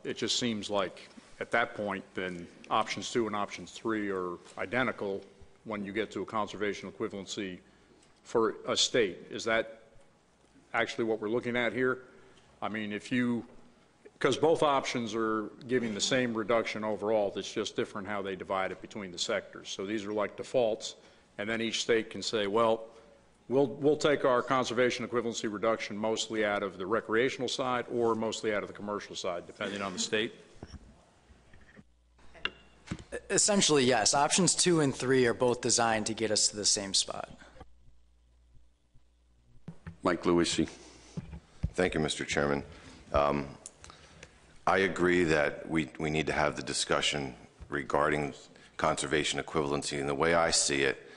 it just seems like at that point, then options 2 and options 3 are identical when you get to a conservation equivalency for a state. Is that actually what we're looking at here? I mean, because both options are giving the same reduction overall, it's just different how they divide it between the sectors. So these are like defaults, and then each state can say, well, we'll take our conservation equivalency reduction mostly out of the recreational side or mostly out of the commercial side, depending on the state. Essentially, yes. Options 2 and 3 are both designed to get us to the same spot. Mike Lewisi. Thank you, Mr. Chairman. I agree that we need to have the discussion regarding conservation equivalency. And the way I see it,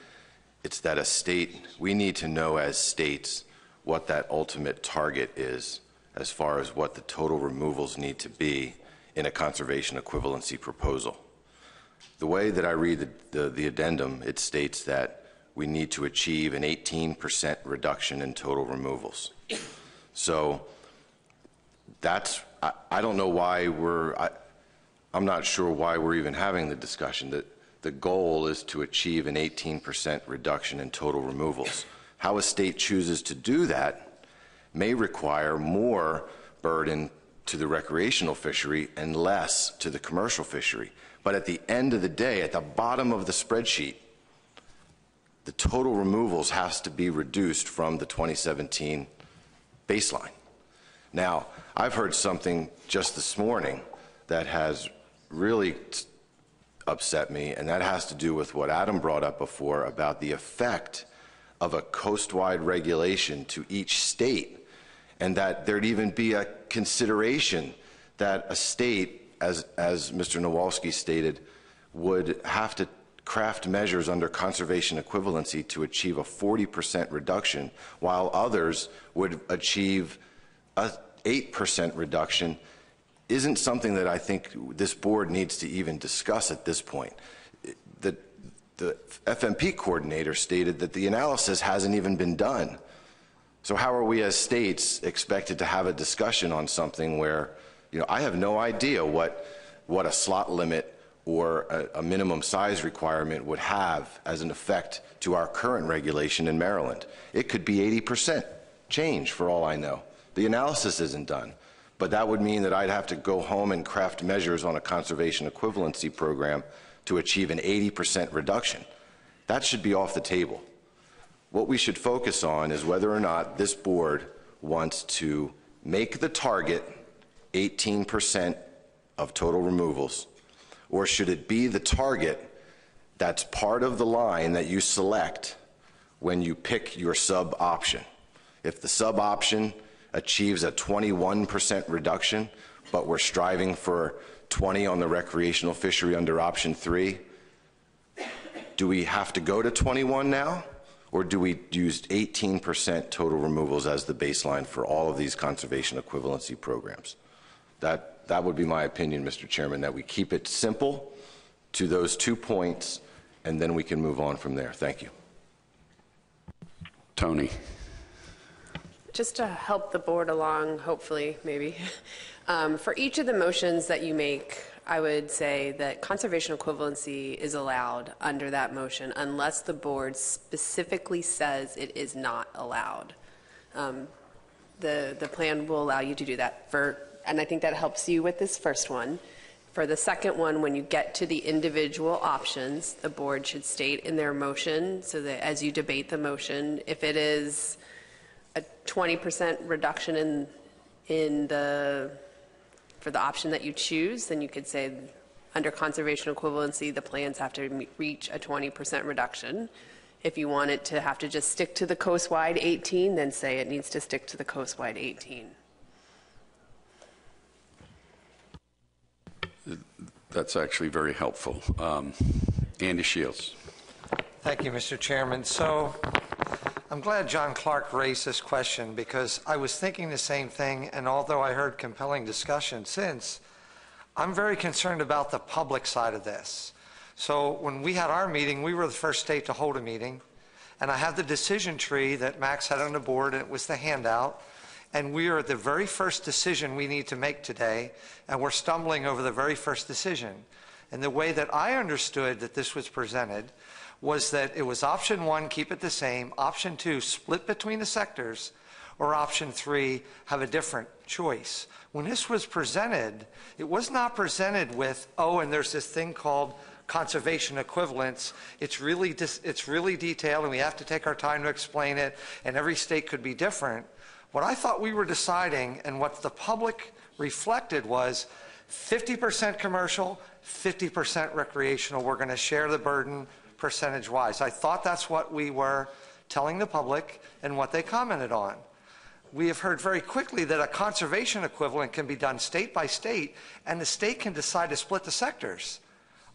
it's that a state, we need to know as states what that ultimate target is as far as what the total removals need to be in a conservation equivalency proposal. The way that I read the addendum, it states that we need to achieve an 18% reduction in total removals. So that's, I don't know why I'm not sure why we're even having the discussion. That the goal is to achieve an 18% reduction in total removals. How a state chooses to do that may require more burden to the recreational fishery and less to the commercial fishery. But at the end of the day, at the bottom of the spreadsheet, the total removals has to be reduced from the 2017 baseline. Now, I've heard something just this morning that has really upset me, and that has to do with what Adam brought up before about the effect of a coast-wide regulation to each state, and that there'd even be a consideration that a state, as Mr. Nowalski stated, would have to craft measures under conservation equivalency to achieve a 40% reduction, while others would achieve a 8% reduction, isn't something that I think this board needs to even discuss at this point. The FMP coordinator stated that the analysis hasn't even been done. So how are we as states expected to have a discussion on something where, you know, I have no idea what a slot limit or a minimum size requirement would have as an effect to our current regulation in Maryland. It could be 80% change for all I know. The analysis isn't done. But that would mean that I'd have to go home and craft measures on a conservation equivalency program to achieve an 80% reduction. That should be off the table. What we should focus on is whether or not this board wants to make the target 18% of total removals, or should it be the target that's part of the line that you select when you pick your sub option. If the sub option achieves a 21% reduction, but we're striving for 20 on the recreational fishery under option 3, do we have to go to 21 now? Or do we use 18% total removals as the baseline for all of these conservation equivalency programs? That would be my opinion, Mr. Chairman, that we keep it simple to those 2 points, and then we can move on from there. Thank you. Tony. Just to help the board along, hopefully, maybe, for each of the motions that you make, I would say that conservation equivalency is allowed under that motion unless the board specifically says it is not allowed. The plan will allow you to do that, and I think that helps you with this first one. For the second one, when you get to the individual options, the board should state in their motion, so that as you debate the motion, if it is a 20% reduction for the option that you choose, then you could say under conservation equivalency, the plans have to reach a 20% reduction. If you want it to have to just stick to the coastwide 18, then say it needs to stick to the coastwide 18. That's actually very helpful. Andy Shields. Thank you, Mr. Chairman. So I'm glad John Clark raised this question, because I was thinking the same thing, and although I heard compelling discussion since, I'm very concerned about the public side of this. So when we had our meeting, we were the first state to hold a meeting, and I have the decision tree that Max had on the board, and it was the handout, and we are at the very first decision we need to make today, and we're stumbling over the very first decision. And the way that I understood that this was presented was that it was option 1, keep it the same, option 2, split between the sectors, or option 3, have a different choice. When this was presented, it was not presented with, oh, and there's this thing called conservation equivalence. It's really detailed, and we have to take our time to explain it, and every state could be different. What I thought we were deciding, and what the public reflected, was 50% commercial, 50% recreational. We're going to share the burden percentage-wise. I thought that's what we were telling the public and what they commented on. We have heard very quickly that a conservation equivalent can be done state by state, and the state can decide to split the sectors.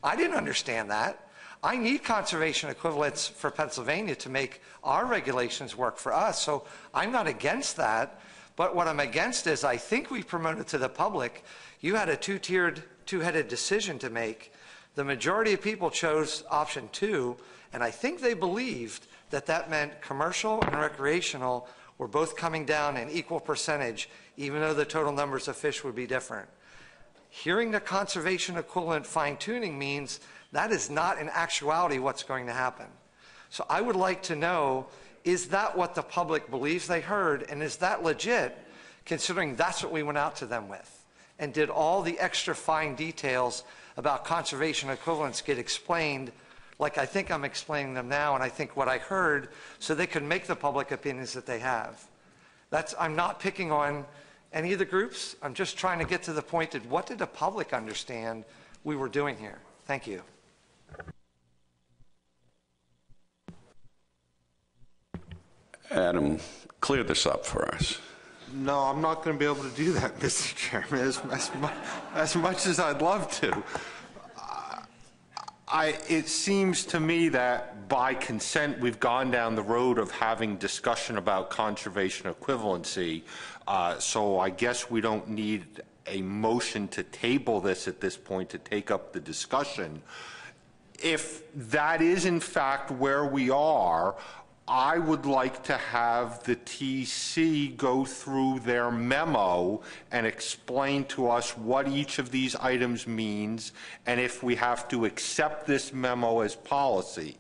I didn't understand that. I need conservation equivalents for Pennsylvania to make our regulations work for us, so I'm not against that. But what I'm against is I think we promoted to the public, you had a two-headed decision to make. The majority of people chose option 2, and I think they believed that that meant commercial and recreational were both coming down in equal percentage, even though the total numbers of fish would be different. Hearing the conservation equivalent fine-tuning means that is not in actuality what's going to happen. So I would like to know, is that what the public believes they heard, and is that legit, considering that's what we went out to them with? And did all the extra fine details about conservation equivalents get explained like I think I'm explaining them now, and I think what I heard, so they could make the public opinions that they have? I'm not picking on any of the groups. I'm just trying to get to the point that what did the public understand we were doing here? Thank you. Adam, clear this up for us. No, I'm not going to be able to do that, Mr. Chairman, as much as I'd love to. It seems to me that by consent we've gone down the road of having discussion about conservation equivalency, so I guess we don't need a motion to table this at this point to take up the discussion. If that is in fact where we are, I would like to have the TC go through their memo and explain to us what each of these items means, and if we have to accept this memo as policy.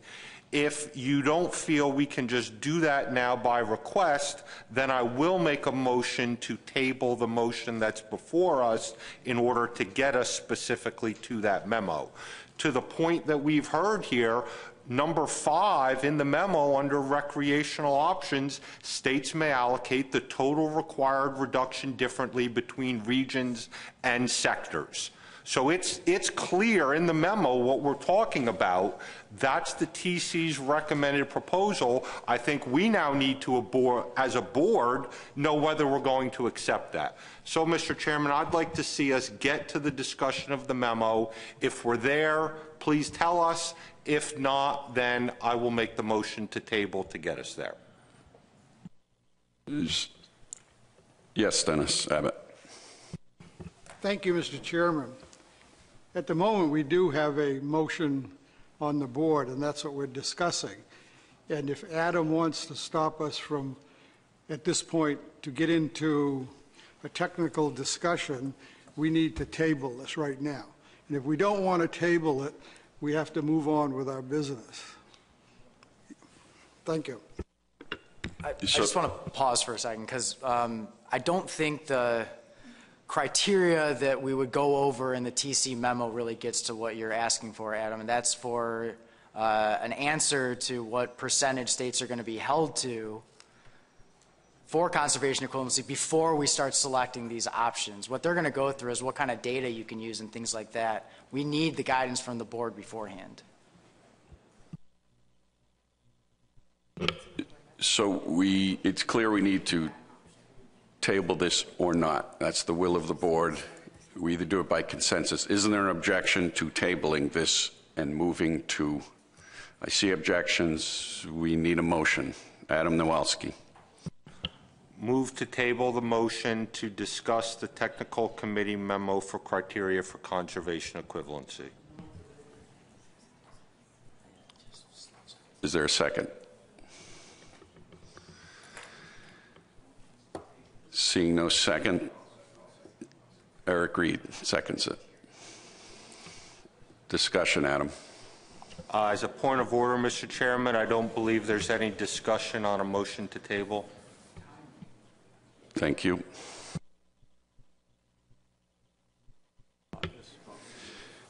If you don't feel we can just do that now by request, then I will make a motion to table the motion that's before us in order to get us specifically to that memo. To the point that we've heard here, number 5 in the memo under recreational options states may allocate the total required reduction differently between regions and sectors. So it's clear in the memo what we're talking about. That's the TC's recommended proposal. I think we now need to, as a board, know whether we're going to accept that. So, Mr. Chairman, I'd like to see us get to the discussion of the memo. If we're there, please tell us. If not, then I will make the motion to table to get us there. Yes, Dennis Abbott. Thank you, Mr. Chairman. At the moment, we do have a motion on the board, and that's what we're discussing. And if Adam wants to stop us from, at this point, to get into a technical discussion, we need to table this right now. And if we don't want to table it, we have to move on with our business. Thank you. I just want to pause for a second, because I don't think the criteria that we would go over in the TC memo really gets to what you're asking for, Adam, and that's for an answer to what percentage states are going to be held to for conservation equivalency before we start selecting these options. What they're going to go through is what kind of data you can use and things like that. We need the guidance from the board beforehand. So it's clear we need to table this or not. That's the will of the board. We either do it by consensus. Isn't there an objection to tabling this and moving to? I see objections. We need a motion. Adam Nowalski. Move to table the motion to discuss the technical committee memo for criteria for conservation equivalency. Is there a second? Seeing no second, Eric Reed seconds it. Discussion, Adam. As a point of order, Mr. Chairman, I don't believe there's any discussion on a motion to table. Thank you.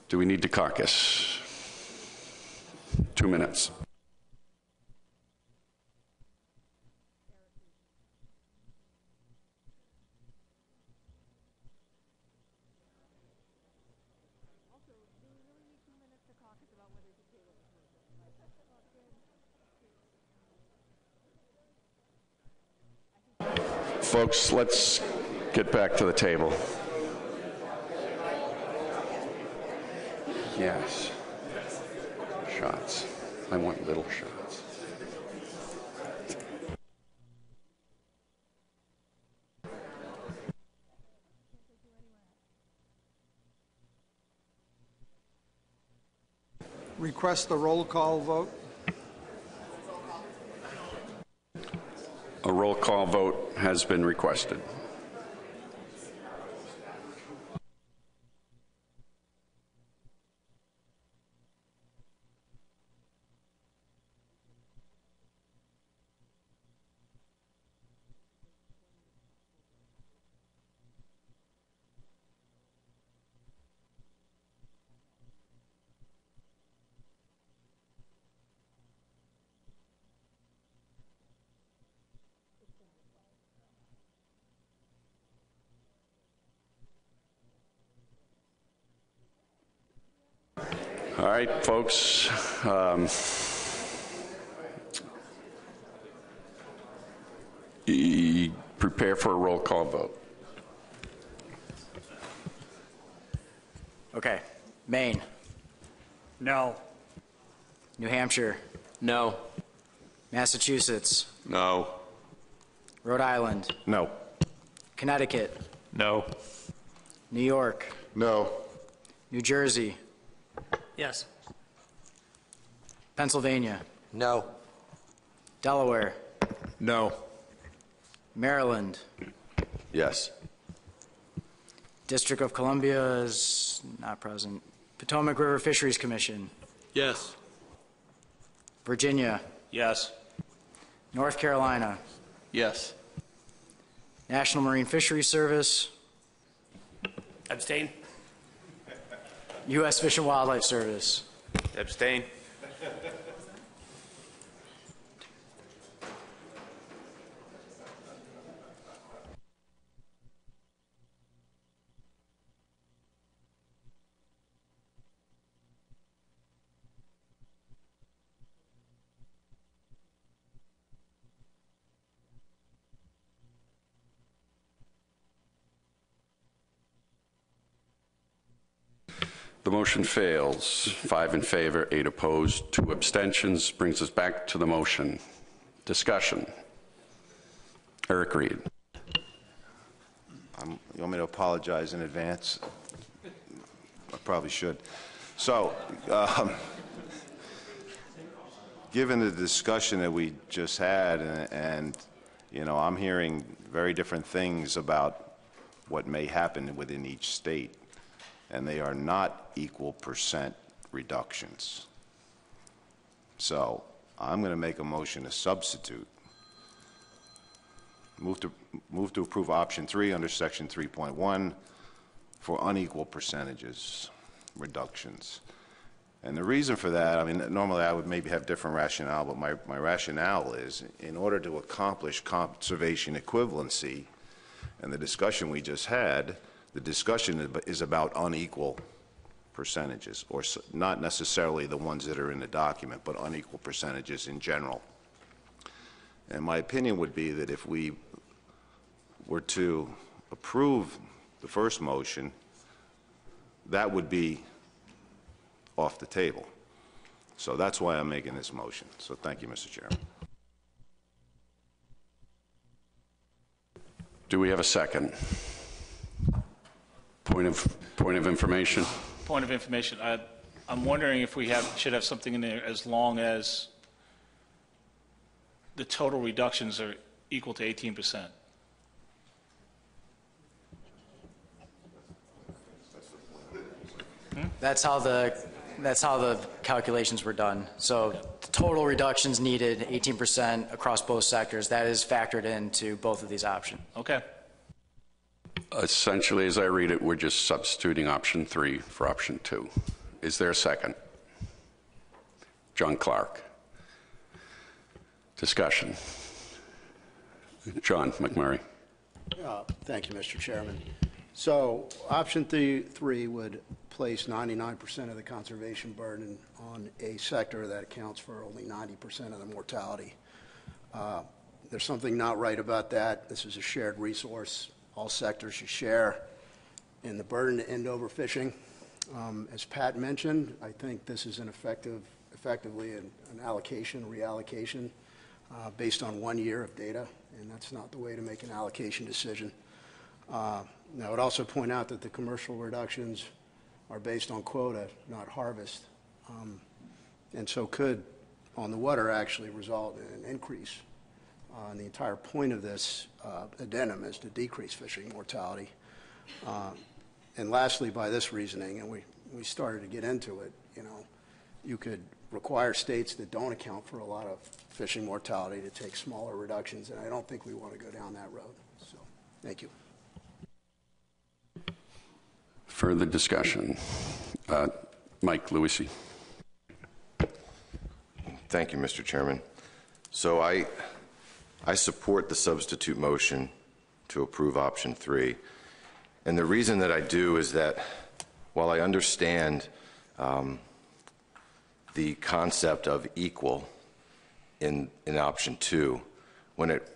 Do we need to caucus? 2 minutes. Folks, let's get back to the table. Yes. shots. I want little shots. Request the roll call vote. A roll call vote has been requested. All right, folks. Prepare for a roll call vote. Okay. Maine. No. New Hampshire. No. Massachusetts. No. Rhode Island. No. Connecticut. No. New York. No. New Jersey. Yes. Pennsylvania. No. Delaware. No. Maryland. Yes. District of Columbia is not present. Potomac River Fisheries Commission. Yes. Virginia. Yes. North Carolina. Yes. National Marine Fisheries Service. Abstain. U.S. Fish and Wildlife Service. Abstain. The motion fails. 5 in favor, 8 opposed, 2 abstentions. Brings us back to the motion. Discussion. Eric Reed. You want me to apologize in advance? I probably should. So, given the discussion that we just had, and you know, I'm hearing very different things about what may happen within each state, and they are not equal percent reductions. So I'm going to make a motion to substitute. Move to approve option 3 under section 3.1 for unequal percentages reductions. And the reason for that, I mean, normally I would maybe have different rationale, but my rationale is in order to accomplish conservation equivalency, and the discussion we just had, the discussion is about unequal percentages, or not necessarily the ones that are in the document, but unequal percentages in general. And my opinion would be that if we were to approve the first motion, that would be off the table. So that's why I'm making this motion. So thank you, Mr. Chairman. Do we have a second? Point of information. Point of information. I'm wondering if we should have something in there as long as the total reductions are equal to 18%. That's how the calculations were done. So the total reductions needed 18% across both sectors. That is factored into both of these options. Okay. Essentially, as I read it, we're just substituting option 3 for option 2. Is there a second? John Clark. Discussion. John McMurray. Thank you, Mr. Chairman. So option 3 would place 99% of the conservation burden on a sector that accounts for only 90% of the mortality. There's something not right about that. This is a shared resource. All sectors should share in the burden to end overfishing. As Pat mentioned, I think this is an effective effectively an allocation, reallocation based on 1 year of data, and that's not the way to make an allocation decision. Now, I would also point out that the commercial reductions are based on quota, not harvest, and so could, on the water, actually result in an increase. And the entire point of this addendum is to decrease fishing mortality. And lastly, by this reasoning, and we started to get into it, you could require states that don't account for a lot of fishing mortality to take smaller reductions, and I don't think we want to go down that road. So, thank you. Further discussion. Mike Lewisi. Thank you, Mr. Chairman. So I support the substitute motion to approve option 3. And the reason that I do is that while I understand the concept of equal in option 2, when it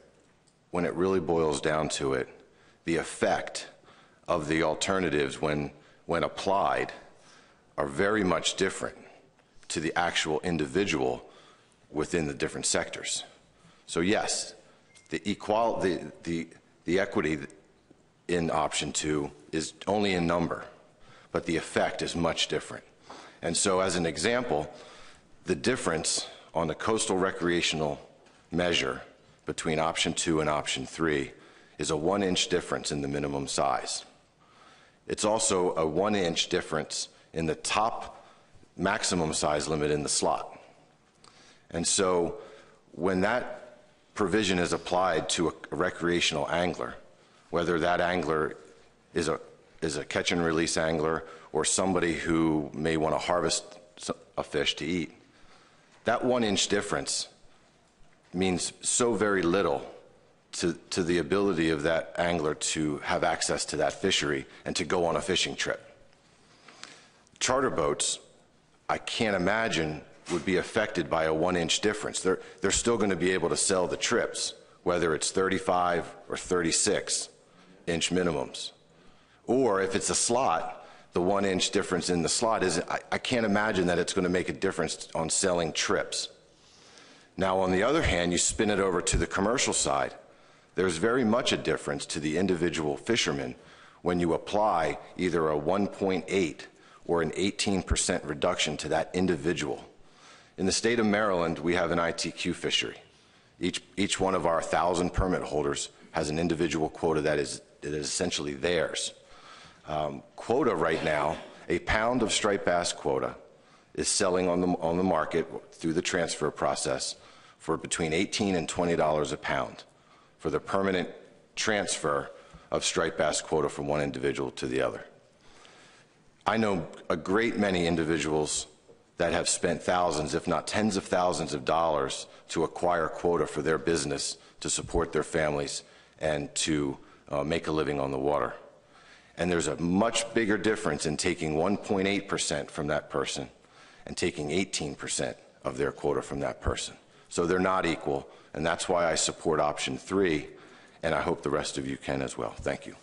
really boils down to it, the effect of the alternatives when applied are very much different to the actual individual within the different sectors. So yes, the equity in option 2 is only in number, but the effect is much different. And so as an example, the difference on the coastal recreational measure between option 2 and option 3 is a 1-inch difference in the minimum size. It's also a 1-inch difference in the top maximum size limit in the slot. And so when that provision is applied to a recreational angler, whether that angler is a catch and release angler or somebody who may want to harvest a fish to eat, that 1-inch difference means so very little to the ability of that angler to have access to that fishery and to go on a fishing trip. Charter boats, I can't imagine, would be affected by a 1-inch difference. They're still going to be able to sell the trips, whether it's 35 or 36-inch minimums. Or if it's a slot, the 1-inch difference in the slot I can't imagine that it's going to make a difference on selling trips. Now, on the other hand, you spin it over to the commercial side. There's very much a difference to the individual fisherman when you apply either a 1.8 or an 18% reduction to that individual. In the state of Maryland, we have an ITQ fishery. Each one of our 1,000 permit holders has an individual quota that is essentially theirs. Quota right now, a pound of striped bass quota is selling on the market through the transfer process for between $18 and $20 a pound for the permanent transfer of striped bass quota from one individual to the other. I know a great many individuals that have spent thousands, if not tens of thousands of dollars to acquire quota for their business to support their families and to make a living on the water. And there's a much bigger difference in taking 1.8% from that person and taking 18% of their quota from that person. So they're not equal, and that's why I support option 3, and I hope the rest of you can as well. Thank you.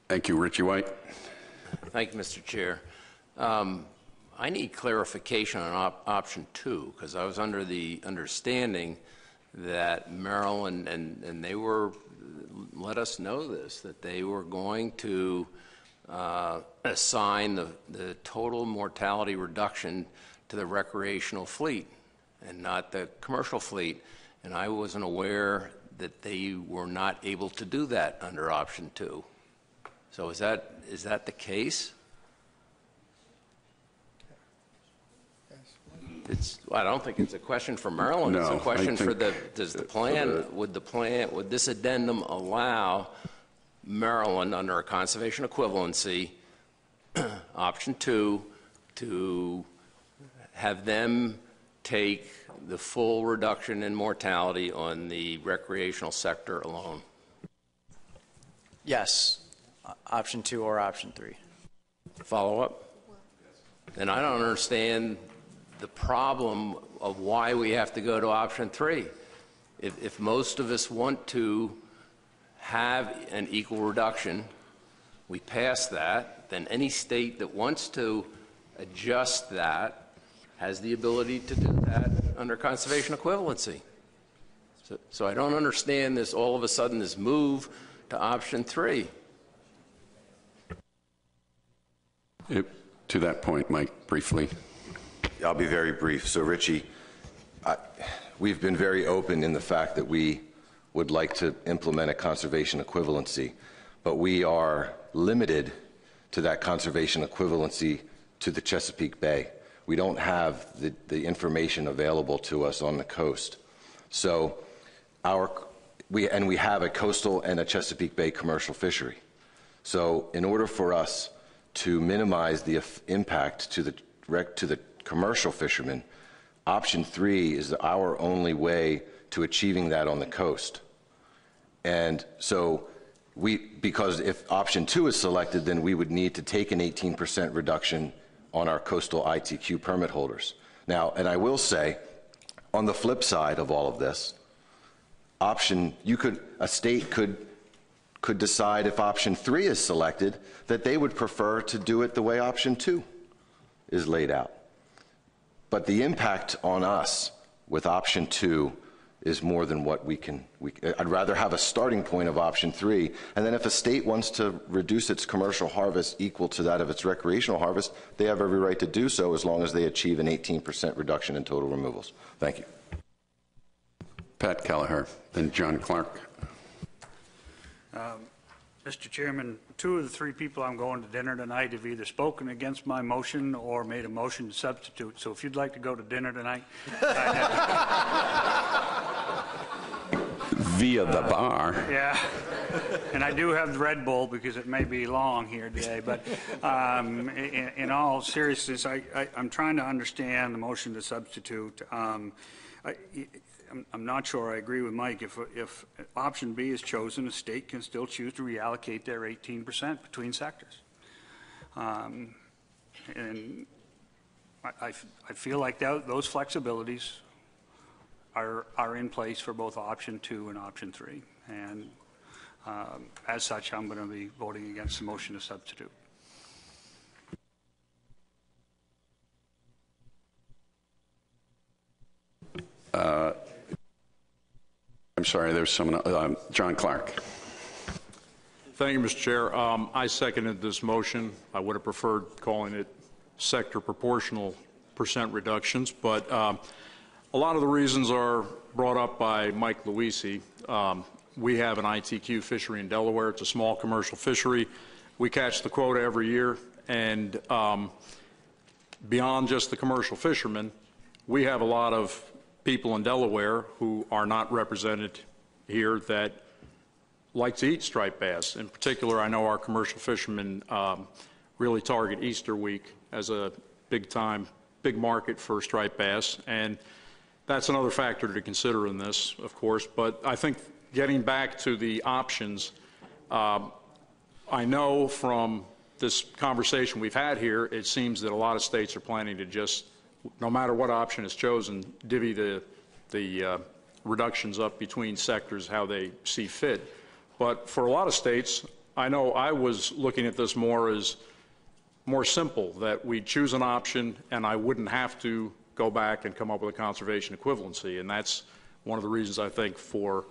Thank you. Richie White. Thank you, Mr. Chair. I need clarification on option 2, because I was under the understanding that Maryland, and they were, let us know this, that they were going to assign the total mortality reduction to the recreational fleet and not the commercial fleet. And I wasn't aware that they were not able to do that under option 2. So is that the case? I don't think it's a question for Maryland. No, it's a question for would this addendum allow Maryland under a conservation equivalency, option 2, to have them take the full reduction in mortality on the recreational sector alone? Yes, option 2 or option 3. Follow up? And I don't understand the problem of why we have to go to option 3. If most of us want to have an equal reduction, we pass that, then any state that wants to adjust that has the ability to do that under conservation equivalency. So I don't understand this, all of a sudden, this move to option 3. To that point, Mike, briefly. I'll be very brief. So, Richie, we've been very open in the fact that we would like to implement a conservation equivalency, but we are limited to that conservation equivalency to the Chesapeake Bay. We don't have the information available to us on the coast. So we have a coastal and a Chesapeake Bay commercial fishery. So in order for us to minimize the impact to the commercial fishermen, option 3 is our only way to achieving that on the coast. And so because if option 2 is selected, then we would need to take an 18% reduction on our coastal ITQ permit holders. Now, and I will say, on the flip side of all of this, a state could decide if option 3 is selected that they would prefer to do it the way option 2 is laid out. But the impact on us with option 2 is more than what I'd rather have a starting point of option 3, and then if a state wants to reduce its commercial harvest equal to that of its recreational harvest, they have every right to do so as long as they achieve an 18% reduction in total removals. Thank you. Pat Kelleher, then John Clark. Mr. Chairman, 2 of the 3 people I'm going to dinner tonight have either spoken against my motion or made a motion to substitute. So if you'd like to go to dinner tonight, via the bar. Yeah, and I do have the Red Bull because it may be long here today. But in all seriousness, I'm trying to understand the motion to substitute. I'm not sure I agree with Mike. If option B is chosen, a state can still choose to reallocate their 18% between sectors. And I feel like those flexibilities are in place for both option 2 and option 3. And as such, I'm going to be voting against the motion to substitute. I'm sorry, there's someone, John Clark. Thank you, Mr. Chair. I seconded this motion. I would have preferred calling it sector proportional percent reductions, but a lot of the reasons are brought up by Mike Luisi. We have an ITQ fishery in Delaware. It's a small commercial fishery. We catch the quota every year, and beyond just the commercial fishermen, we have a lot of people in Delaware who are not represented here that like to eat striped bass. In particular, I know our commercial fishermen really target Easter week as a big market for striped bass, and that's another factor to consider in this, of course. But I think getting back to the options, I know from this conversation we've had here, it seems that a lot of states are planning to just, no matter what option is chosen, divvy the reductions up between sectors how they see fit. But for a lot of states, I know I was looking at this more as more simple, that we choose an option and I wouldn't have to go back and come up with a conservation equivalency. And that's one of the reasons I think for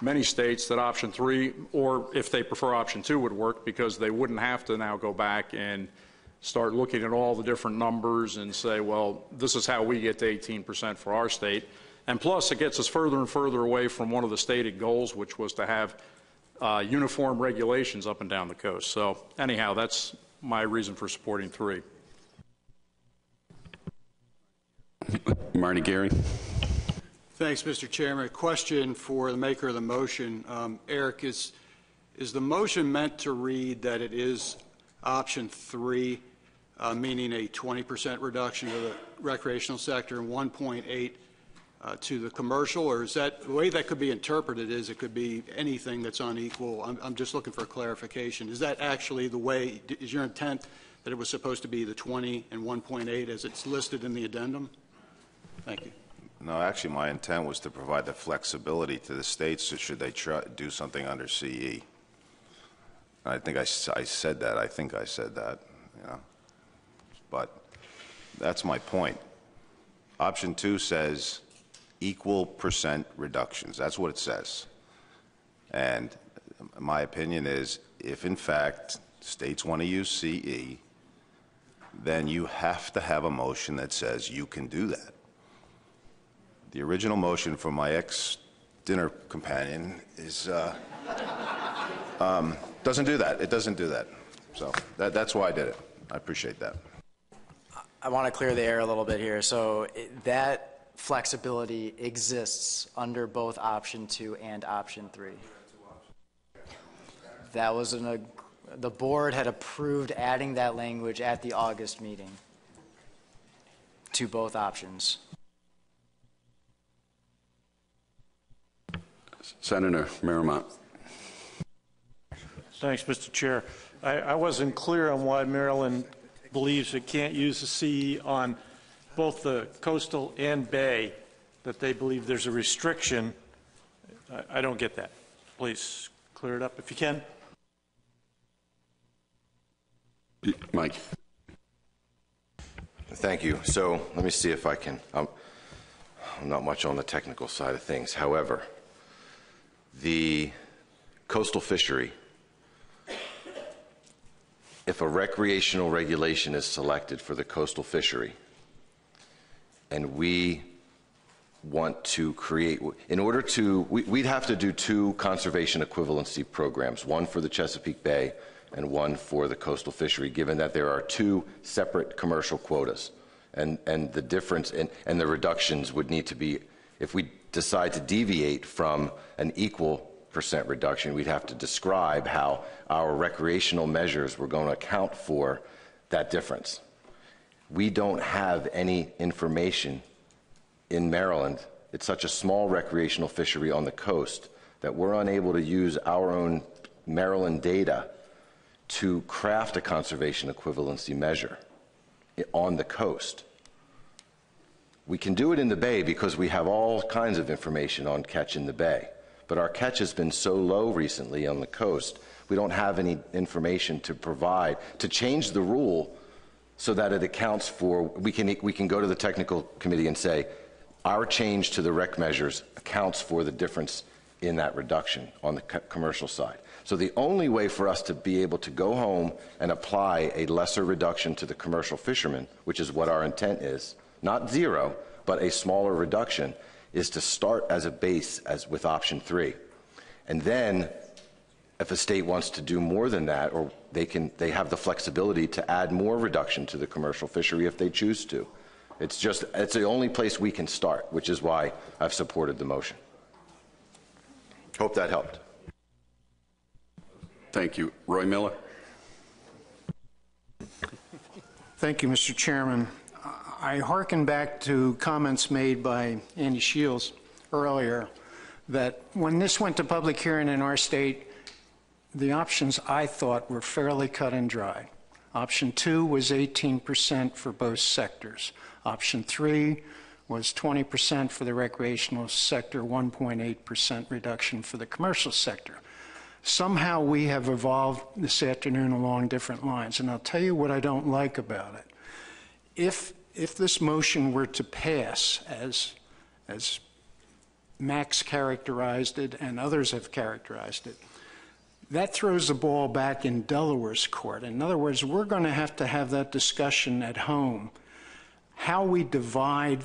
many states that option 3, or if they prefer option 2, would work, because they wouldn't have to now go back and start looking at all the different numbers and say, well, this is how we get to 18% for our state. And plus, it gets us further and further away from one of the stated goals, which was to have uniform regulations up and down the coast. So anyhow, that's my reason for supporting 3. Marty Gary. Thanks, Mr. Chairman. A question for the maker of the motion. Eric, is the motion meant to read that it is option 3, meaning a 20% reduction to the recreational sector and 1.8 to the commercial, or is that the way that could be interpreted? Is it could be anything that's unequal? I'm just looking for clarification. Is that actually the way? Is your intent that it was supposed to be the 20 and 1.8 as it's listed in the addendum? Thank you. No, actually, my intent was to provide the flexibility to the states should they do something under CE. I think I said that. I think I said that. Yeah. But That's my point. Option 2 says equal percent reductions. That's what it says. And my opinion is, if in fact states want to use CE, then you have to have a motion that says you can do that. The original motion from my ex-dinner companion is doesn't do that. It doesn't do that. So that's why I did it. I appreciate that. I want to clear the air a little bit here. So that flexibility exists under both option 2 and option 3. That was the board had approved adding that language at the August meeting to both options. Senator Miramont. Thanks, Mr. Chair. I wasn't clear on why Maryland believes it can't use the CE on both the coastal and bay, that they believe there's a restriction. I don't get that. Please clear it up if you can. Mike. Thank you. So let me see if I can. I'm not much on the technical side of things. However, the coastal fishery, if a recreational regulation is selected for the coastal fishery, and we want to create, in order to, we'd have to do 2 conservation equivalency programs, one for the Chesapeake Bay and one for the coastal fishery, given that there are 2 separate commercial quotas. And the difference and the reductions would need to be, if we decide to deviate from an equal percent reduction, we'd have to describe how our recreational measures were going to account for that difference. We don't have any information in Maryland. It's such a small recreational fishery on the coast that we're unable to use our own Maryland data to craft a conservation equivalency measure on the coast. We can do it in the bay because we have all kinds of information on catch in the bay. But our catch has been so low recently on the coast, we don't have any information to provide to change the rule so that it accounts for, we can go to the technical committee and say, our change to the rec measures accounts for the difference in that reduction on the commercial side. So the only way for us to be able to go home and apply a lesser reduction to the commercial fishermen, which is what our intent is, not 0, but a smaller reduction, is to start as a base as with option 3. And then if a state wants to do more than that, or they have the flexibility to add more reduction to the commercial fishery if they choose to. It's the only place we can start, which is why I've supported the motion. Hope that helped. Thank you. Roy Miller. Thank you, Mr. Chairman. I hearken back to comments made by Andy Shields earlier that when this went to public hearing in our state, the options I thought were fairly cut and dry. Option 2 was 18% for both sectors. Option 3 was 20% for the recreational sector, 1.8% reduction for the commercial sector. Somehow we have evolved this afternoon along different lines, and I'll tell you what I don't like about it. If this motion were to pass, as Max characterized it and others have characterized it, that throws the ball back in Delaware's court. In other words, we're going to have that discussion at home, how we divide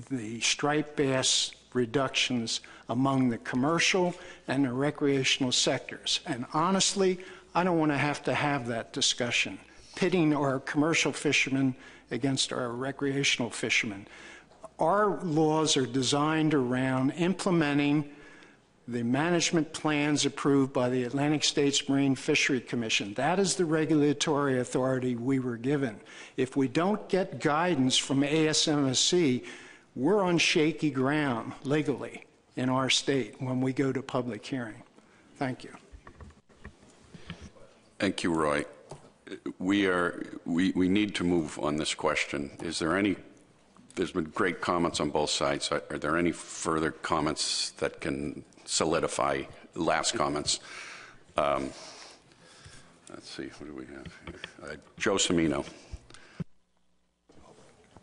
the striped bass reductions among the commercial and the recreational sectors. And honestly, I don't want to have that discussion, pitting our commercial fishermen against our recreational fishermen. Our laws are designed around implementing the management plans approved by the Atlantic States Marine Fishery Commission. That is the regulatory authority we were given. If we don't get guidance from ASMSC, we're on shaky ground legally in our state when we go to public hearing. Thank you. Thank you, Roy. We need to move on this question. Is there any, there's been great comments on both sides. Are there any further comments that can solidify last comments? Let's see, what do we have here? Joe Cimino.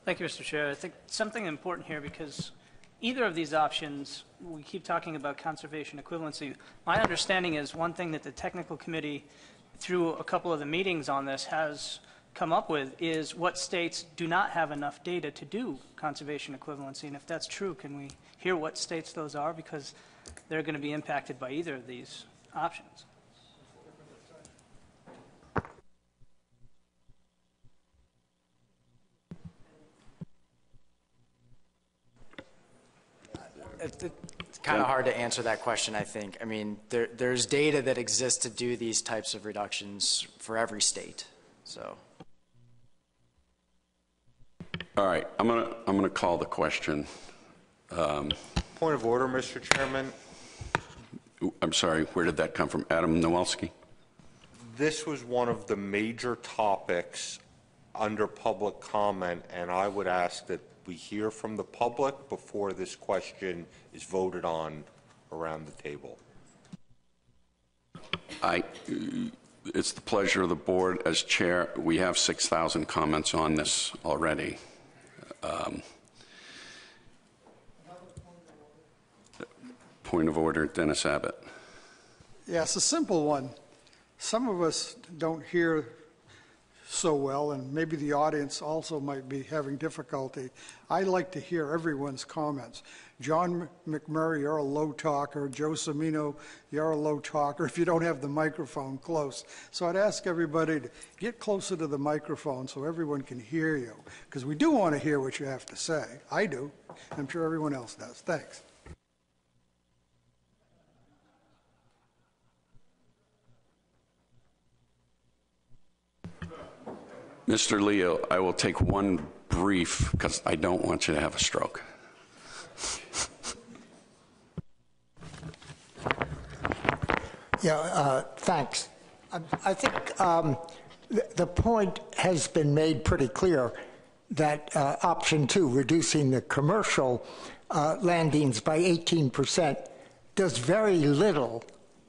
Thank you, Mr. Chair. I think something important here, because either of these options, we keep talking about conservation equivalency. My understanding is one thing that the technical committee, through a couple of the meetings on this, has come up with is what states do not have enough data to do conservation equivalency. And if that's true, can we hear what states those are? Because they're going to be impacted by either of these options. It's kind of hard to answer that question, I think. I mean, there's data that exists to do these types of reductions for every state. So. All right, I'm gonna call the question. Point of order, Mr. Chairman. I'm sorry, where did that come from? Adam Nowelski? This was one of the major topics under public comment, and I would ask that we hear from the public before this question is voted on around the table. It's the pleasure of the board. As chair, we have 6,000 comments on this already. Point of order, Dennis Abbott. Yeah, it's a simple one. Some of us don't hear so well, and maybe the audience also might be having difficulty. I like to hear everyone's comments. John McMurray, you're a low talker. Joe Cimino, you're a low talker if you don't have the microphone close. So I'd ask everybody to get closer to the microphone so everyone can hear you, because we do want to hear what you have to say. I do. I'm sure everyone else does. Thanks. Mr. Leo, I will take one brief, because I don't want you to have a stroke. Yeah, thanks. I think the point has been made pretty clear that option 2, reducing the commercial landings by 18%, does very little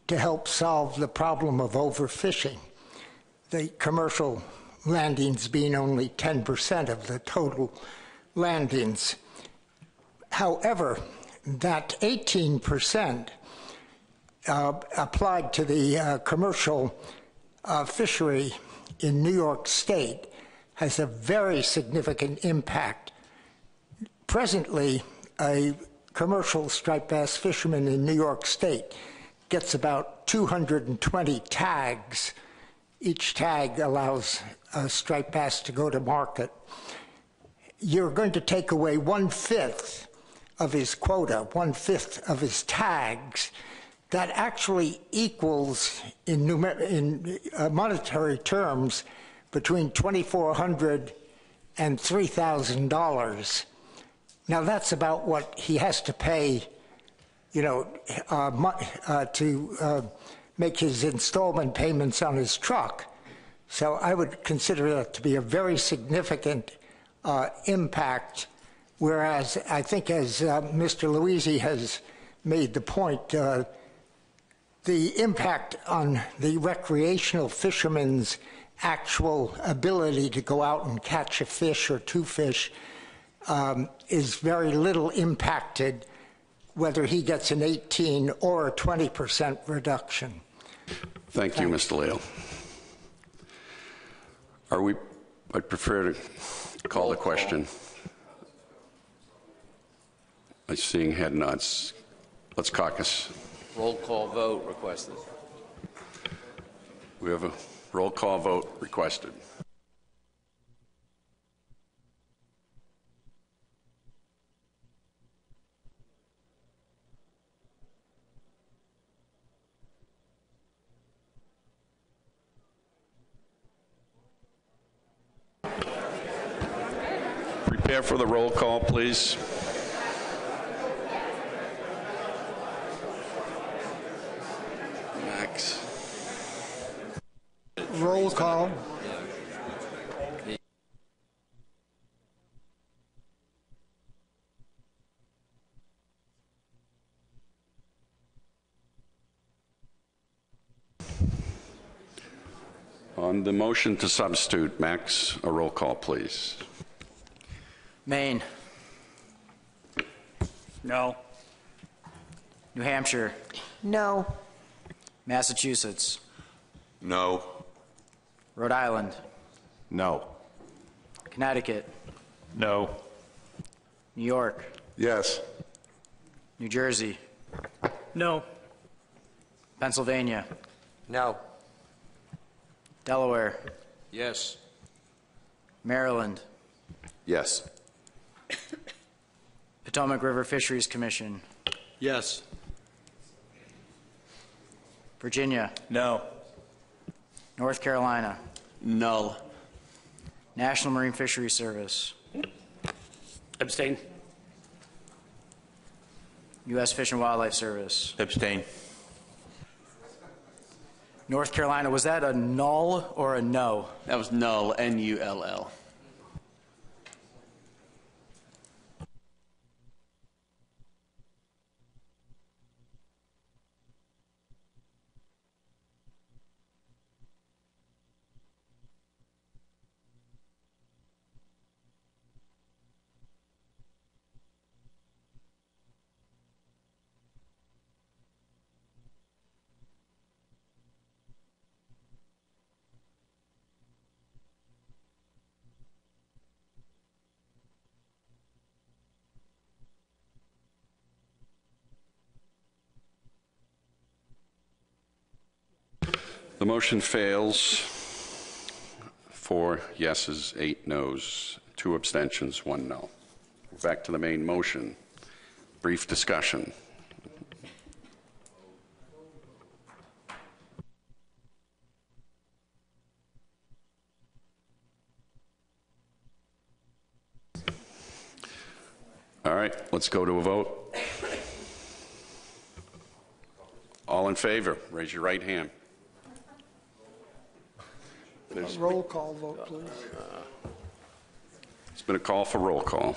to help solve the problem of overfishing. The commercial landings being only 10% of the total landings. However, that 18% applied to the commercial fishery in New York State has a very significant impact. Presently, a commercial striped bass fisherman in New York State gets about 220 tags. Each tag allows a striped bass to go to market. You're going to take away 1/5 of his quota, 1/5 of his tags. That actually equals, in monetary terms, between $2,400 and $3,000. Now that's about what he has to pay, to make his installment payments on his truck. So I would consider that to be a very significant impact, whereas I think, as Mr. Luisi has made the point, the impact on the recreational fisherman's actual ability to go out and catch a fish or two fish is very little impacted, whether he gets an 18 or a 20% reduction. Thank you, Mr. Leal. I'd prefer to call the question. I'm seeing head nods. Let's caucus. Roll call vote requested. We have a roll call vote requested. Prepare for the roll call, please. Max. Roll call. On the motion to substitute, Max, a roll call, please. Maine. No. New Hampshire. No. Massachusetts. No. Rhode Island. No. Connecticut. No. New York. Yes. New Jersey. No. Pennsylvania. No. Delaware. Yes. Maryland. Yes. Potomac River Fisheries Commission. Yes. Virginia. No. North Carolina. Null. National Marine Fisheries Service. Abstain. U.S. Fish and Wildlife Service. Abstain. North Carolina, was that a null or a no? That was null, N-U-L-L. The motion fails. 4 yeses, 8 noes, 2 abstentions, 1 no. Back to the main motion. Brief discussion. All right, let's go to a vote. All in favor, raise your right hand. A roll call vote, please. It's been a call for roll call.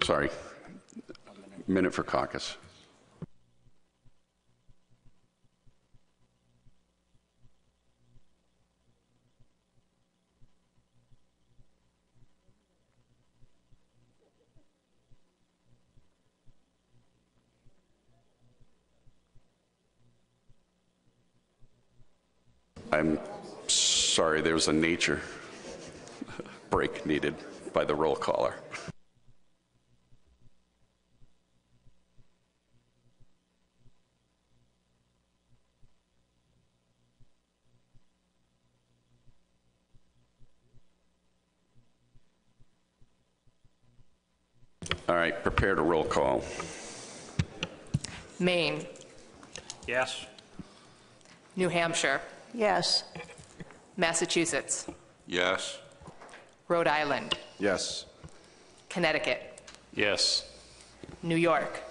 Sorry, minute for caucus. I'm sorry, there was a nature break needed by the roll caller. All right, prepare to roll call. Maine. Yes. New Hampshire. Yes. Massachusetts. Yes. Rhode Island. Yes. Connecticut. Yes. New York.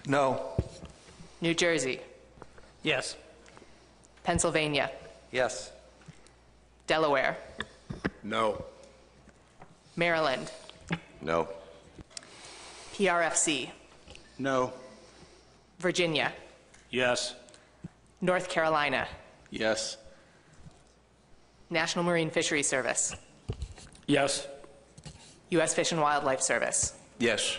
No. New Jersey. Yes. Pennsylvania. Yes. Delaware. No. Maryland. No. PRFC. No. Virginia. Yes. North Carolina. Yes. National Marine Fisheries Service. Yes. U.S. Fish and Wildlife Service. Yes.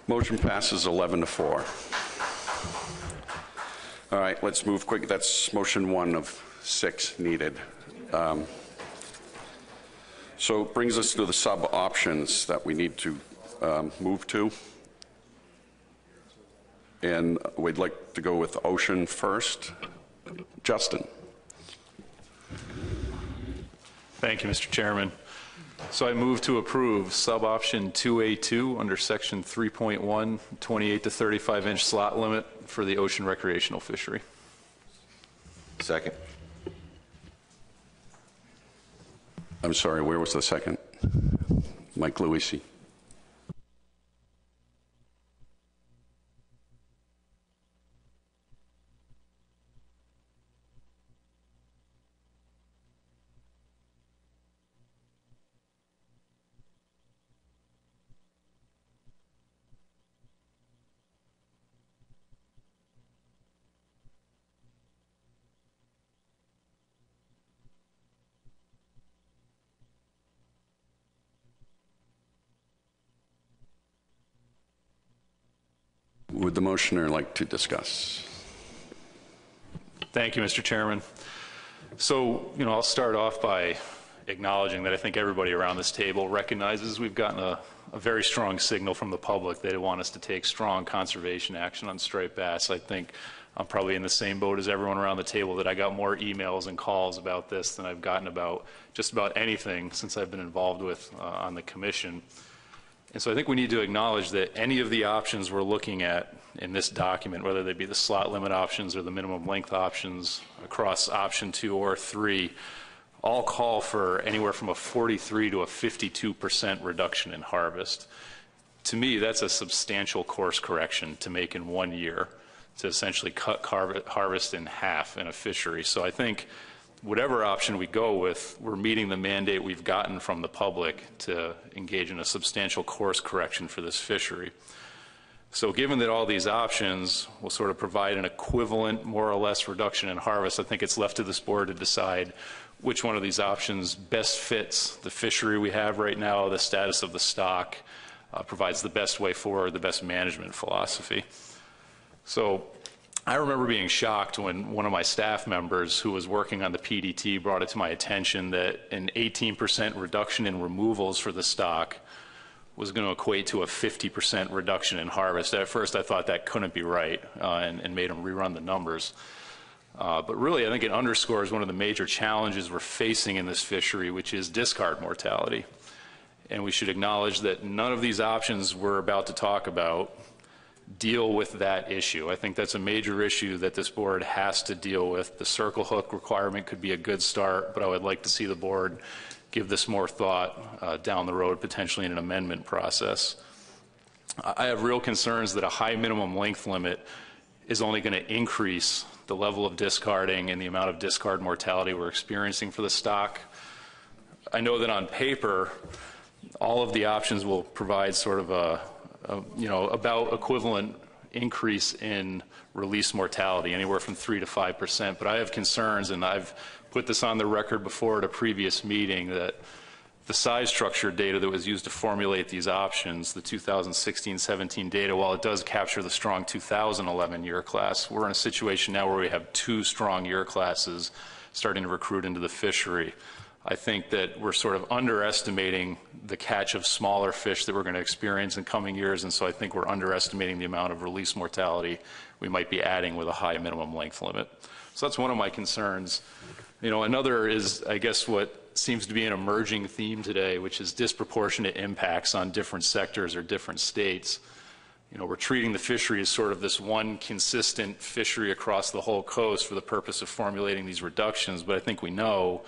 Motion passes 11-4. All right, let's move quick. That's motion 1 of 6 needed. So it brings us to the sub-options that we need to move to. And we'd like to go with ocean first. Justin. Thank you, Mr. Chairman. So I move to approve sub-option 2A2 under section 3.1, 28 to 35-inch slot limit for the ocean recreational fishery. Second. I'm sorry, where was the second? Mike Luisi. Would the motioner like to discuss? Thank you, Mr. Chairman. So, I'll start off by acknowledging that I think everybody around this table recognizes we've gotten a very strong signal from the public that they want us to take strong conservation action on striped bass. I think I'm probably in the same boat as everyone around the table, that I got more emails and calls about this than I've gotten about just about anything since I've been involved with on the commission. And so I think we need to acknowledge that any of the options we're looking at in this document, whether they be the slot limit options or the minimum length options across option 2 or 3, all call for anywhere from a 43 to a 52% reduction in harvest. To me, that's a substantial course correction to make in 1 year, to essentially cut harvest in half in a fishery. So I think whatever option we go with, we're meeting the mandate we've gotten from the public to engage in a substantial course correction for this fishery. So given that all these options will sort of provide an equivalent, more or less, reduction in harvest, I think it's left to this board to decide which one of these options best fits the fishery we have right now, the status of the stock, provides the best way forward, the best management philosophy. So I remember being shocked when one of my staff members who was working on the PDT brought it to my attention that an 18% reduction in removals for the stock was going to equate to a 50% reduction in harvest. At first I thought that couldn't be right, and made him rerun the numbers. But really I think it underscores one of the major challenges we're facing in this fishery, which is discard mortality. And we should acknowledge that none of these options we're about to talk about deal with that issue. I think that's a major issue that this board has to deal with. The circle hook requirement could be a good start, but I would like to see the board give this more thought down the road, potentially in an amendment process. I have real concerns that a high minimum length limit is only going to increase the level of discarding and the amount of discard mortality we're experiencing for the stock. I know that on paper, all of the options will provide sort of about equivalent increase in release mortality, anywhere from 3 to 5%. But I have concerns, and I've put this on the record before at a previous meeting, that the size structure data that was used to formulate these options, the 2016-17 data, while it does capture the strong 2011 year class, we're in a situation now where we have 2 strong year classes starting to recruit into the fishery. I think that we're sort of underestimating the catch of smaller fish that we're going to experience in coming years, and so I think we're underestimating the amount of release mortality we might be adding with a high minimum length limit. So that's one of my concerns. Another is, I guess, what seems to be an emerging theme today, which is disproportionate impacts on different sectors or different states. We're treating the fishery as sort of this one consistent fishery across the whole coast for the purpose of formulating these reductions, but I think we know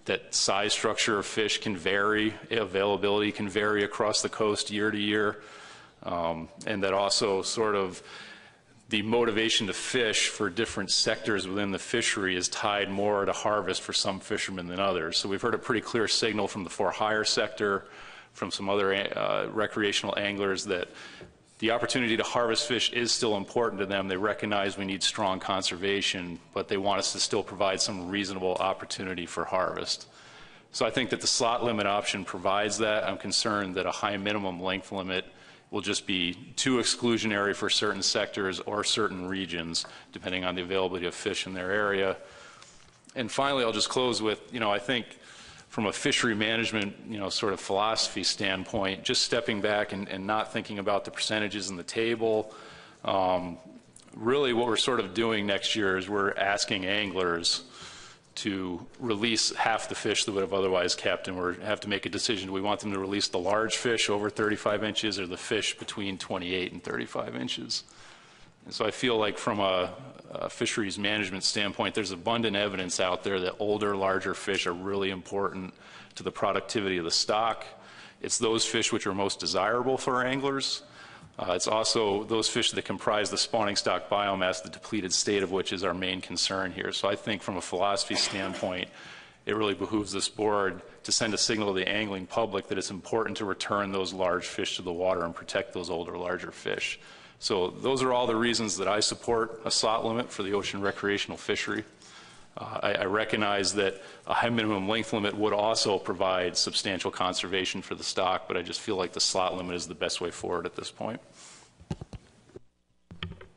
that size structure of fish can vary, availability can vary across the coast year to year, and that also sort of the motivation to fish for different sectors within the fishery is tied more to harvest for some fishermen than others. So we've heard a pretty clear signal from the for-hire sector, from some other recreational anglers, that the opportunity to harvest fish is still important to them. They recognize we need strong conservation, but they want us to still provide some reasonable opportunity for harvest. So I think that the slot limit option provides that. I'm concerned that a high minimum length limit will just be too exclusionary for certain sectors or certain regions, depending on the availability of fish in their area. And finally, I'll just close with, I think from a fishery management, sort of philosophy standpoint, just stepping back and not thinking about the percentages in the table. Really what we're sort of doing next year is we're asking anglers to release half the fish that would have otherwise kept, and we have to make a decision. Do we want them to release the large fish over 35 inches or the fish between 28 and 35 inches? And so I feel like from a fisheries management standpoint, there's abundant evidence out there that older, larger fish are really important to the productivity of the stock. It's those fish which are most desirable for anglers. It's also those fish that comprise the spawning stock biomass, the depleted state of which is our main concern here. So I think from a philosophy standpoint, it really behooves this board to send a signal to the angling public that it's important to return those large fish to the water and protect those older, larger fish. So those are all the reasons that I support a slot limit for the ocean recreational fishery. I recognize that a high minimum length limit would also provide substantial conservation for the stock, but I just feel like the slot limit is the best way forward at this point.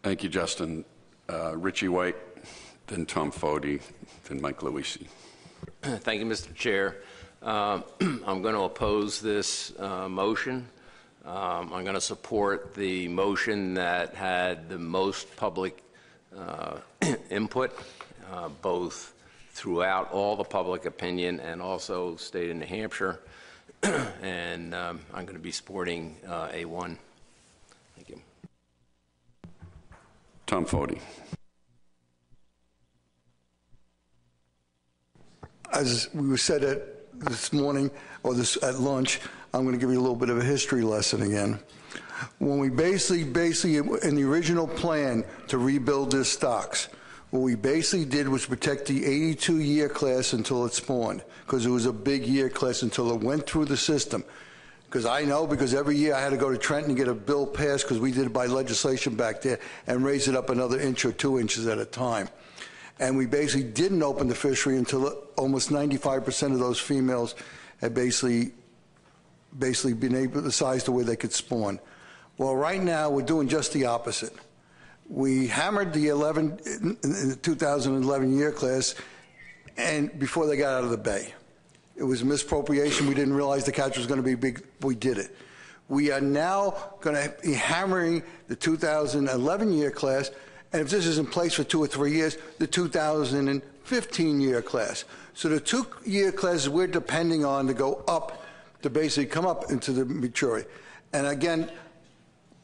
Thank you, Justin. Richie White, then Tom Foti, then Mike Luisi. Thank you, Mr. Chair. I'm going to oppose this motion. I'm going to support the motion that had the most public input, both throughout all the public opinion and also state of New Hampshire. And I'm going to be supporting A1. Thank you. Tom Foti. As we said this morning, or at lunch, I'm going to give you a little bit of a history lesson again. When we basically, in the original plan to rebuild this stocks, what we basically did was protect the 82-year class until it spawned, because it was a big year class until it went through the system. Because I know, because every year I had to go to Trenton and get a bill passed, because we did it by legislation back there, and raise it up another inch or 2 inches at a time. And we basically didn't open the fishery until almost 95% of those females had basically been able to size to where they could spawn. Well, right now we're doing just the opposite. We hammered the 2011 year class, and before they got out of the bay. It was a misappropriation. We didn't realize the catch was going to be big. We did it. We are now going to be hammering the 2011 year class, and if this is in place for 2 or 3 years, the 2015 year class. So the 2 year classes we're depending on to go up, to basically come up into the maturity. And again,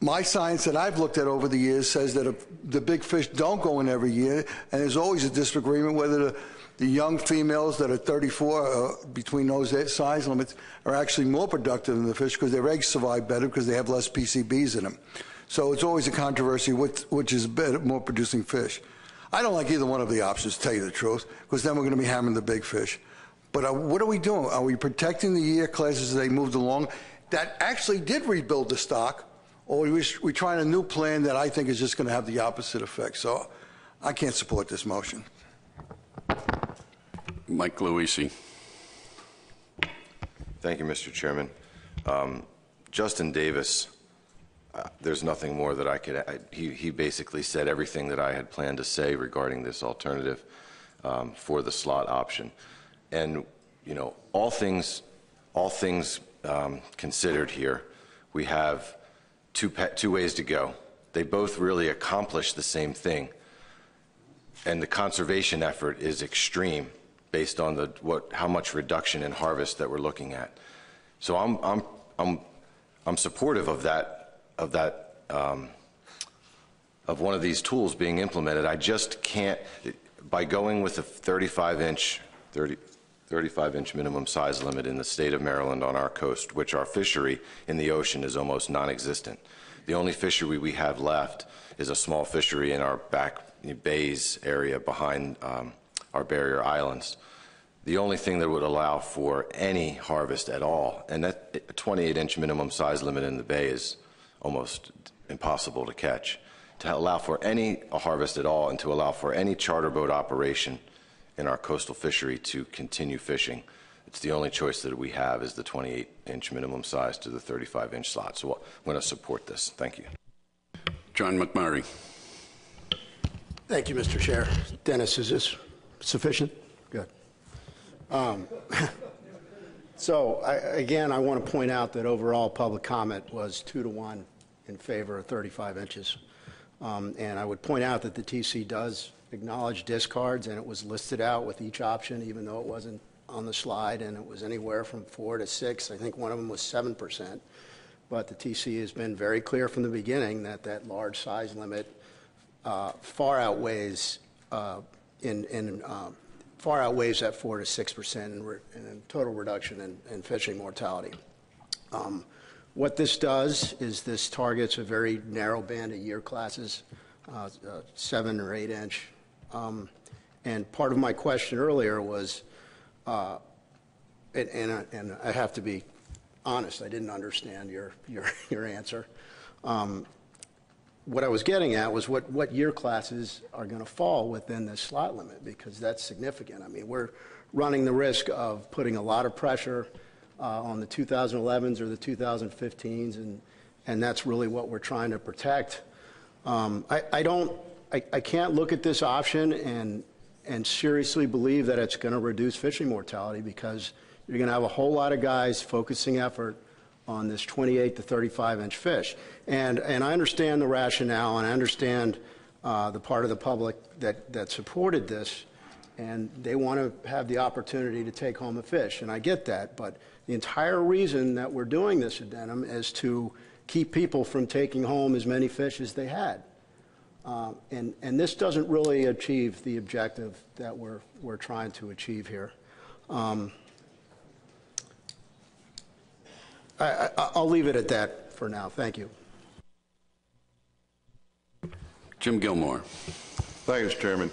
my science that I've looked at over the years says that if the big fish don't go in every year, and there's always a disagreement whether the young females that are 34 between those size limits are actually more productive than the fish, because their eggs survive better because they have less PCBs in them. So it's always a controversy which is better, more producing fish. I don't like either one of the options, to tell you the truth, because then we're going to be hammering the big fish. But what are we doing? Are we protecting the year classes as they moved along that actually did rebuild the stock, or are we trying a new plan that I think is just going to have the opposite effect? So I can't support this motion. Mike Luisi. Thank you, Mr. Chairman. Justin Davis, there's nothing more that I could add. He basically said everything that I had planned to say regarding this alternative for the slot option. And, you know, all things considered here, we have two ways to go. They both really accomplish the same thing. And the conservation effort is extreme based on how much reduction in harvest that we're looking at. So I'm supportive of one of these tools being implemented. I just can't, by going with a 35-inch minimum size limit in the state of Maryland on our coast, which our fishery in the ocean is almost non-existent. The only fishery we have left is a small fishery in our back bays area behind our barrier islands. The only thing that would allow for any harvest at all, and that 28-inch minimum size limit in the bay is almost impossible to catch, to allow for any harvest at all and to allow for any charter boat operation in our coastal fishery to continue fishing. It's the only choice that we have is the 28-inch minimum size to the 35-inch slot. So I'm going to support this. Thank you. John McMurray. Thank you, Mr. Chair. Dennis, is this sufficient? Good. So, again, I want to point out that overall public comment was 2-to-1 in favor of 35 inches. And I would point out that the TC does acknowledged discards, and it was listed out with each option, even though it wasn't on the slide, and it was anywhere from 4 to 6. I think one of them was 7%. But the TC has been very clear from the beginning that that large size limit far outweighs far outweighs that 4 to 6% in total reduction in fishing mortality. What this does is this targets a very narrow band of year classes, 7 or 8 inch. And part of my question earlier was, and I have to be honest, I didn't understand your answer. What I was getting at was what year classes are going to fall within this slot limit, because that's significant. I mean, we're running the risk of putting a lot of pressure on the 2011s or the 2015s, and that's really what we're trying to protect. I can't look at this option and seriously believe that it's going to reduce fishing mortality, because you're going to have a whole lot of guys focusing effort on this 28 to 35 inch fish. And I understand the rationale, and I understand the part of the public that supported this, and they want to have the opportunity to take home a fish, and I get that. But the entire reason that we're doing this addendum is to keep people from taking home as many fish as they had. And this doesn't really achieve the objective that we're trying to achieve here. I'll leave it at that for now. Thank you. Jim Gilmore. Thank you, Mr. Chairman.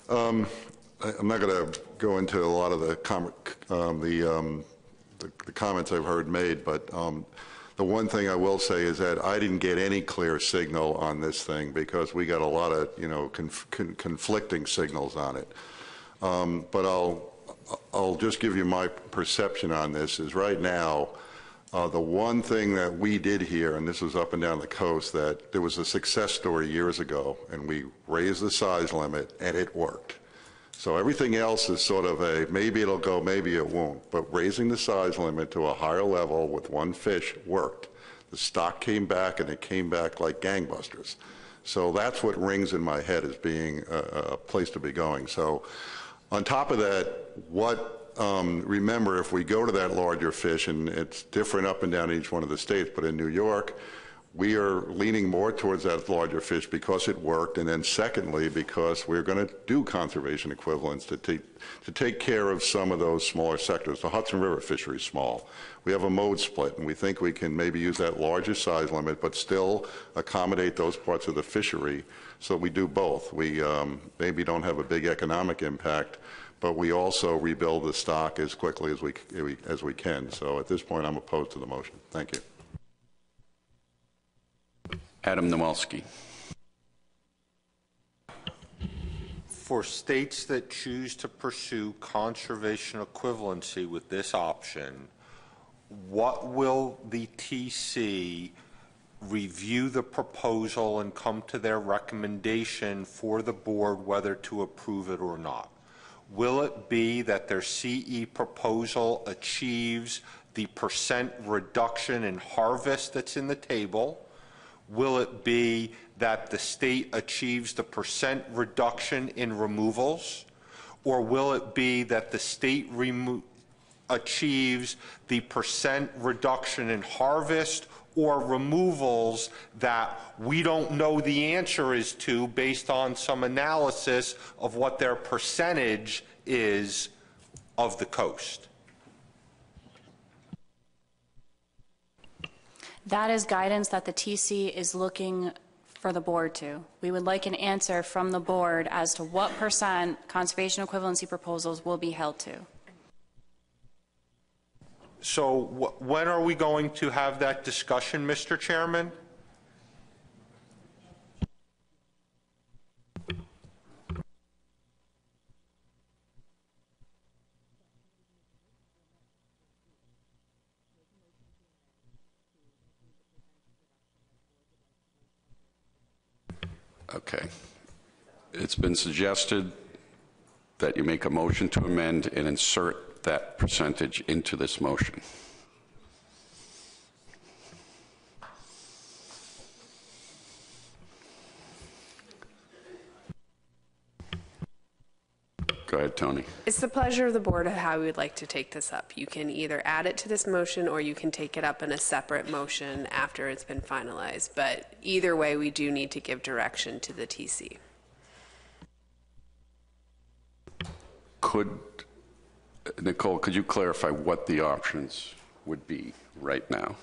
I'm not going to go into a lot of the comments I've heard made, but the one thing I will say is that I didn't get any clear signal on this thing, because we got a lot of conflicting signals on it. But I'll just give you my perception on this. Is right now, the one thing that we did here, and this was up and down the coast, that there was a success story years ago, and we raised the size limit, and it worked. So everything else is sort of a maybe it'll go, maybe it won't. But raising the size limit to a higher level with one fish worked. The stock came back, and it came back like gangbusters. So that's what rings in my head as being a place to be going. So on top of that, remember, if we go to that larger fish, and it's different up and down each one of the states, but in New York, we are leaning more towards that larger fish because it worked, and then secondly, because we're going to do conservation equivalents to take care of some of those smaller sectors. The Hudson River fishery is small. We have a mode split, and we think we can maybe use that larger size limit, but still accommodate those parts of the fishery, so we do both. We maybe don't have a big economic impact, but we also rebuild the stock as quickly as we can. So at this point, I'm opposed to the motion. Thank you. Adam Nowalski. For states that choose to pursue conservation equivalency with this option, what will the TC review the proposal and come to their recommendation for the board whether to approve it or not? Will it be that their CE proposal achieves the % reduction in harvest that's in the table? Will it be that the state achieves the % reduction in removals? Or will it be that the state achieves the % reduction in harvest or removals that we don't know the answer is to based on some analysis of what their percentage is of the coast? That is guidance that the TC is looking for the board to. We would like an answer from the board as to what % conservation equivalency proposals will be held to. So when are we going to have that discussion, Mr. Chairman? Okay. It's been suggested that you make a motion to amend and insert that percentage into this motion. Go ahead, Tony. It's the pleasure of the board of how we would like to take this up. You can either add it to this motion or you can take it up in a separate motion after it's been finalized. But either way, we do need to give direction to the TC. Nicole, could you clarify what the options would be right now?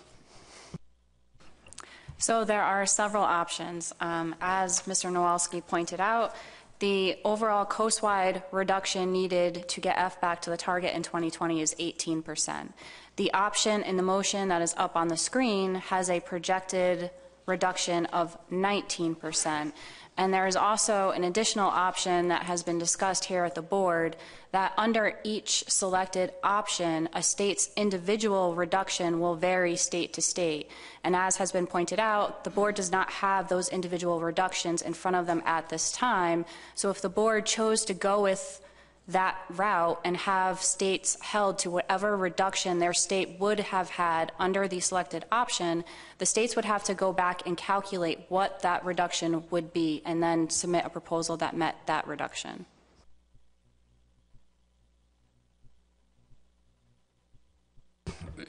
So there are several options. As Mr. Nowalski pointed out, the overall coast-wide reduction needed to get F back to the target in 2020 is 18%. The option in the motion that is up on the screen has a projected reduction of 19%. And there is also an additional option that has been discussed here at the board that under each selected option, a state's individual reduction will vary state to state. And as has been pointed out, the board does not have those individual reductions in front of them at this time. So if the board chose to go with that route and have states held to whatever reduction their state would have had under the selected option, the states would have to go back and calculate what that reduction would be and then submit a proposal that met that reduction.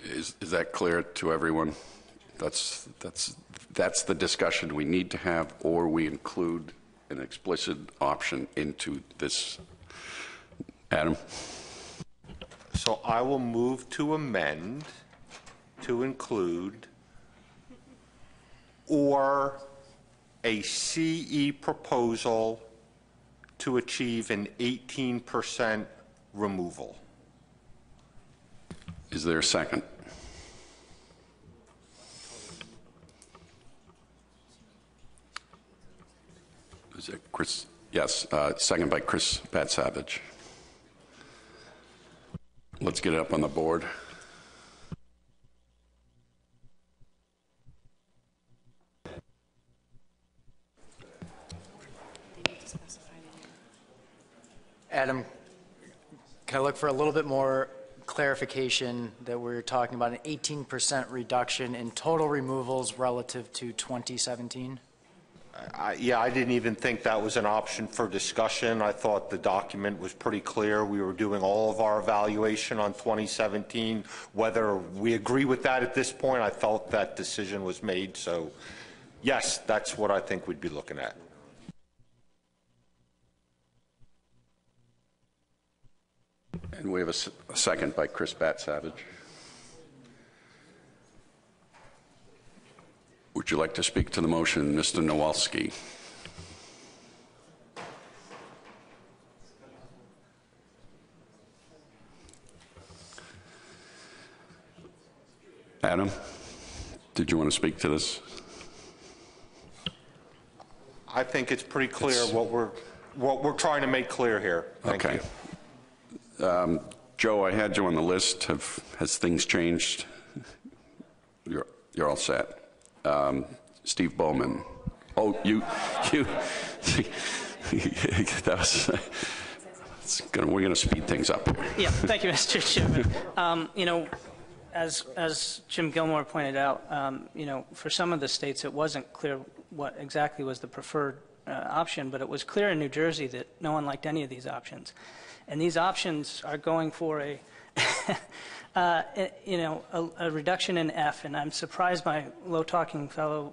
Is that clear to everyone? That's the discussion we need to have, or we include an explicit option into this. Adam? So I will move to amend to include or a CE proposal to achieve an 18% removal. Is there a second? Is it Chris? Yes, second by Chris Bat-Savage. Let's get it up on the board. Adam, can I look for a little bit more clarification that we're talking about an 18% reduction in total removals relative to 2017? Yeah, I didn't even think that was an option for discussion. I thought the document was pretty clear. We were doing all of our evaluation on 2017. Whether we agree with that at this point, I felt that decision was made. So, yes, that's what I think we'd be looking at. And we have a second by Chris Bat-Savage. Would you like to speak to the motion, Mr. Nowalski? Adam, did you want to speak to this? I think it's pretty clear what we're trying to make clear here. Thank you. Joe, I had you on the list. Has things changed? You're all set. Steve Bowman. Oh, you. That was. We're going to speed things up here. Yeah, thank you, Mr. Chairman. You know, as Jim Gilmore pointed out, you know, for some of the states it wasn't clear what exactly was the preferred option, but it was clear in New Jersey that no one liked any of these options. And these options are going for a, you know, a reduction in F. And I'm surprised my low-talking fellow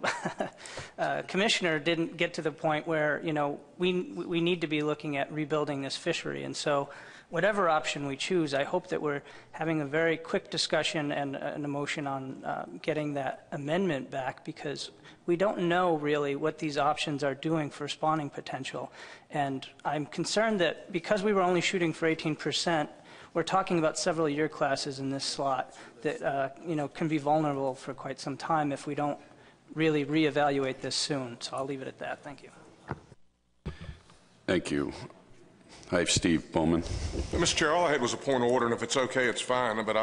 commissioner didn't get to the point where, you know, we need to be looking at rebuilding this fishery. And so whatever option we choose, I hope that we're having a very quick discussion and an motion on getting that amendment back, because we don't know really what these options are doing for spawning potential. And I'm concerned that because we were only shooting for 18%, we're talking about several year classes in this slot that you know, can be vulnerable for quite some time if we don't really reevaluate this soon. So I'll leave it at that. Thank you. Thank you. I have Steve Bowman. Mr. Chair, all I had was a point of order, and if it's okay, it's fine. But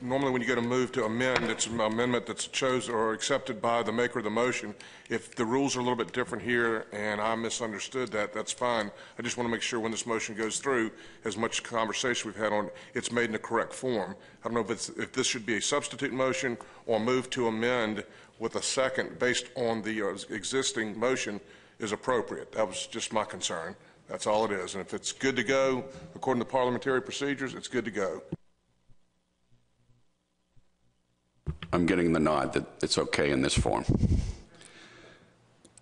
normally when you get a move to amend, it's an amendment that's chosen or accepted by the maker of the motion. If the rules are a little bit different here and I misunderstood that, that's fine. I just want to make sure when this motion goes through, as much conversation we've had on, it's made in the correct form. I don't know if this should be a substitute motion or a move to amend with a second based on the existing motion is appropriate. That was just my concern. That's all it is. And if it's good to go, according to parliamentary procedures, it's good to go. I'm getting the nod that it's okay in this form.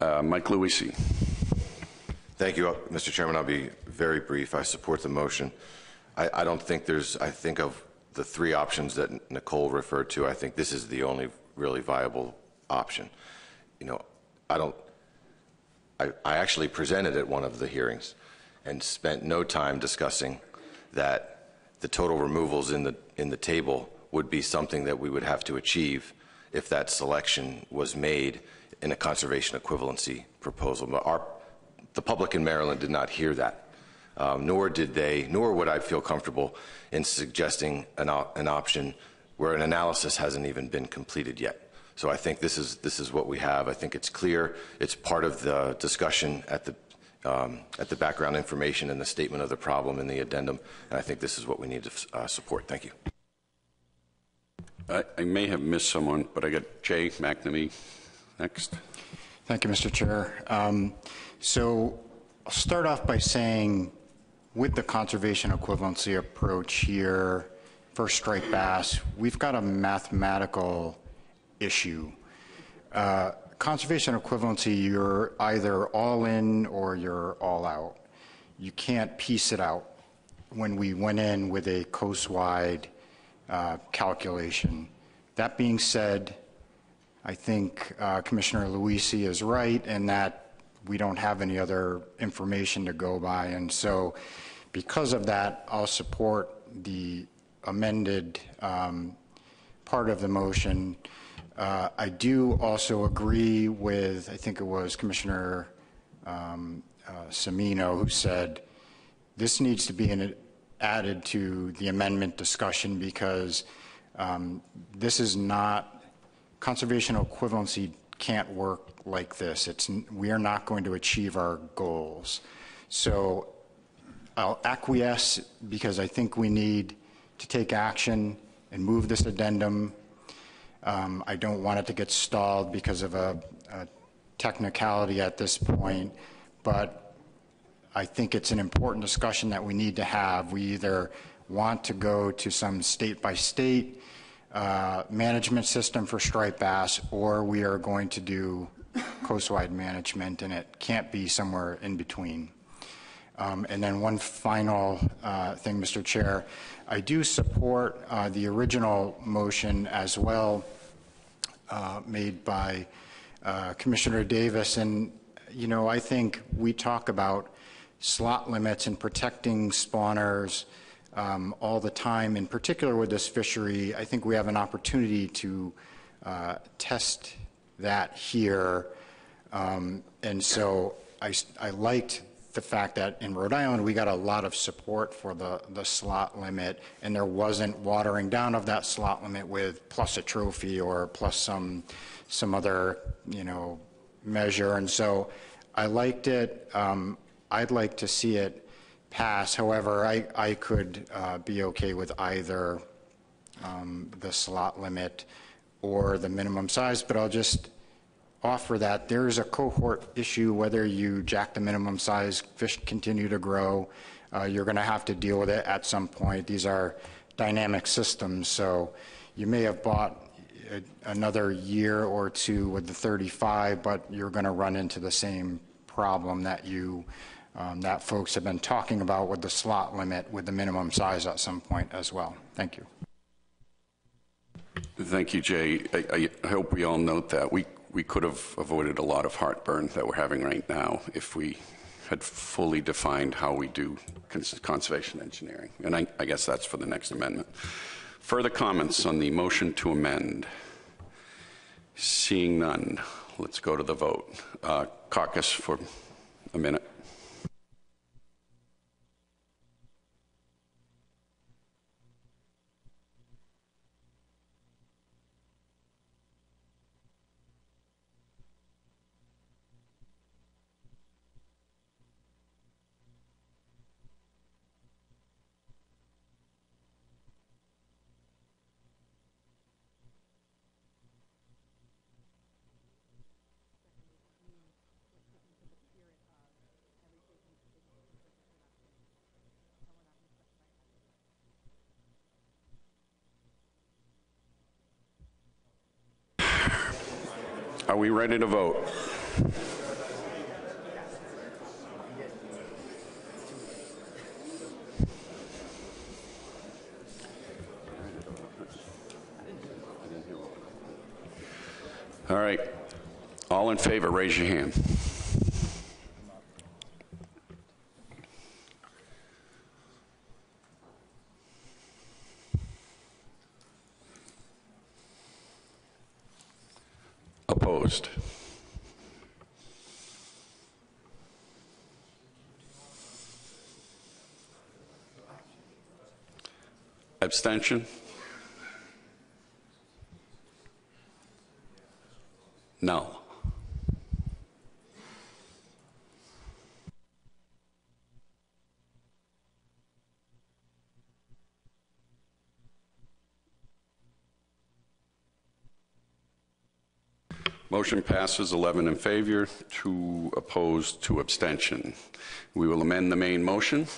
Mike Luisi. Thank you, Mr. Chairman. I'll be very brief. I support the motion. I don't think there's, I think of the three options that Nicole referred to, I think this is the only really viable option. You know, I actually presented at one of the hearings and spent no time discussing that the total removals in the table would be something that we would have to achieve if that selection was made in a conservation equivalency proposal. But the public in Maryland did not hear that. Nor would I feel comfortable in suggesting an option where an analysis hasn't even been completed yet. So I think this is what we have. I think it's clear. It's part of the discussion at the background information and the statement of the problem in the addendum, and I think this is what we need to support. Thank you. I may have missed someone, but I got Jay McNamee next. Thank you, Mr. Chair. So I'll start off by saying, with the conservation equivalency approach here for striped bass, we've got a mathematical issue. Conservation equivalency, you're either all in or you're all out. You can't piece it out. When we went in with a coast-wide calculation. That being said, I think Commissioner Luisi is right in that we don't have any other information to go by, and so because of that, I'll support the amended part of the motion. I do also agree with, I think it was Commissioner Semino who said this needs to be added to the amendment discussion because this is not, conservation equivalency can't work like this. We are not going to achieve our goals. So I'll acquiesce because I think we need to take action and move this addendum. I don't want it to get stalled because of a technicality at this point, but I think it's an important discussion that we need to have. We either want to go to some state-by-state management system for striped bass, or we are going to do coastwide management, and it can't be somewhere in between. And then one final thing, Mr. Chair, I do support the original motion as well made by Commissioner Davis. And, you know, I think we talk about slot limits and protecting spawners all the time. In particular with this fishery, I think we have an opportunity to test that here. And so I liked the fact that in Rhode Island we got a lot of support for the slot limit, and there wasn't watering down of that slot limit with plus a trophy or plus some other, you know, measure. And so I liked it. I'd like to see it pass. However, I could be okay with either the slot limit or the minimum size, but I'll just offer that there's a cohort issue. Whether you jack the minimum size, fish continue to grow, you're going to have to deal with it at some point. These are dynamic systems, so you may have bought another year or two with the 35, but you're going to run into the same problem that that folks have been talking about with the slot limit with the minimum size at some point as well. Thank you. Thank you, Jay. I hope we all note that we could have avoided a lot of heartburn that we're having right now if we had fully defined how we do conservation engineering. And I guess that's for the next amendment. Further comments on the motion to amend? Seeing none, let's go to the vote. Caucus for a minute. Are we ready to vote? All right. All in favor, raise your hand. Opposed? Abstention? No. Motion passes 11 in favor, 2 opposed, 2 abstention. We will amend the main motion.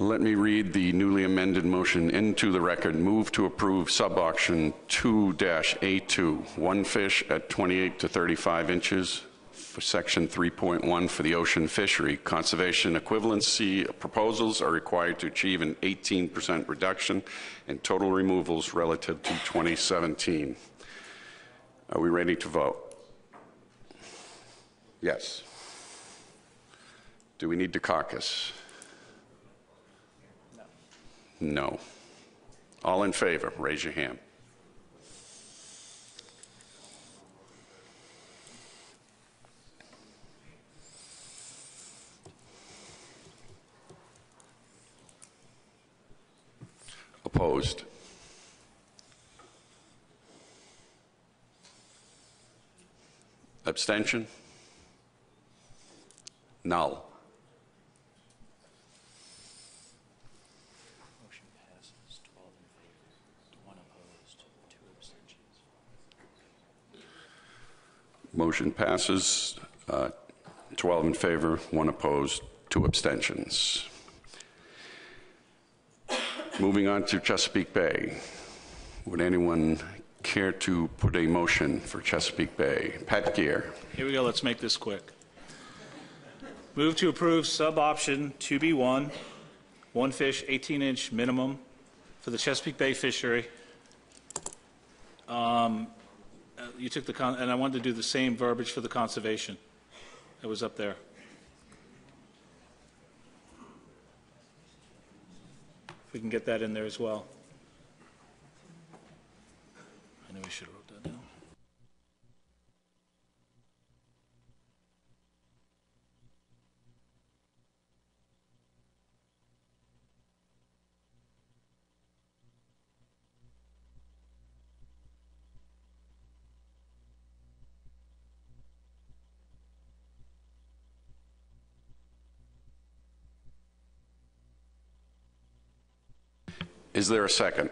Let me read the newly amended motion into the record. Move to approve sub-auction 2-A2, one fish at 28 to 35 inches for section 3.1 for the ocean fishery. Conservation equivalency proposals are required to achieve an 18% reduction in total removals relative to 2017. Are we ready to vote? Yes. Do we need to caucus? No. All in favor, raise your hand. Opposed? Abstention? Null. Motion passes 12 in favor, 1 opposed, 2 abstentions. Moving on to Chesapeake Bay. Would anyone care to put a motion for Chesapeake Bay? Pat Gear. Here we go. Let's make this quick. Move to approve sub-option 2B1, one fish, 18-inch minimum for the Chesapeake Bay fishery. You took the and I wanted to do the same verbiage for the conservation that was up there. If we can get that in there as well. I know we should have wrote that down. Is there a second?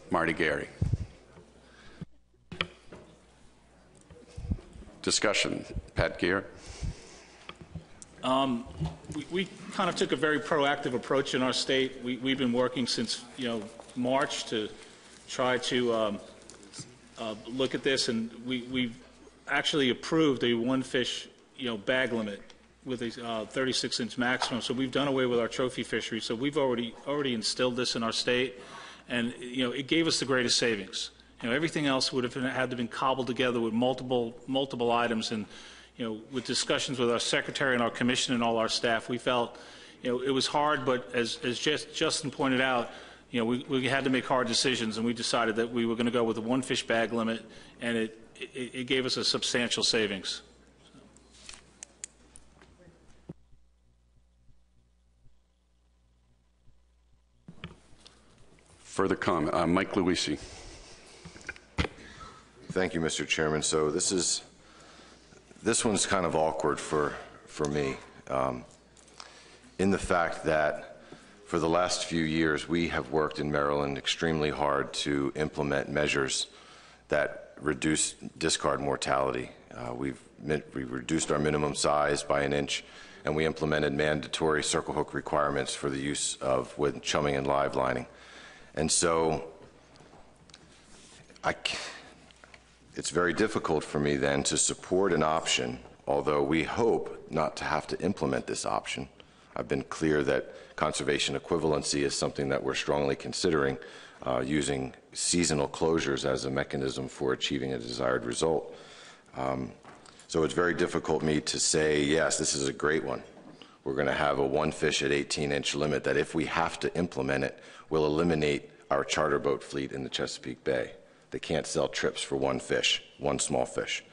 Marty Gary. Discussion. Pat Gear. We kind of took a very proactive approach in our state. We've been working since March to try to look at this, and we've actually approved a one fish bag limit with a 36-inch maximum. So we've done away with our trophy fishery. So we've already instilled this in our state, and it gave us the greatest savings. Everything else would have had to been cobbled together with multiple items, and with discussions with our secretary and our commission and all our staff, we felt it was hard. But as Justin pointed out, we had to make hard decisions, and we decided that we were going to go with a 1 fish bag limit, and it gave us a substantial savings. Further comment, Mike Luisi. Thank you, Mr. Chairman. So this one's kind of awkward for me, in the fact that for the last few years we have worked in Maryland extremely hard to implement measures that reduce discard mortality. We've reduced our minimum size by 1 inch, and we implemented mandatory circle hook requirements for the use of with chumming and live lining. And so it's very difficult for me then to support an option, although we hope not to have to implement this option. I've been clear that conservation equivalency is something that we're strongly considering, using seasonal closures as a mechanism for achieving a desired result. So it's very difficult for me to say, yes, this is a great one. We're going to have a 1 fish at 18-inch limit that if we have to implement it, will eliminate our charter boat fleet in the Chesapeake Bay. They can't sell trips for 1 fish, 1 small fish.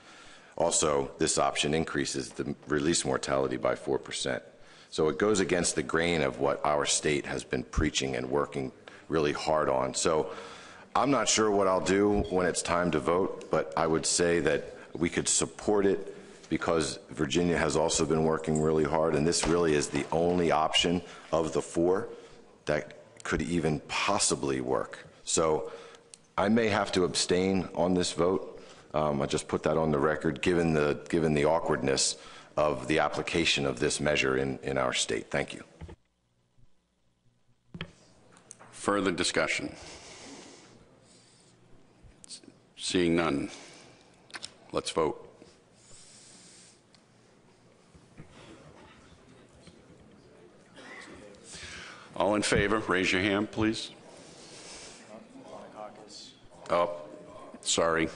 Also, this option increases the release mortality by 4%. So it goes against the grain of what our state has been preaching and working really hard on. So I'm not sure what I'll do when it's time to vote, but I would say that we could support it because Virginia has also been working really hard, and this really is the only option of the 4 that could even possibly work. So I may have to abstain on this vote. I just put that on the record, given the awkwardness of the application of this measure in our state. Thank you. Further discussion? Seeing none, let's vote. All in favor, raise your hand, please. Oh, sorry.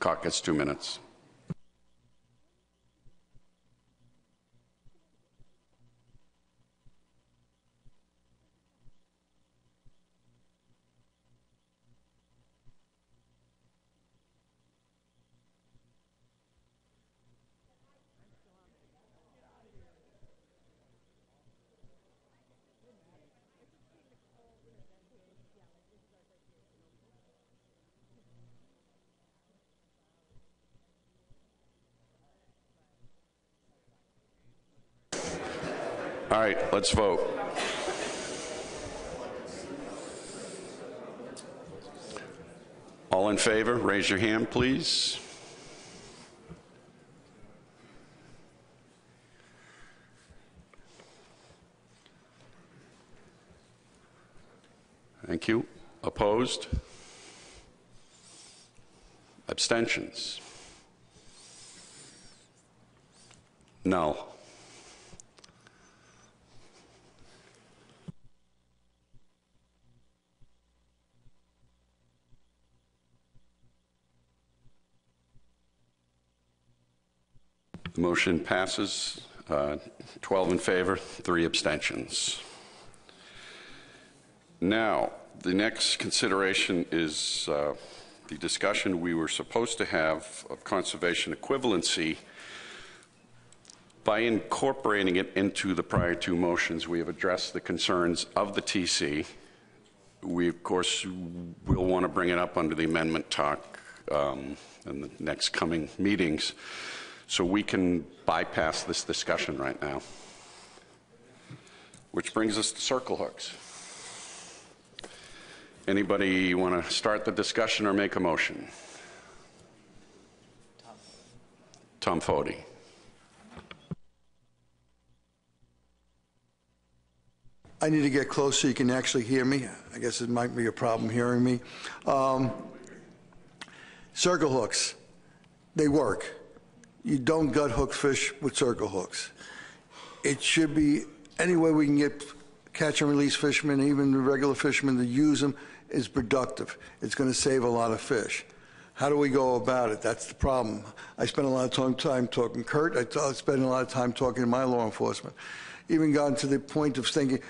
Caucus, 2 minutes. All right, let's vote. All in favor, raise your hand, please. Thank you. Opposed? Abstentions? No. The motion passes, 12 in favor, 3 abstentions. Now, the next consideration is the discussion we were supposed to have of conservation equivalency. By incorporating it into the prior 2 motions, we have addressed the concerns of the TC. We, of course, will want to bring it up under the amendment talk in the next coming meetings. So we can bypass this discussion right now. Which brings us to circle hooks. Anybody want to start the discussion or make a motion? Tom Foti. I need to get close so you can actually hear me. I guess it might be a problem hearing me. Circle hooks, they work. You don't gut hook fish with circle hooks. it should be any way we can get catch and release fishermen, even the regular fishermen, to use them is productive. It's going to save a lot of fish. How do we go about it? That's the problem. I spent a lot of time talking Kurt. I spent a lot of time talking to my law enforcement. Even gotten to the point of thinking,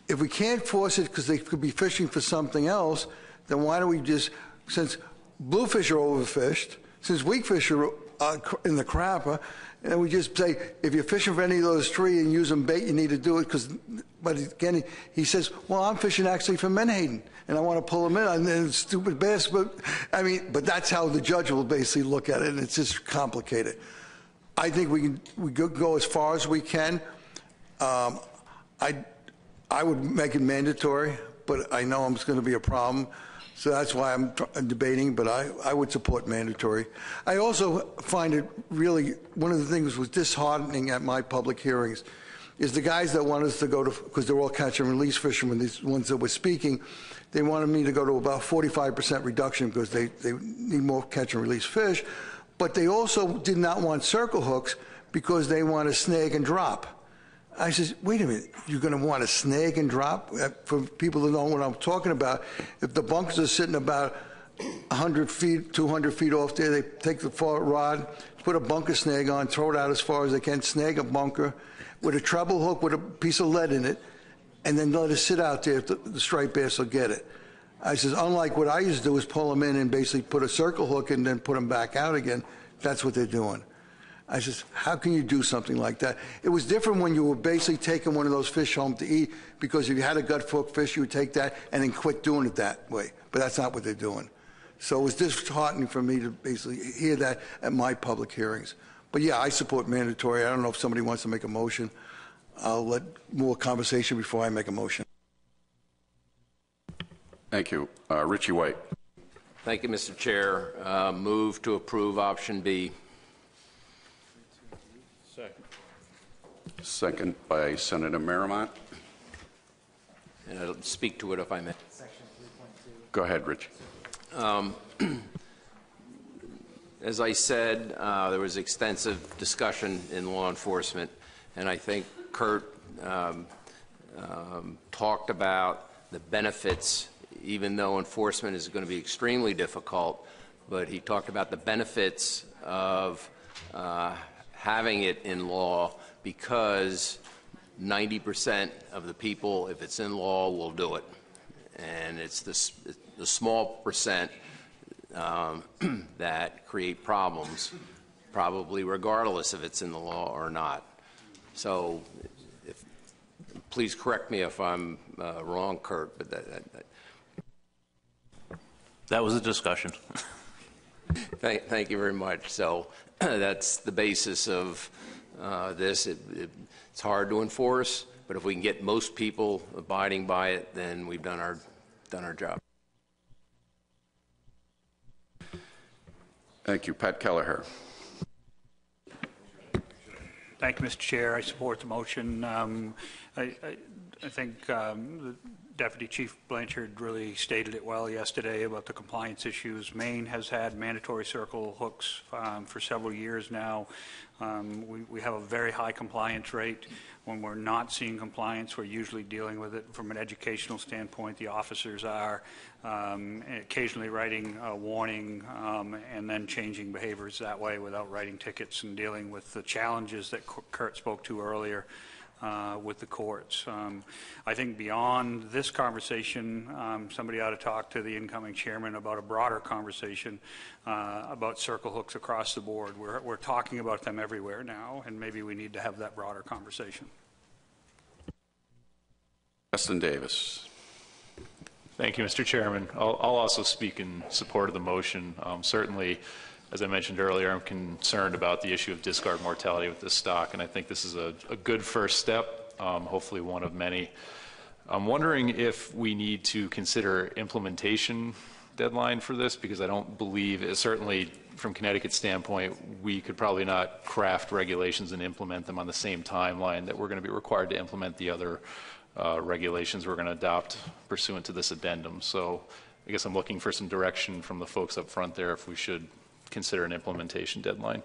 if we can't force it because they could be fishing for something else, then why don't we just, since bluefish are overfished, since weakfish are in the crapper, and we just say, if you're fishing for any of those three and using bait, you need to do it because, but again, he says, well, I'm fishing actually for menhaden, and I want to pull them in, and then stupid bass, but I mean, but that's how the judge will basically look at it, and it's just complicated. I think we go as far as we can. I would make it mandatory, but I know it's going to be a problem. So that's why I'm debating, but I would support mandatory. I also find it really, one of the things was disheartening at my public hearings is the guys that want us to go to, because they're all catch and release fishermen, these ones that were speaking, they wanted me to go to about 45% reduction because they need more catch and release fish, but they also did not want circle hooks because they want to snag and drop. I says, wait a minute, you're going to want to snag and drop? For people that know what I'm talking about, if the bunkers are sitting about 100 feet, 200 feet off there, they take the rod, put a bunker snag on, throw it out as far as they can, snag a bunker with a treble hook with a piece of lead in it, and then let it sit out there if the striped bass will get it. I says, unlike what I used to do is pull them in and basically put a circle hook and then put them back out again. That's what they're doing. I says, how can you do something like that? It was different when you were basically taking one of those fish home to eat, because if you had a gut hook fish, you would take that and then quit doing it that way. But that's not what they're doing. So it was disheartening for me to basically hear that at my public hearings. But yeah, I support mandatory. I don't know if somebody wants to make a motion. I'll let more conversation before I make a motion. Thank you. Richie White. Thank you, Mr. Chair. Move to approve option B. Second by Senator Merrimont. And I'll speak to it if I may. Go ahead, Rich. As I said, there was extensive discussion in law enforcement, and I think Kurt talked about the benefits, even though enforcement is going to be extremely difficult, but he talked about the benefits of having it in law, because 90% of the people, if it's in law, will do it. And it's the small percent that create problems, probably regardless if it's in the law or not. So please correct me if I'm wrong, Kurt, but that was a discussion. Thank you very much. So that's the basis of this. It's hard to enforce, but if we can get most people abiding by it, then we've done our job. Thank you. Pat Kelleher. Thank you, Mr. Chair. I support the motion. I think the Deputy Chief Blanchard really stated it well yesterday about the compliance issues. Maine has had mandatory circle hooks for several years now. We have a very high compliance rate. When we're not seeing compliance, we're usually dealing with it from an educational standpoint. The officers are occasionally writing a warning and then changing behaviors that way without writing tickets and dealing with the challenges that Kurt spoke to earlier with the courts. I think beyond this conversation, somebody ought to talk to the incoming chairman about a broader conversation about circle hooks across the board. We're talking about them everywhere now, and maybe we need to have that broader conversation. Justin Davis. Thank you, Mr. Chairman. I'll also speak in support of the motion. Certainly, as I mentioned earlier, I'm concerned about the issue of discard mortality with this stock, and I think this is a good first step, hopefully one of many. I'm wondering if we need to consider implementation deadline for this, because I don't believe, certainly from Connecticut's standpoint, we could probably not craft regulations and implement them on the same timeline that we're going to be required to implement the other regulations we're going to adopt pursuant to this addendum. So I guess I'm looking for some direction from the folks up front there if we should consider an implementation deadline.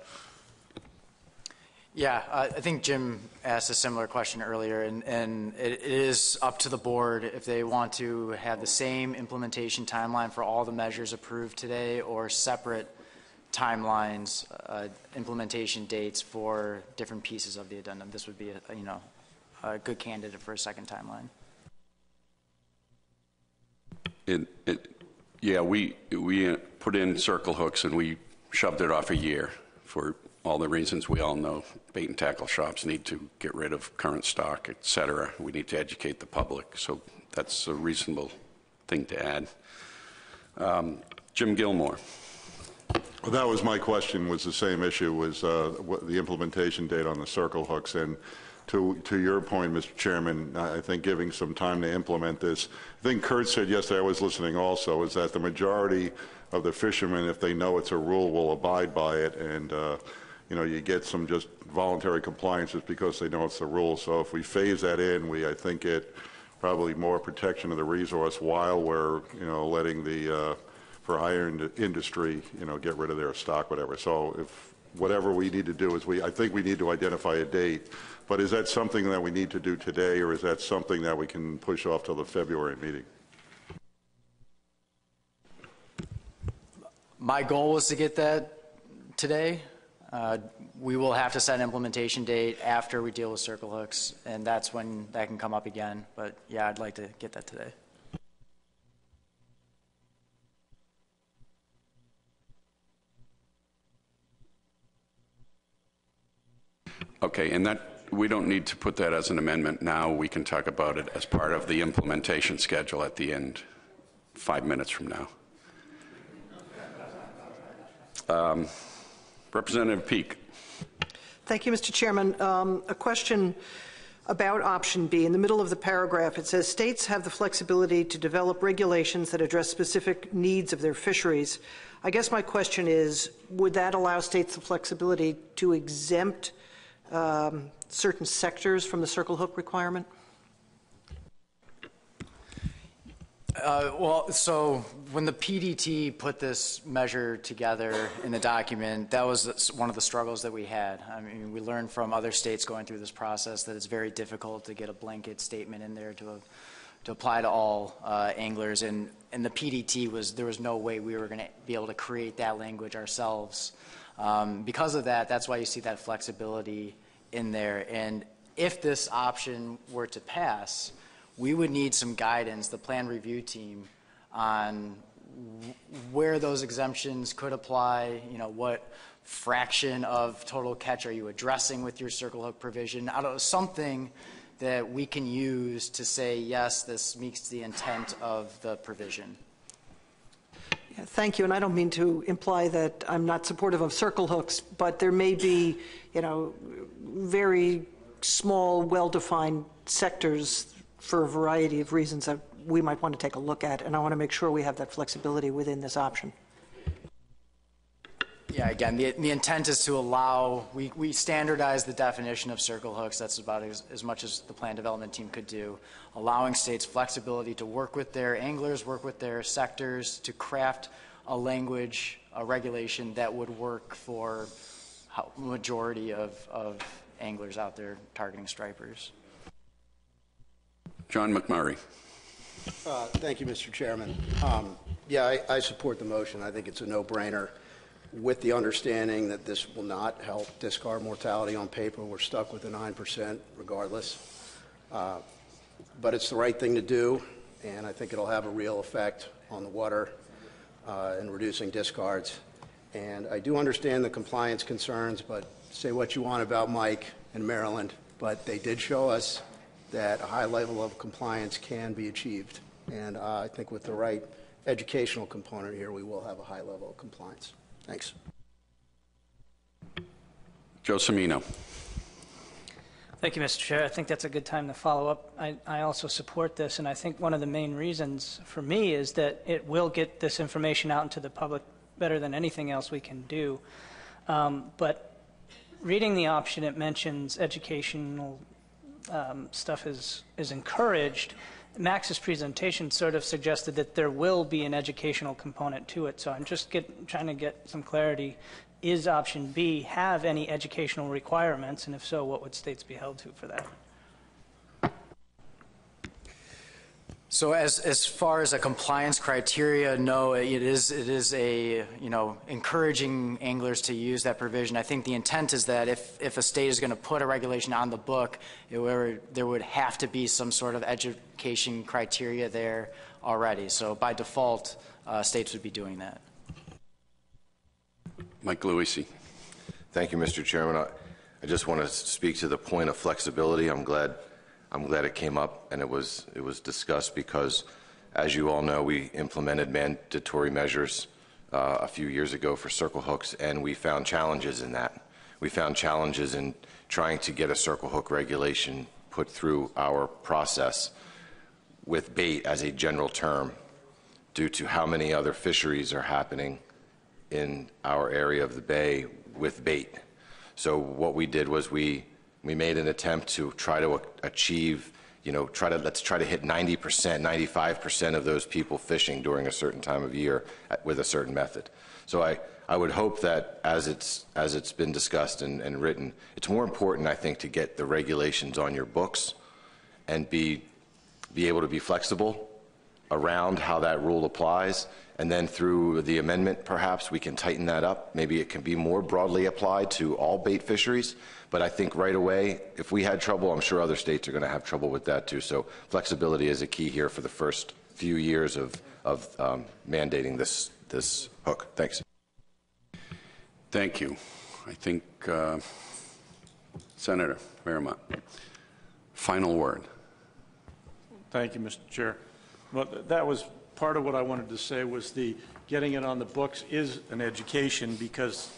Yeah, I think Jim asked a similar question earlier, and it is up to the board if they want to have the same implementation timeline for all the measures approved today or separate timelines, implementation dates for different pieces of the addendum. This would be a good candidate for a second timeline. Yeah, we put in circle hooks and we shoved it off a year for all the reasons we all know. Bait and tackle shops need to get rid of current stock, et cetera. We need to educate the public, so that's a reasonable thing to add. Jim Gilmore. Well, that was my question, was the same issue, was the implementation date on the circle hooks. And to your point, Mr. Chairman, I think giving some time to implement this, I think Kurt said yesterday, I was listening also, is that the majority of the fishermen, if they know it's a rule, will abide by it. And you get some just voluntary compliance just because they know it's the rule. So if we phase that in, I think it probably more protection of the resource while we're, letting the, for higher industry, get rid of their stock, whatever. So if whatever we need to do is I think we need to identify a date. But is that something that we need to do today, or is that something that we can push off till the February meeting? My goal was to get that today. We will have to set an implementation date after we deal with circle hooks, and that's when that can come up again. But yeah, I'd like to get that today. Okay, and that we don't need to put that as an amendment now. We can talk about it as part of the implementation schedule at the end, 5 minutes from now. Representative Peake. Thank you, Mr. Chairman. A question about option B. In the middle of the paragraph, it says states have the flexibility to develop regulations that address specific needs of their fisheries. I guess my question is, would that allow states the flexibility to exempt certain sectors from the circle hook requirement? Well, so when the PDT put this measure together in the document, that was one of the struggles that we had. I mean, we learned from other states going through this process that it's very difficult to get a blanket statement in there to apply to all anglers. And the PDT there was no way we were going to be able to create that language ourselves. Because of that, that's why you see that flexibility in there. And if this option were to pass, we would need some guidance, the plan review team, on where those exemptions could apply, what fraction of total catch are you addressing with your circle hook provision, out of something that we can use to say, yes, this meets the intent of the provision. Yeah, thank you, and I don't mean to imply that I'm not supportive of circle hooks, but there may be, very small, well-defined sectors for a variety of reasons that we might want to take a look at, and I want to make sure we have that flexibility within this option. Yeah, again, the intent is to allow, we standardize the definition of circle hooks. That's about as much as the plan development team could do, allowing states flexibility to work with their anglers, work with their sectors to craft a language, a regulation that would work for a majority of anglers out there targeting stripers. John McMurray. Thank you, Mr. Chairman. Yeah, I support the motion. I think it's a no-brainer. With the understanding that this will not help discard mortality on paper, we're stuck with the 9% regardless. But it's the right thing to do, and I think it'll have a real effect on the water and reducing discards. And I do understand the compliance concerns, but say what you want about Mike and Maryland, but they did show us that a high level of compliance can be achieved. And I think with the right educational component here, we will have a high level of compliance. Thanks. Joe Cimino. Thank you, Mr. Chair. I think that's a good time to follow up. I also support this, and I think one of the main reasons for me is that it will get this information out into the public better than anything else we can do. But reading the option, it mentions educational stuff is encouraged. Max's presentation sort of suggested that there will be an educational component to it, so I'm just trying to get some clarity is option B have any educational requirements, and if so, what would states be held to for that? So as far as a compliance criteria, no, it is a, encouraging anglers to use that provision. I think the intent is that if a state is going to put a regulation on the book, there would have to be some sort of education criteria there already. So by default, states would be doing that. Mike Luisi. Thank you, Mr. Chairman. I just want to speak to the point of flexibility. I'm glad it came up and it was discussed because, as you all know, we implemented mandatory measures a few years ago for circle hooks, and we found challenges in that. We found challenges in trying to get a circle hook regulation put through our process with bait as a general term due to how many other fisheries are happening in our area of the bay with bait. So what we did was we made an attempt to try to achieve, let's try to hit 90%, 95% of those people fishing during a certain time of year with a certain method. So I would hope that as it's been discussed and written, it's more important, I think, to get the regulations on your books and be able to be flexible around how that rule applies. And then through the amendment, perhaps we can tighten that up. Maybe it can be more broadly applied to all bait fisheries. But I think right away, if we had trouble, I'm sure other states are going to have trouble with that too. So flexibility is a key here for the first few years of mandating this hook. Thanks. Thank you. I think Senator Fairmont, final word. Thank you, Mr. Chair. Well, that was part of what I wanted to say was getting it on the books is an education because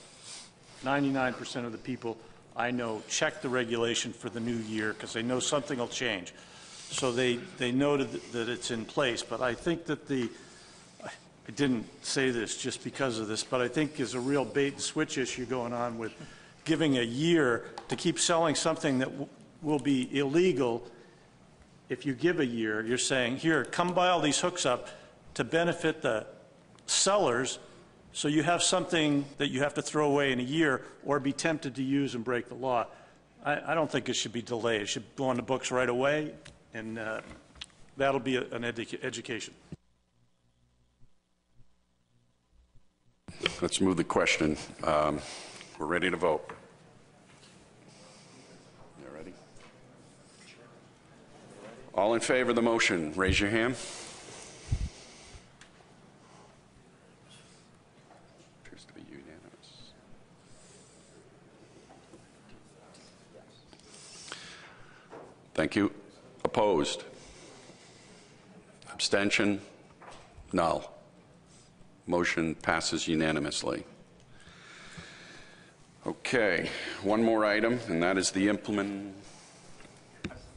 99% of the people I know check the regulation for the new year because they know something will change. So they know that it's in place. But I think that I didn't say this just because of this, but I think there's a real bait and switch issue going on with giving a year to keep selling something that will be illegal. If you give a year, you're saying, here, come buy all these hooks up to benefit the sellers, so you have something that you have to throw away in a year or be tempted to use and break the law. I don't think it should be delayed. It should go on the books right away, and that'll be an education. Let's move the question. We're ready to vote. You ready? All in favor of the motion, raise your hand. Appears to be unanimous. Thank you. Opposed? Abstention? Null. Motion passes unanimously. Okay, one more item, and that is the implement.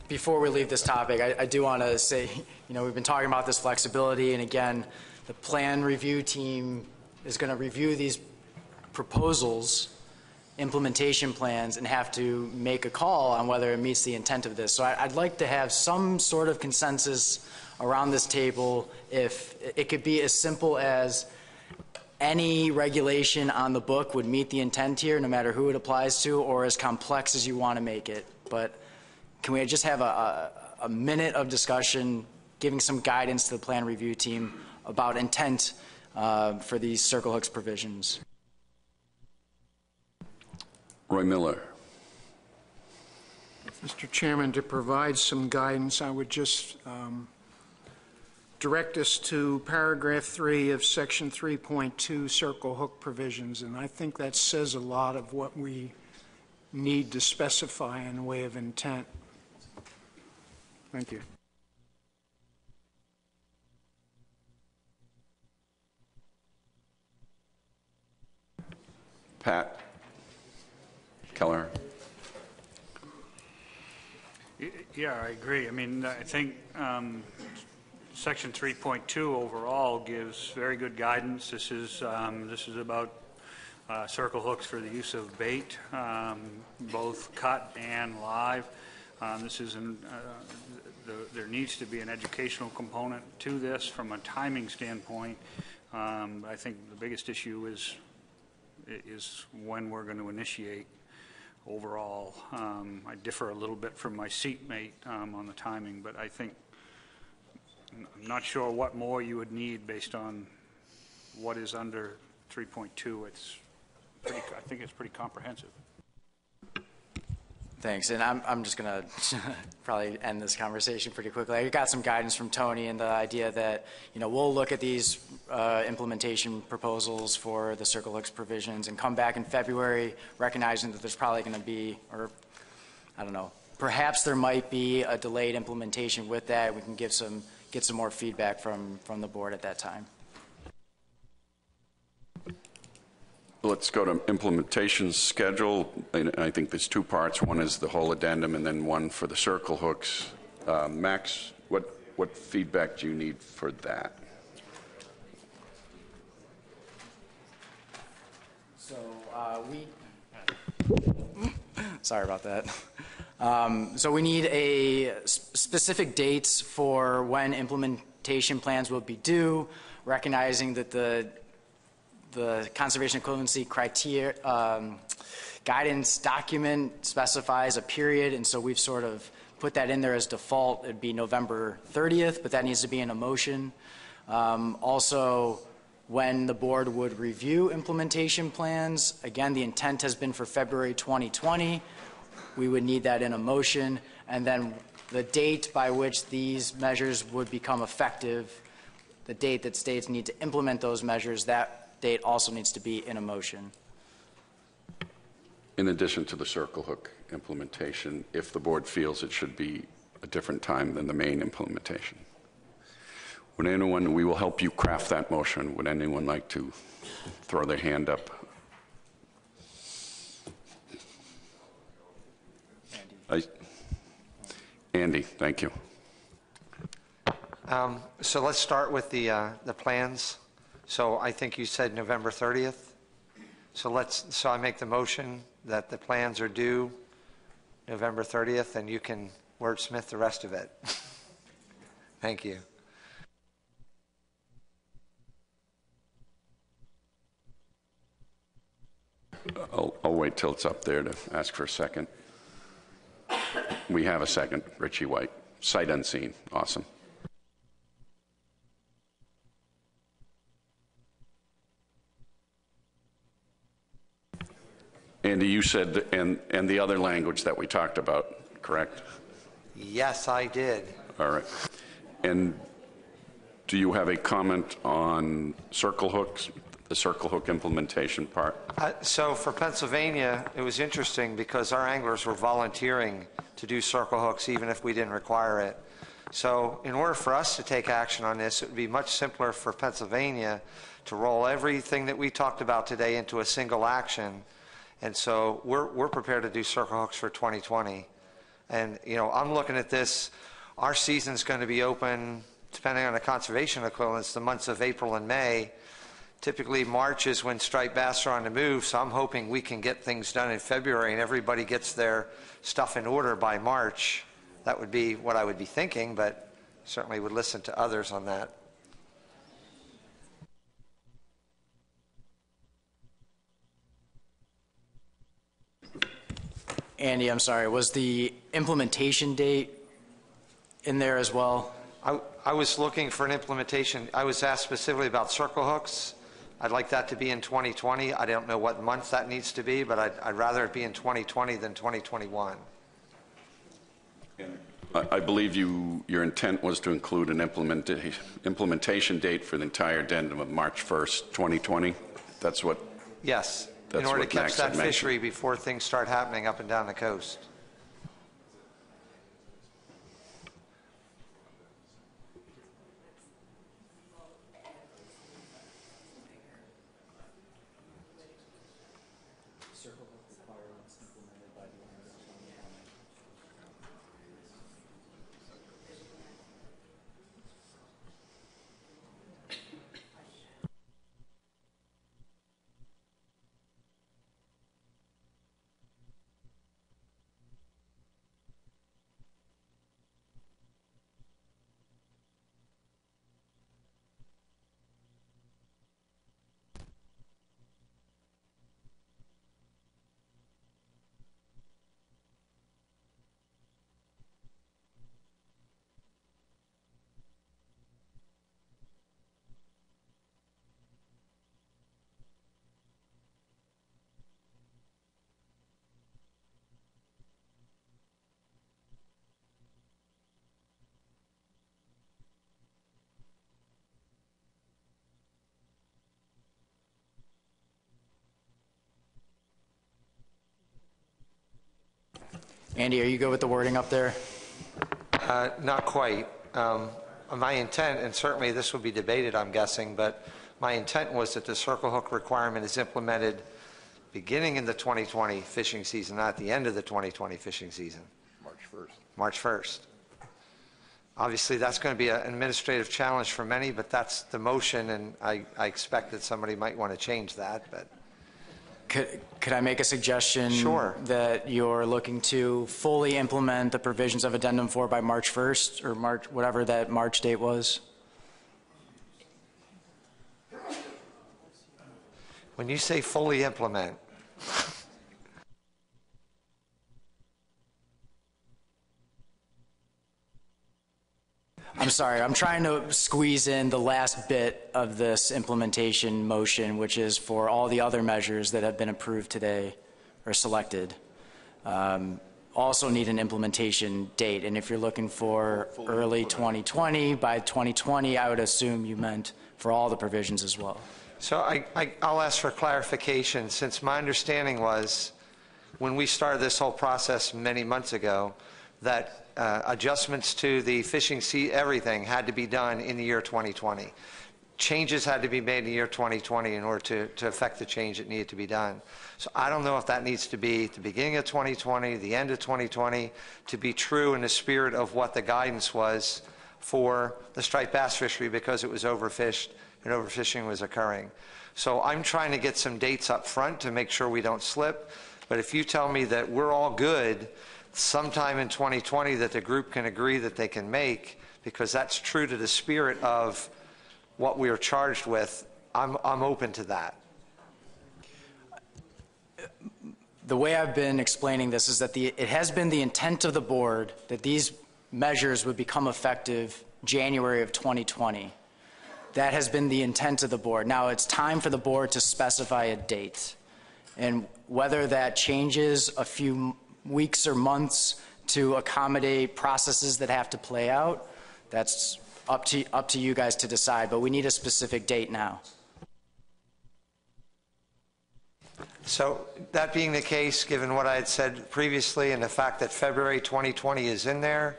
Before we leave this topic, I do want to say, we've been talking about this flexibility, and again, the plan review team is going to review these proposals, implementation plans, and have to make a call on whether it meets the intent of this. So I'd like to have some sort of consensus around this table. If it could be as simple as any regulation on the book would meet the intent here, no matter who it applies to, or as complex as you want to make it. But can we just have a minute of discussion, giving some guidance to the plan review team about intent for these circle hooks provisions? Roy Miller. Mr. Chairman, to provide some guidance, I would just direct us to paragraph 3 of section 3.2 circle hook provisions, and I think that says a lot of what we need to specify in the way of intent. Thank you. Pat Keller. Yeah, I agree. I mean, I think Section 3.2 overall gives very good guidance. This is about circle hooks for the use of bait, both cut and live. There needs to be an educational component to this from a timing standpoint. I think the biggest issue is is when we're going to initiate overall. I differ a little bit from my seatmate on the timing, but I think I'm not sure what more you would need based on what is under 3.2. It's pretty, I think it's pretty comprehensive. Thanks, and I'm just going to probably end this conversation pretty quickly. I got some guidance from Tony and the idea that, you know, we'll look at these implementation proposals for the Circle Hooks provisions and come back in February recognizing that there's probably going to be, or I don't know, perhaps there might be a delayed implementation with that. We can get some more feedback from the board at that time. Let's go to implementation schedule. And I think there's two parts. One is the whole addendum and then one for the circle hooks. Max, what feedback do you need for that? So sorry about that. So we need a specific dates for when implementation plans will be due, recognizing that the conservation equivalency criteria guidance document specifies a period, and so we've sort of put that in there as default. It'd be November 30th, but that needs to be in a motion. Also, when the board would review implementation plans, again, the intent has been for February 2020. We would need that in a motion, and then the date by which these measures would become effective, the date that states need to implement those measures, that date also needs to be in a motion. In addition to the circle hook implementation, if the board feels it should be a different time than the main implementation. Would anyone, we will help you craft that motion. Would anyone like to throw their hand up? Andy, thank you. So let's start with the plans. So I think you said November 30th. So I make the motion that the plans are due November 30th, and you can wordsmith the rest of it. Thank you. I'll wait till it's up there to ask for a second. We have a second, Richie White. Sight unseen. Awesome. Andy, you said, and the other language that we talked about, correct? Yes, I did. All right. And do you have a comment on circle hooks, the circle hook implementation part? So for Pennsylvania, it was interesting because our anglers were volunteering to do circle hooks even if we didn't require it. So in order for us to take action on this, it would be much simpler for Pennsylvania to roll everything that we talked about today into a single action. And so we're prepared to do circle hooks for 2020. And, you know, I'm looking at this. Our season's going to be open, depending on the conservation equivalents, the months of April and May. Typically, March is when striped bass are on the move, so I'm hoping we can get things done in February and everybody gets their stuff in order by March. That would be what I would be thinking, but certainly would listen to others on that. Andy, I'm sorry, was the implementation date in there as well? I was looking for an implementation. I was asked specifically about circle hooks. I'd like that to be in 2020. I don't know what month that needs to be, but I'd rather it be in 2020 than 2021. I believe your intent was to include an implementation date for the entire addendum of March 1st, 2020. That's what. Yes. In order to catch that fishery before things start happening up and down the coast. Andy, are you good with the wording up there? Not quite. My intent, and certainly this will be debated, I'm guessing, but my intent was that the circle hook requirement is implemented beginning in the 2020 fishing season, not at the end of the 2020 fishing season. March 1st. March 1st. Obviously, that's going to be an administrative challenge for many, but that's the motion, and I expect that somebody might want to change that. But Could I make a suggestion? Sure. That you're looking to fully implement the provisions of Addendum 4 by March 1st, or March, whatever that March date was? When you say fully implement, I'm sorry, I'm trying to squeeze in the last bit of this implementation motion, which is for all the other measures that have been approved today or selected. Also need an implementation date, and if you're looking for early 2020, by 2020, I would assume you meant for all the provisions as well. so I'll ask for clarification, since my understanding was, when we started this whole process many months ago, that adjustments to the fishing everything had to be done in the year 2020. Changes had to be made in the year 2020 in order to affect the change that needed to be done. So I don't know if that needs to be the beginning of 2020, the end of 2020, to be true in the spirit of what the guidance was for the striped bass fishery, because it was overfished and overfishing was occurring. So I'm trying to get some dates up front to make sure we don't slip. But if you tell me that we're all good sometime in 2020 that the group can agree that they can make, because that's true to the spirit of what we are charged with, I'm open to that. The way I've been explaining this is that it has been the intent of the board that these measures would become effective January of 2020. That has been the intent of the board. Now it's time for the board to specify a date. And whether that changes a few weeks or months to accommodate processes that have to play out, that's up to you guys to decide, but we need a specific date now. So that being the case, given what I had said previously and the fact that February 2020 is in there,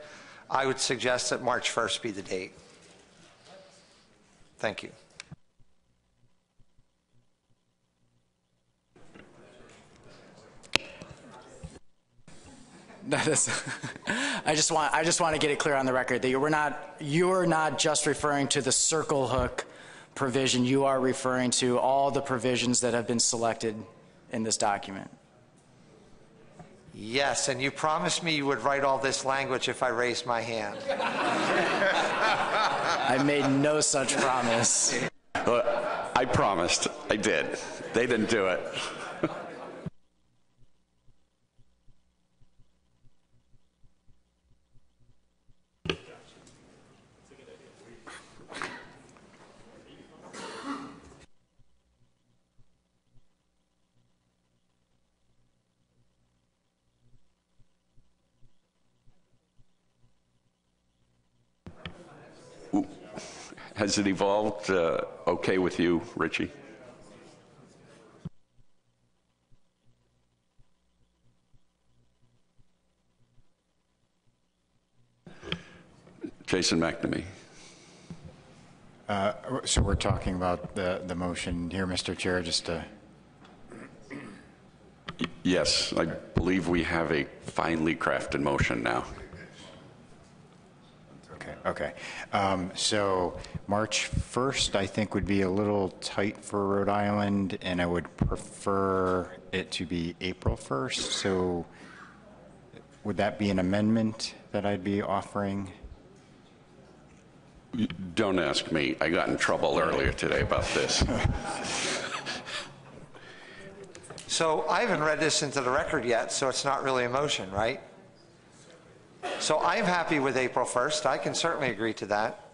I would suggest that March 1st be the date. Thank you. I just want to get it clear on the record that you're not just referring to the circle hook provision. You are referring to all the provisions that have been selected in this document. Yes, and you promised me you would write all this language if I raised my hand. I made no such promise. I promised. I did. They didn't do it. Has it evolved okay with you, Richie? Jason McNamee. So we're talking about the motion here, Mr. Chair, just to... Yes, I believe we have a finely crafted motion now. Okay. So March 1st, I think, would be a little tight for Rhode Island, and I would prefer it to be April 1st. So would that be an amendment that I'd be offering? Don't ask me. I got in trouble earlier today about this. So I haven't read this into the record yet, so it's not really a motion, right? So I'm happy with April 1st. I can certainly agree to that.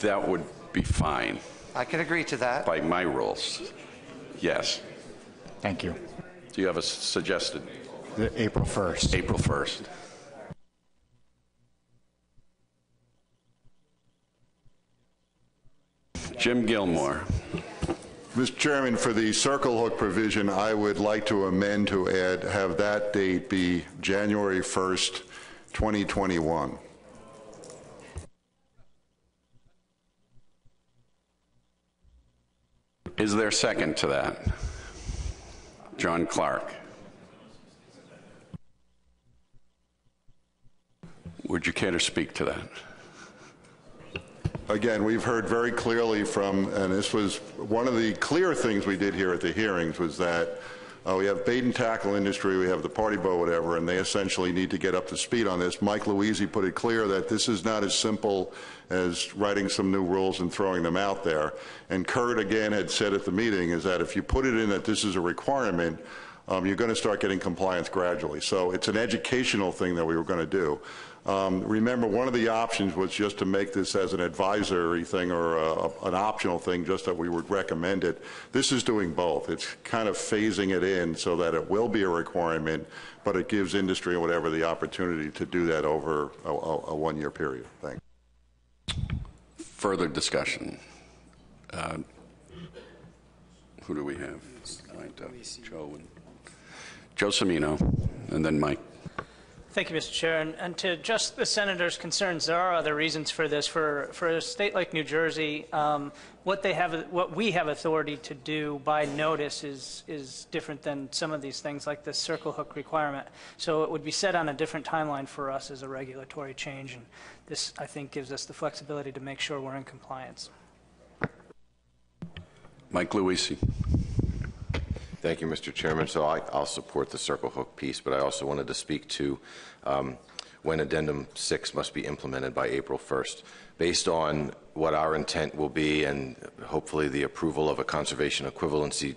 That would be fine. I can agree to that. By my rules, yes. Thank you. Do you have a suggested? April 1st. April 1st. Jim Gilmore. Mr. Chairman, for the circle hook provision, I would like to amend to have that date be January 1st, 2021. Is there a second to that? John Clark. Would you care to speak to that? Again, we've heard very clearly from, and this was one of the clear things we did here at the hearings, was that we have bait and tackle industry, we have the party boat, whatever, and they essentially need to get up to speed on this. Mike Louisi put it clear that this is not as simple as writing some new rules and throwing them out there. And Kurt, again, had said at the meeting is that if you put it in that this is a requirement, you're going to start getting compliance gradually. So it's an educational thing that we were going to do. Remember, one of the options was just to make this as an advisory thing or an optional thing, just that we would recommend it. This is doing both. It's kind of phasing it in so that it will be a requirement, but it gives industry or whatever the opportunity to do that over a one-year period. Thanks. Further discussion. Who do we have? Joe Cimino, and then Mike. Thank you, Mr. Chair. And to just the Senator's concerns, there are other reasons for this. For a state like New Jersey, what we have authority to do by notice is different than some of these things like the circle hook requirement. So it would be set on a different timeline for us as a regulatory change. And this, I think, gives us the flexibility to make sure we're in compliance. Mike Louisi. Thank you, Mr. Chairman. So I'll support the circle hook piece, but I also wanted to speak to when Addendum 6 must be implemented by April 1st. Based on what our intent will be and hopefully the approval of a conservation equivalency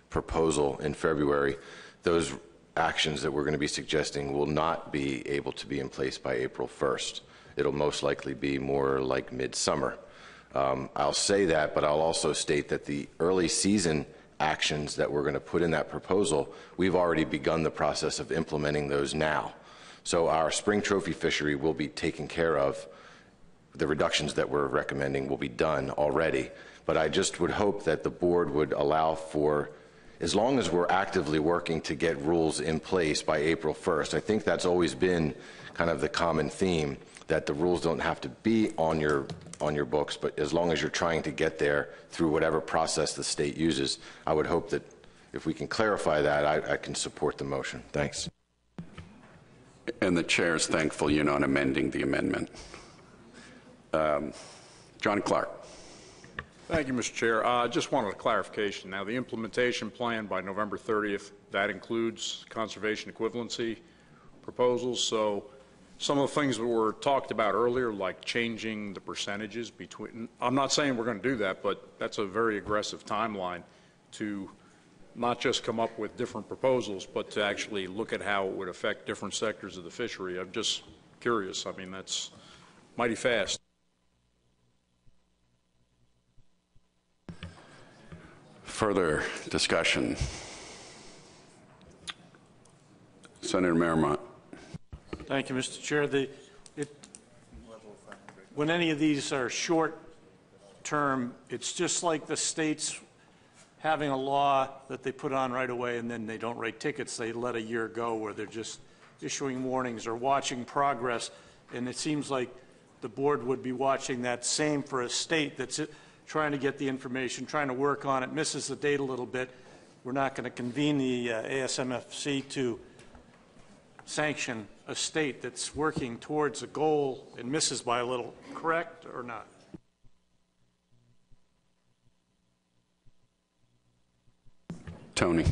proposal in February, those actions that we're going to be suggesting will not be able to be in place by April 1st. It'll most likely be more like midsummer. I'll say that, but I'll also state that the early season actions that we're going to put in that proposal, we've already begun the process of implementing those now. So our spring trophy fishery will be taken care of. The reductions that we're recommending will be done already. But I just would hope that the board would allow for, as long as we're actively working to get rules in place by April 1st, I think that's always been kind of the common theme, that the rules don't have to be on your books, but as long as you're trying to get there through whatever process the state uses, I would hope that if we can clarify that, I can support the motion. Thanks. And the chair is thankful you're not amending the amendment. John Clark. Thank you, Mr. Chair. I just wanted a clarification. Now, the implementation plan by November 30th, that includes conservation equivalency proposals. So some of the things that were talked about earlier, like changing the percentages between, I'm not saying we're going to do that, but that's a very aggressive timeline to not just come up with different proposals, but to actually look at how it would affect different sectors of the fishery. I'm just curious. I mean, that's mighty fast. Further discussion. Senator Merrimont. Thank you, Mr. Chair. When any of these are short term, it's just like the states having a law that they put on right away and then they don't write tickets. They let a year go where they're just issuing warnings or watching progress. And it seems like the board would be watching that same for a state that's trying to get the information, trying to work on it, misses the date a little bit. We're not going to convene the ASMFC to sanction a state that's working towards a goal and misses by a little, correct or not? Tony.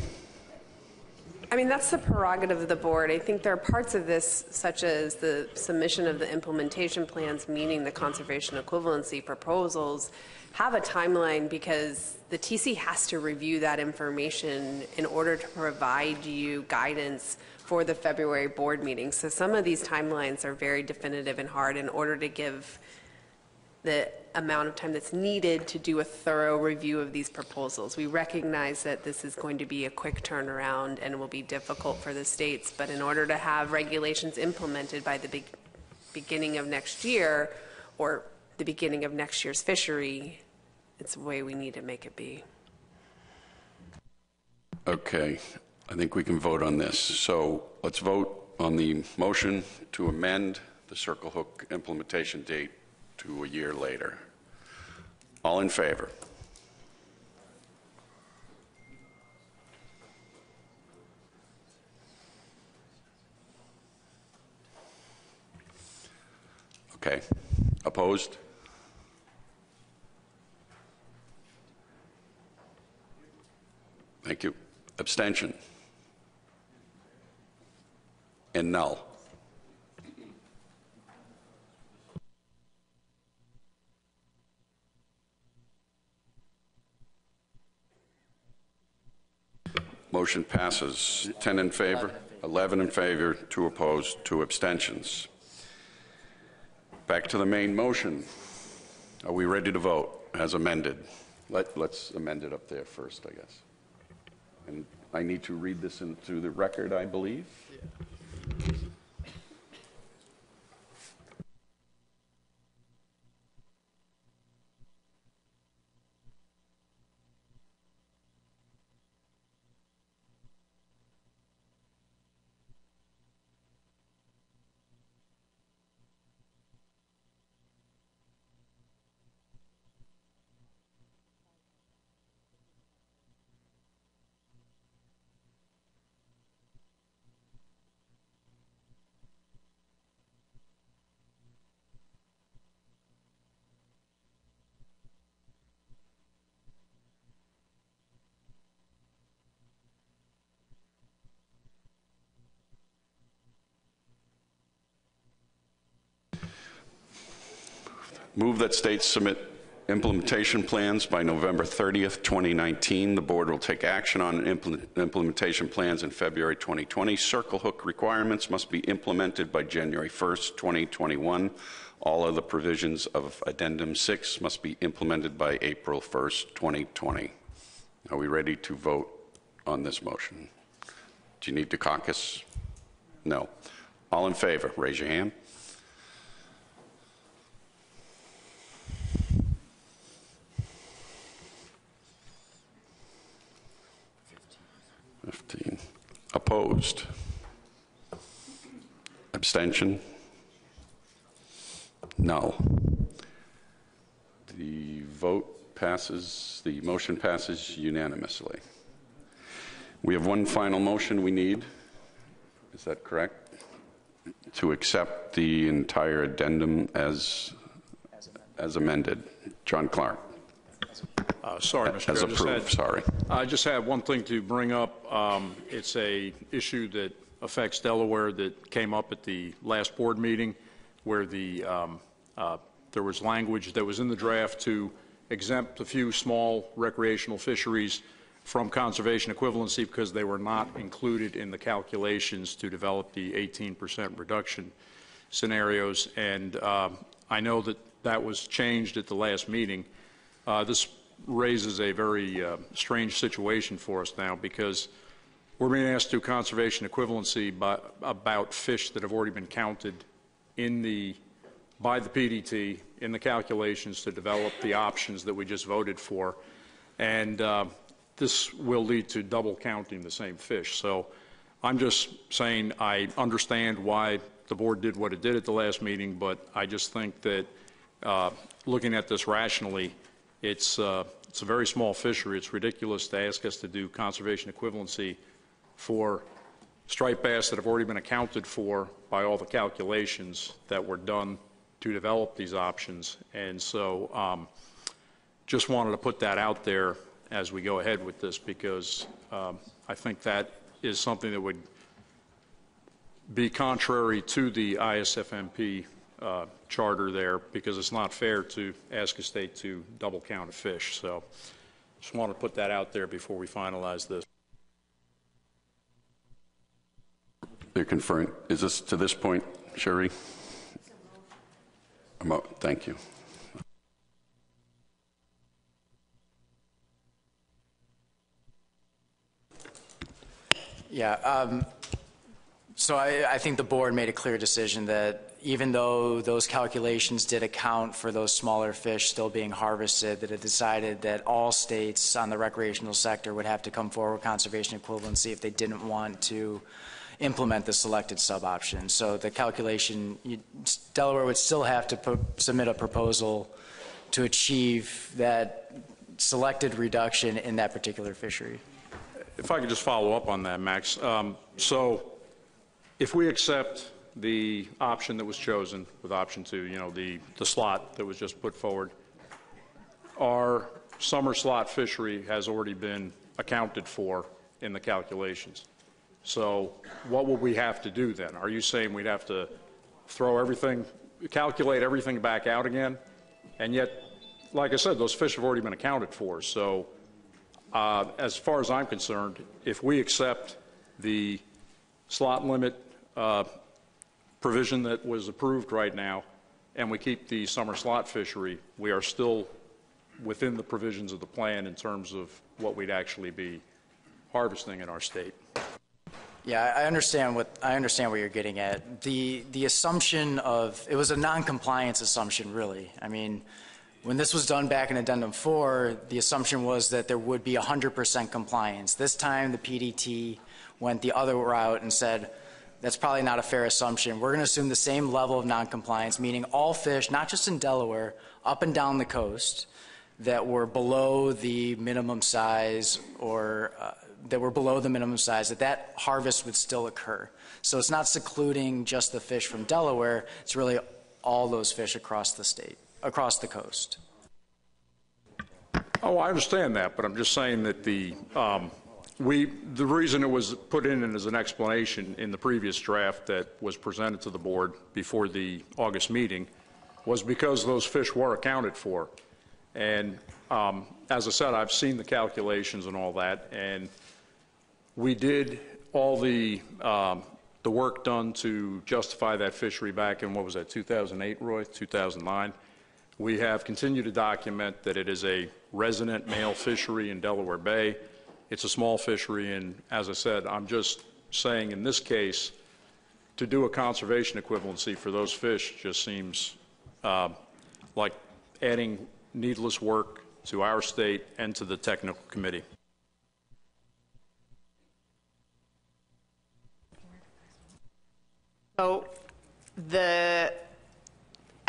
I mean, that's the prerogative of the board. I think there are parts of this, such as the submission of the implementation plans, meaning the conservation equivalency proposals, have a timeline because the TC has to review that information in order to provide you guidance for the February board meeting. So some of these timelines are very definitive and hard in order to give the amount of time that's needed to do a thorough review of these proposals. We recognize that this is going to be a quick turnaround and will be difficult for the states, but in order to have regulations implemented by the beginning of next year or the beginning of next year's fishery, it's the way we need to make it be. Okay, I think we can vote on this. So let's vote on the motion to amend the Circle Hook implementation date to a year later. All in favor? Okay. Opposed? Thank you. Abstention? And null? Motion passes. 10 in favor, 11 in favor, 2 opposed, 2 abstentions. Back to the main motion. Are we ready to vote as amended? Let's amend it up there first, I guess. And I need to read this into the record, I believe. Yeah. Move that states submit implementation plans by November 30th, 2019. The board will take action on implementation plans in February 2020. Circle Hook requirements must be implemented by January 1st, 2021. All other provisions of Addendum 6 must be implemented by April 1st, 2020. Are we ready to vote on this motion? Do you need to caucus? No. All in favor, raise your hand. 15. Opposed? Abstention? No. The vote passes, the motion passes unanimously. We have one final motion we need. Is that correct? To accept the entire addendum as amended. John Clark. Sorry, Mr. Chair. As approved, sorry. I just have one thing to bring up. It's a issue that affects Delaware that came up at the last board meeting where there was language that was in the draft to exempt a few small recreational fisheries from conservation equivalency because they were not included in the calculations to develop the 18% reduction scenarios. And I know that that was changed at the last meeting. This raises a very strange situation for us now because we're being asked to do conservation equivalency about fish that have already been counted by the PDT in the calculations to develop the options that we just voted for. And this will lead to double counting the same fish. So I'm just saying I understand why the board did what it did at the last meeting, but I just think that looking at this rationally, it's a very small fishery. It's ridiculous to ask us to do conservation equivalency for striped bass that have already been accounted for by all the calculations that were done to develop these options. And so just wanted to put that out there as we go ahead with this because I think that is something that would be contrary to the ISFMP charter there because it's not fair to ask a state to double count a fish. So just want to put that out there before we finalize this. They're conferring. Is this to this point, Sherry? Thank you. Yeah. So I think the board made a clear decision that even though those calculations did account for those smaller fish still being harvested, that it decided that all states on the recreational sector would have to come forward with conservation equivalency if they didn't want to implement the selected sub-option. So the calculation, Delaware would still have to submit a proposal to achieve that selected reduction in that particular fishery. If I could just follow up on that, Max. So if we accept the option that was chosen with option 2, you know, the slot that was just put forward, our summer slot fishery has already been accounted for in the calculations. So what would we have to do then? Are you saying we'd have to throw everything, calculate everything back out again? And yet, like I said, those fish have already been accounted for. So as far as I'm concerned, if we accept the slot limit provision that was approved right now, and we keep the summer slot fishery, we are still within the provisions of the plan in terms of what we'd actually be harvesting in our state. Yeah, I understand what you're getting at. The assumption of it was a non-compliance assumption, really. I mean, when this was done back in Addendum 4, the assumption was that there would be 100% compliance. This time, the PDT went the other route and said, that's probably not a fair assumption. We're going to assume the same level of noncompliance, meaning all fish, not just in Delaware, up and down the coast, that were below the minimum size or that harvest would still occur. So it's not secluding just the fish from Delaware. It's really all those fish across the state, across the coast. Oh, I understand that, but I'm just saying that the reason it was put in as an explanation in the previous draft that was presented to the board before the August meeting was because those fish were accounted for. And as I said, I've seen the calculations and all that, and we did all the work done to justify that fishery back in, what was that, 2008, Roy, 2009? We have continued to document that it is a resident male fishery in Delaware Bay. It's a small fishery, and as I said, I'm just saying in this case, to do a conservation equivalency for those fish just seems like adding needless work to our state and to the technical committee. So I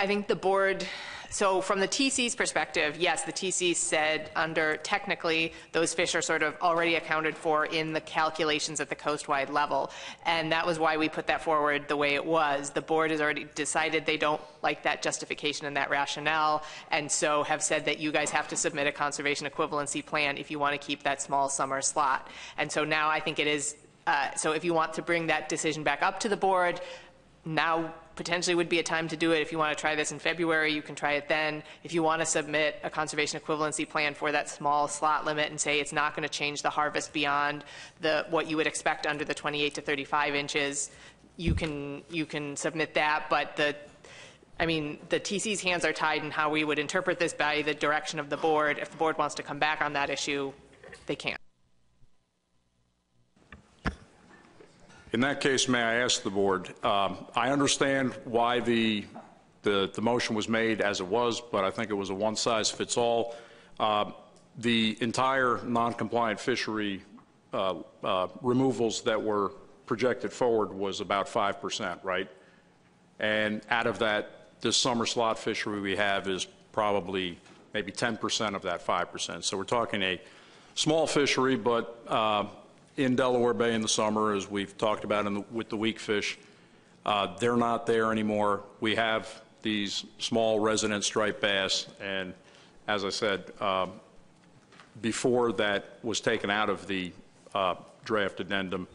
think the board, so from the TC's perspective, yes, the TC said under technically those fish are sort of already accounted for in the calculations at the coastwide level. And that was why we put that forward the way it was. The board has already decided they don't like that justification and that rationale, and so have said that you guys have to submit a conservation equivalency plan if you want to keep that small summer slot. And so now I think it is, so if you want to bring that decision back up to the board, now potentially would be a time to do it. If you want to try this in February, you can try it then. If you want to submit a conservation equivalency plan for that small slot limit and say it's not going to change the harvest beyond what you would expect under the 28 to 35 inches, you can submit that. But the TC's hands are tied in how we would interpret this by the direction of the board. If the board wants to come back on that issue, they can. In that case, may I ask the board, I understand why the motion was made as it was, but I think it was a one-size-fits-all. The entire non-compliant fishery removals that were projected forward was about 5%, right? And out of that, this summer slot fishery we have is probably maybe 10% of that 5%. So we're talking a small fishery, but in Delaware Bay in the summer, as we've talked about with the weak fish, they're not there anymore. We have these small resident striped bass, and as I said, before that was taken out of the draft addendum,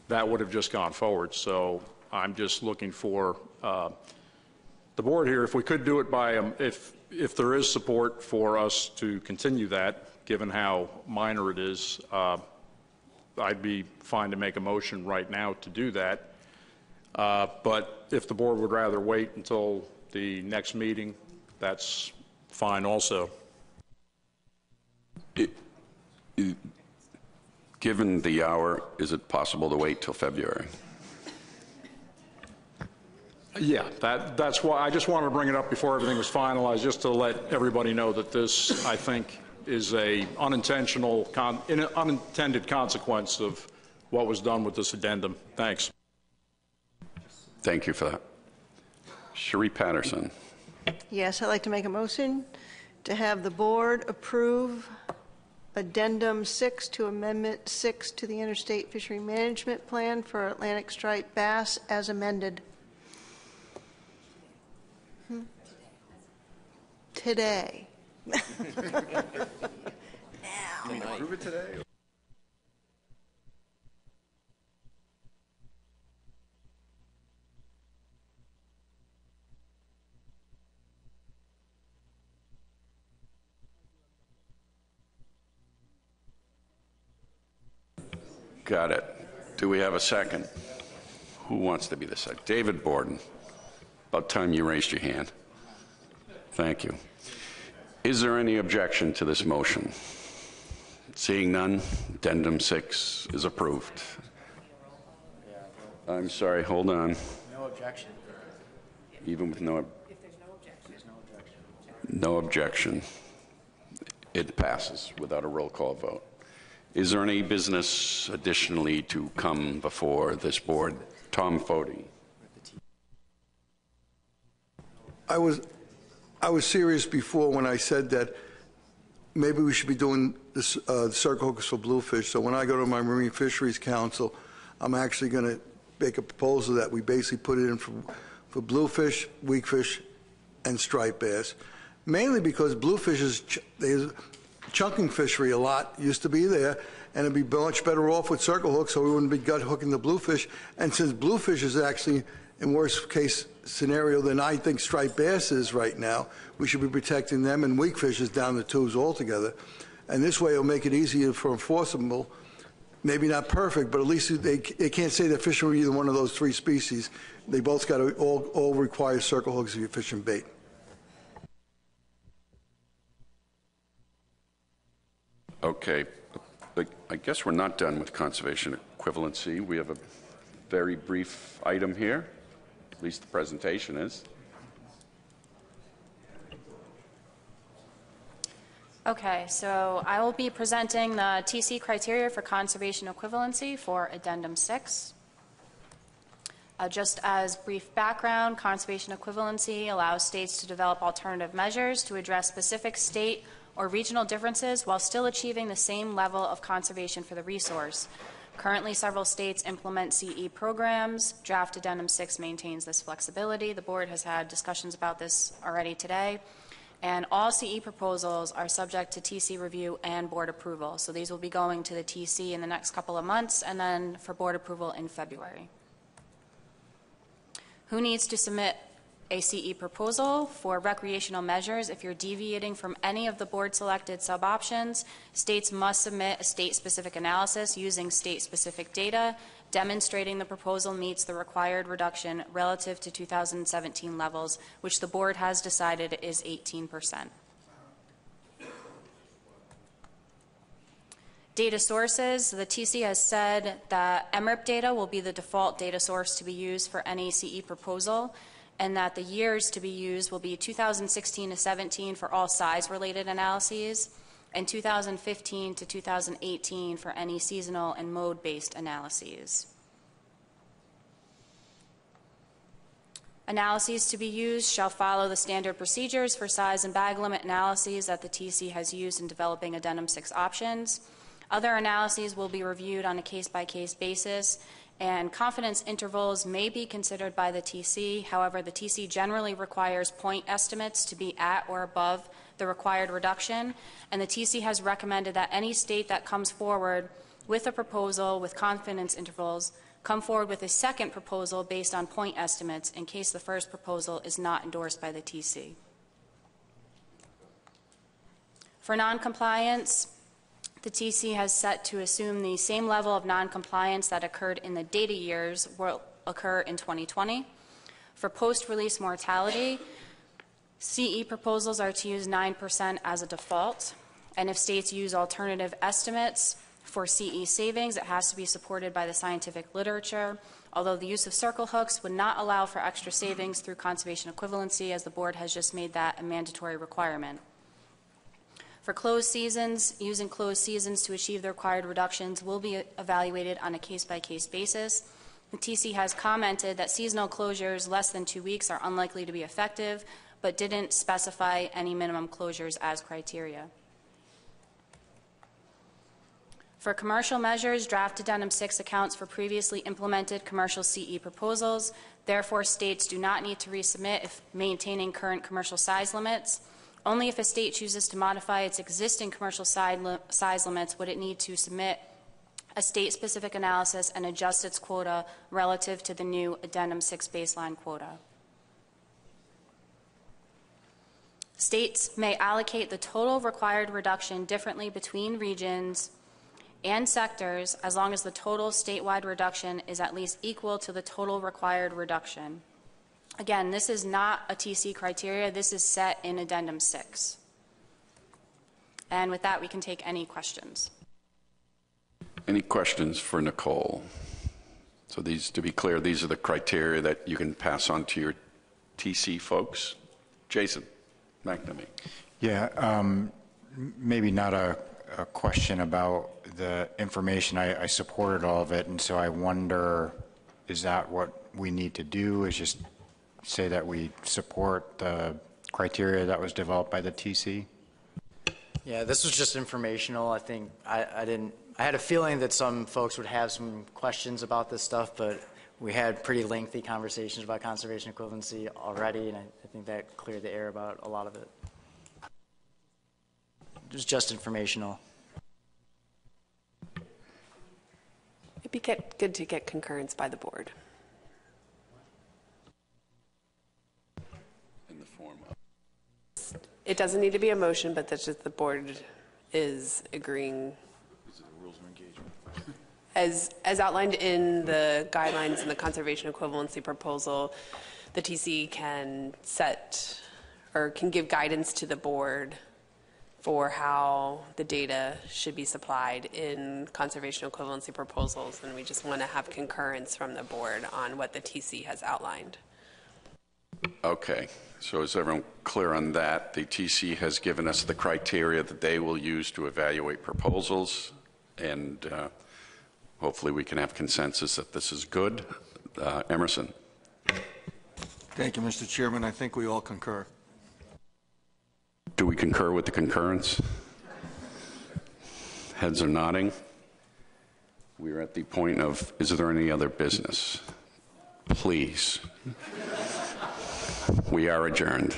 that would have just gone forward. So I'm just looking for the board here, if we could do it by, if there is support for us to continue that, given how minor it is, I'd be fine to make a motion right now to do that. But if the board would rather wait until the next meeting, that's fine also. Given the hour, is it possible to wait till February? Yeah, that's why I just wanted to bring it up before everything was finalized, just to let everybody know that this, I think, is a unintended consequence of what was done with this addendum. Thanks. Thank you for that. Cherie Patterson. Yes, I'd like to make a motion to have the board approve Addendum 6 to Amendment 6 to the Interstate Fishery Management Plan for Atlantic striped bass as amended. Today. Can you approve it today? Got it. Do we have a second? Who wants to be the second? David Borden. About time you raised your hand. Thank you. Is there any objection to this motion? Seeing none, Addendum 6 is approved. I'm sorry, hold on. No objection. Even with no... If there's no objection. There's no objection. No objection. It passes without a roll call vote. Is there any business additionally to come before this board? Tom Foti. I was serious before when I said that maybe we should be doing this, circle hookers for bluefish. So when I go to my Marine Fisheries Council, I'm actually going to make a proposal that we basically put it in for bluefish, weakfish, and striped bass. Mainly because bluefish is chunking fishery a lot, used to be there, and it'd be much better off with circle hooks so we wouldn't be gut hooking the bluefish. And since bluefish is actually in worst case scenario than I think striped bass is right now, we should be protecting them, and weakfish is down the tubes altogether. And this way it'll make it easier for enforceable. Maybe not perfect, but at least they can't say they're fishing either one of those three species. They both got to all require circle hooks if you're fishing bait. Okay. I guess we're not done with conservation equivalency. We have a very brief item here. At least the presentation is. Okay, so I will be presenting the TC criteria for conservation equivalency for Addendum 6. Just as brief background, conservation equivalency allows states to develop alternative measures to address specific state or regional differences while still achieving the same level of conservation for the resource. Currently, several states implement CE programs. Draft Addendum 6 maintains this flexibility. The board has had discussions about this already today. And all CE proposals are subject to TC review and board approval. So these will be going to the TC in the next couple of months and then for board approval in February. Who needs to submit a CE proposal? For recreational measures, if you're deviating from any of the board-selected sub-options, states must submit a state-specific analysis using state-specific data, demonstrating the proposal meets the required reduction relative to 2017 levels, which the board has decided is 18%. Data sources, the TC has said that MRIP data will be the default data source to be used for any CE proposal, and that the years to be used will be 2016 to 17 for all size-related analyses, and 2015 to 2018 for any seasonal and mode-based analyses. Analyses to be used shall follow the standard procedures for size and bag limit analyses that the TC has used in developing Addendum 6 options. Other analyses will be reviewed on a case-by-case basis, and confidence intervals may be considered by the TC. However, the TC generally requires point estimates to be at or above the required reduction, and the TC has recommended that any state that comes forward with a proposal with confidence intervals come forward with a second proposal based on point estimates in case the first proposal is not endorsed by the TC. For noncompliance, the TC has set to assume the same level of noncompliance that occurred in the data years will occur in 2020. For post-release mortality, CE proposals are to use 9% as a default, and if states use alternative estimates For CE savings, it has to be supported by the scientific literature, although the use of circle hooks would not allow for extra savings through conservation equivalency, as the board has just made that a mandatory requirement. For closed seasons, using closed seasons to achieve the required reductions will be evaluated on a case-by-case basis. The TC has commented that seasonal closures less than 2 weeks are unlikely to be effective, but didn't specify any minimum closures as criteria. For commercial measures, draft addendum 6 accounts for previously implemented commercial CE proposals. Therefore, states do not need to resubmit if maintaining current commercial size limits. Only if a state chooses to modify its existing commercial size limits would it need to submit a state-specific analysis and adjust its quota relative to the new addendum 6 baseline quota. States may allocate the total required reduction differently between regions and sectors as long as the total statewide reduction is at least equal to the total required reduction. Again, this is not a TC criteria. This is set in addendum 6. And with that, we can take any questions. Any questions for Nicole? So these, to be clear, these are the criteria that you can pass on to your TC folks. Jason McNamee. Yeah, maybe not a question about the information. I supported all of it, and so I wonder, is that what we need to do, is just say that we support the criteria that was developed by the TC? Yeah, this was just informational. I think I had a feeling that some folks would have some questions about this stuff, but we had pretty lengthy conversations about conservation equivalency already, and I think that cleared the air about a lot of it. It was just informational. It'd be good to get concurrence by the board. In the form of? It doesn't need to be a motion, but that's just the board is agreeing. These are the rules of engagement. As outlined in the guidelines in the conservation equivalency proposal, the TC can set or can give guidance to the board for how the data should be supplied in conservation equivalency proposals, and we just want to have concurrence from the board on what the TC has outlined. Okay, so is everyone clear on that? The TC has given us the criteria that they will use to evaluate proposals, and hopefully we can have consensus that this is good. Emerson. Thank you, Mr. Chairman. I think we all concur. Do we concur with the concurrence? Heads are nodding. We are at the point of, is there any other business? Please. We are adjourned.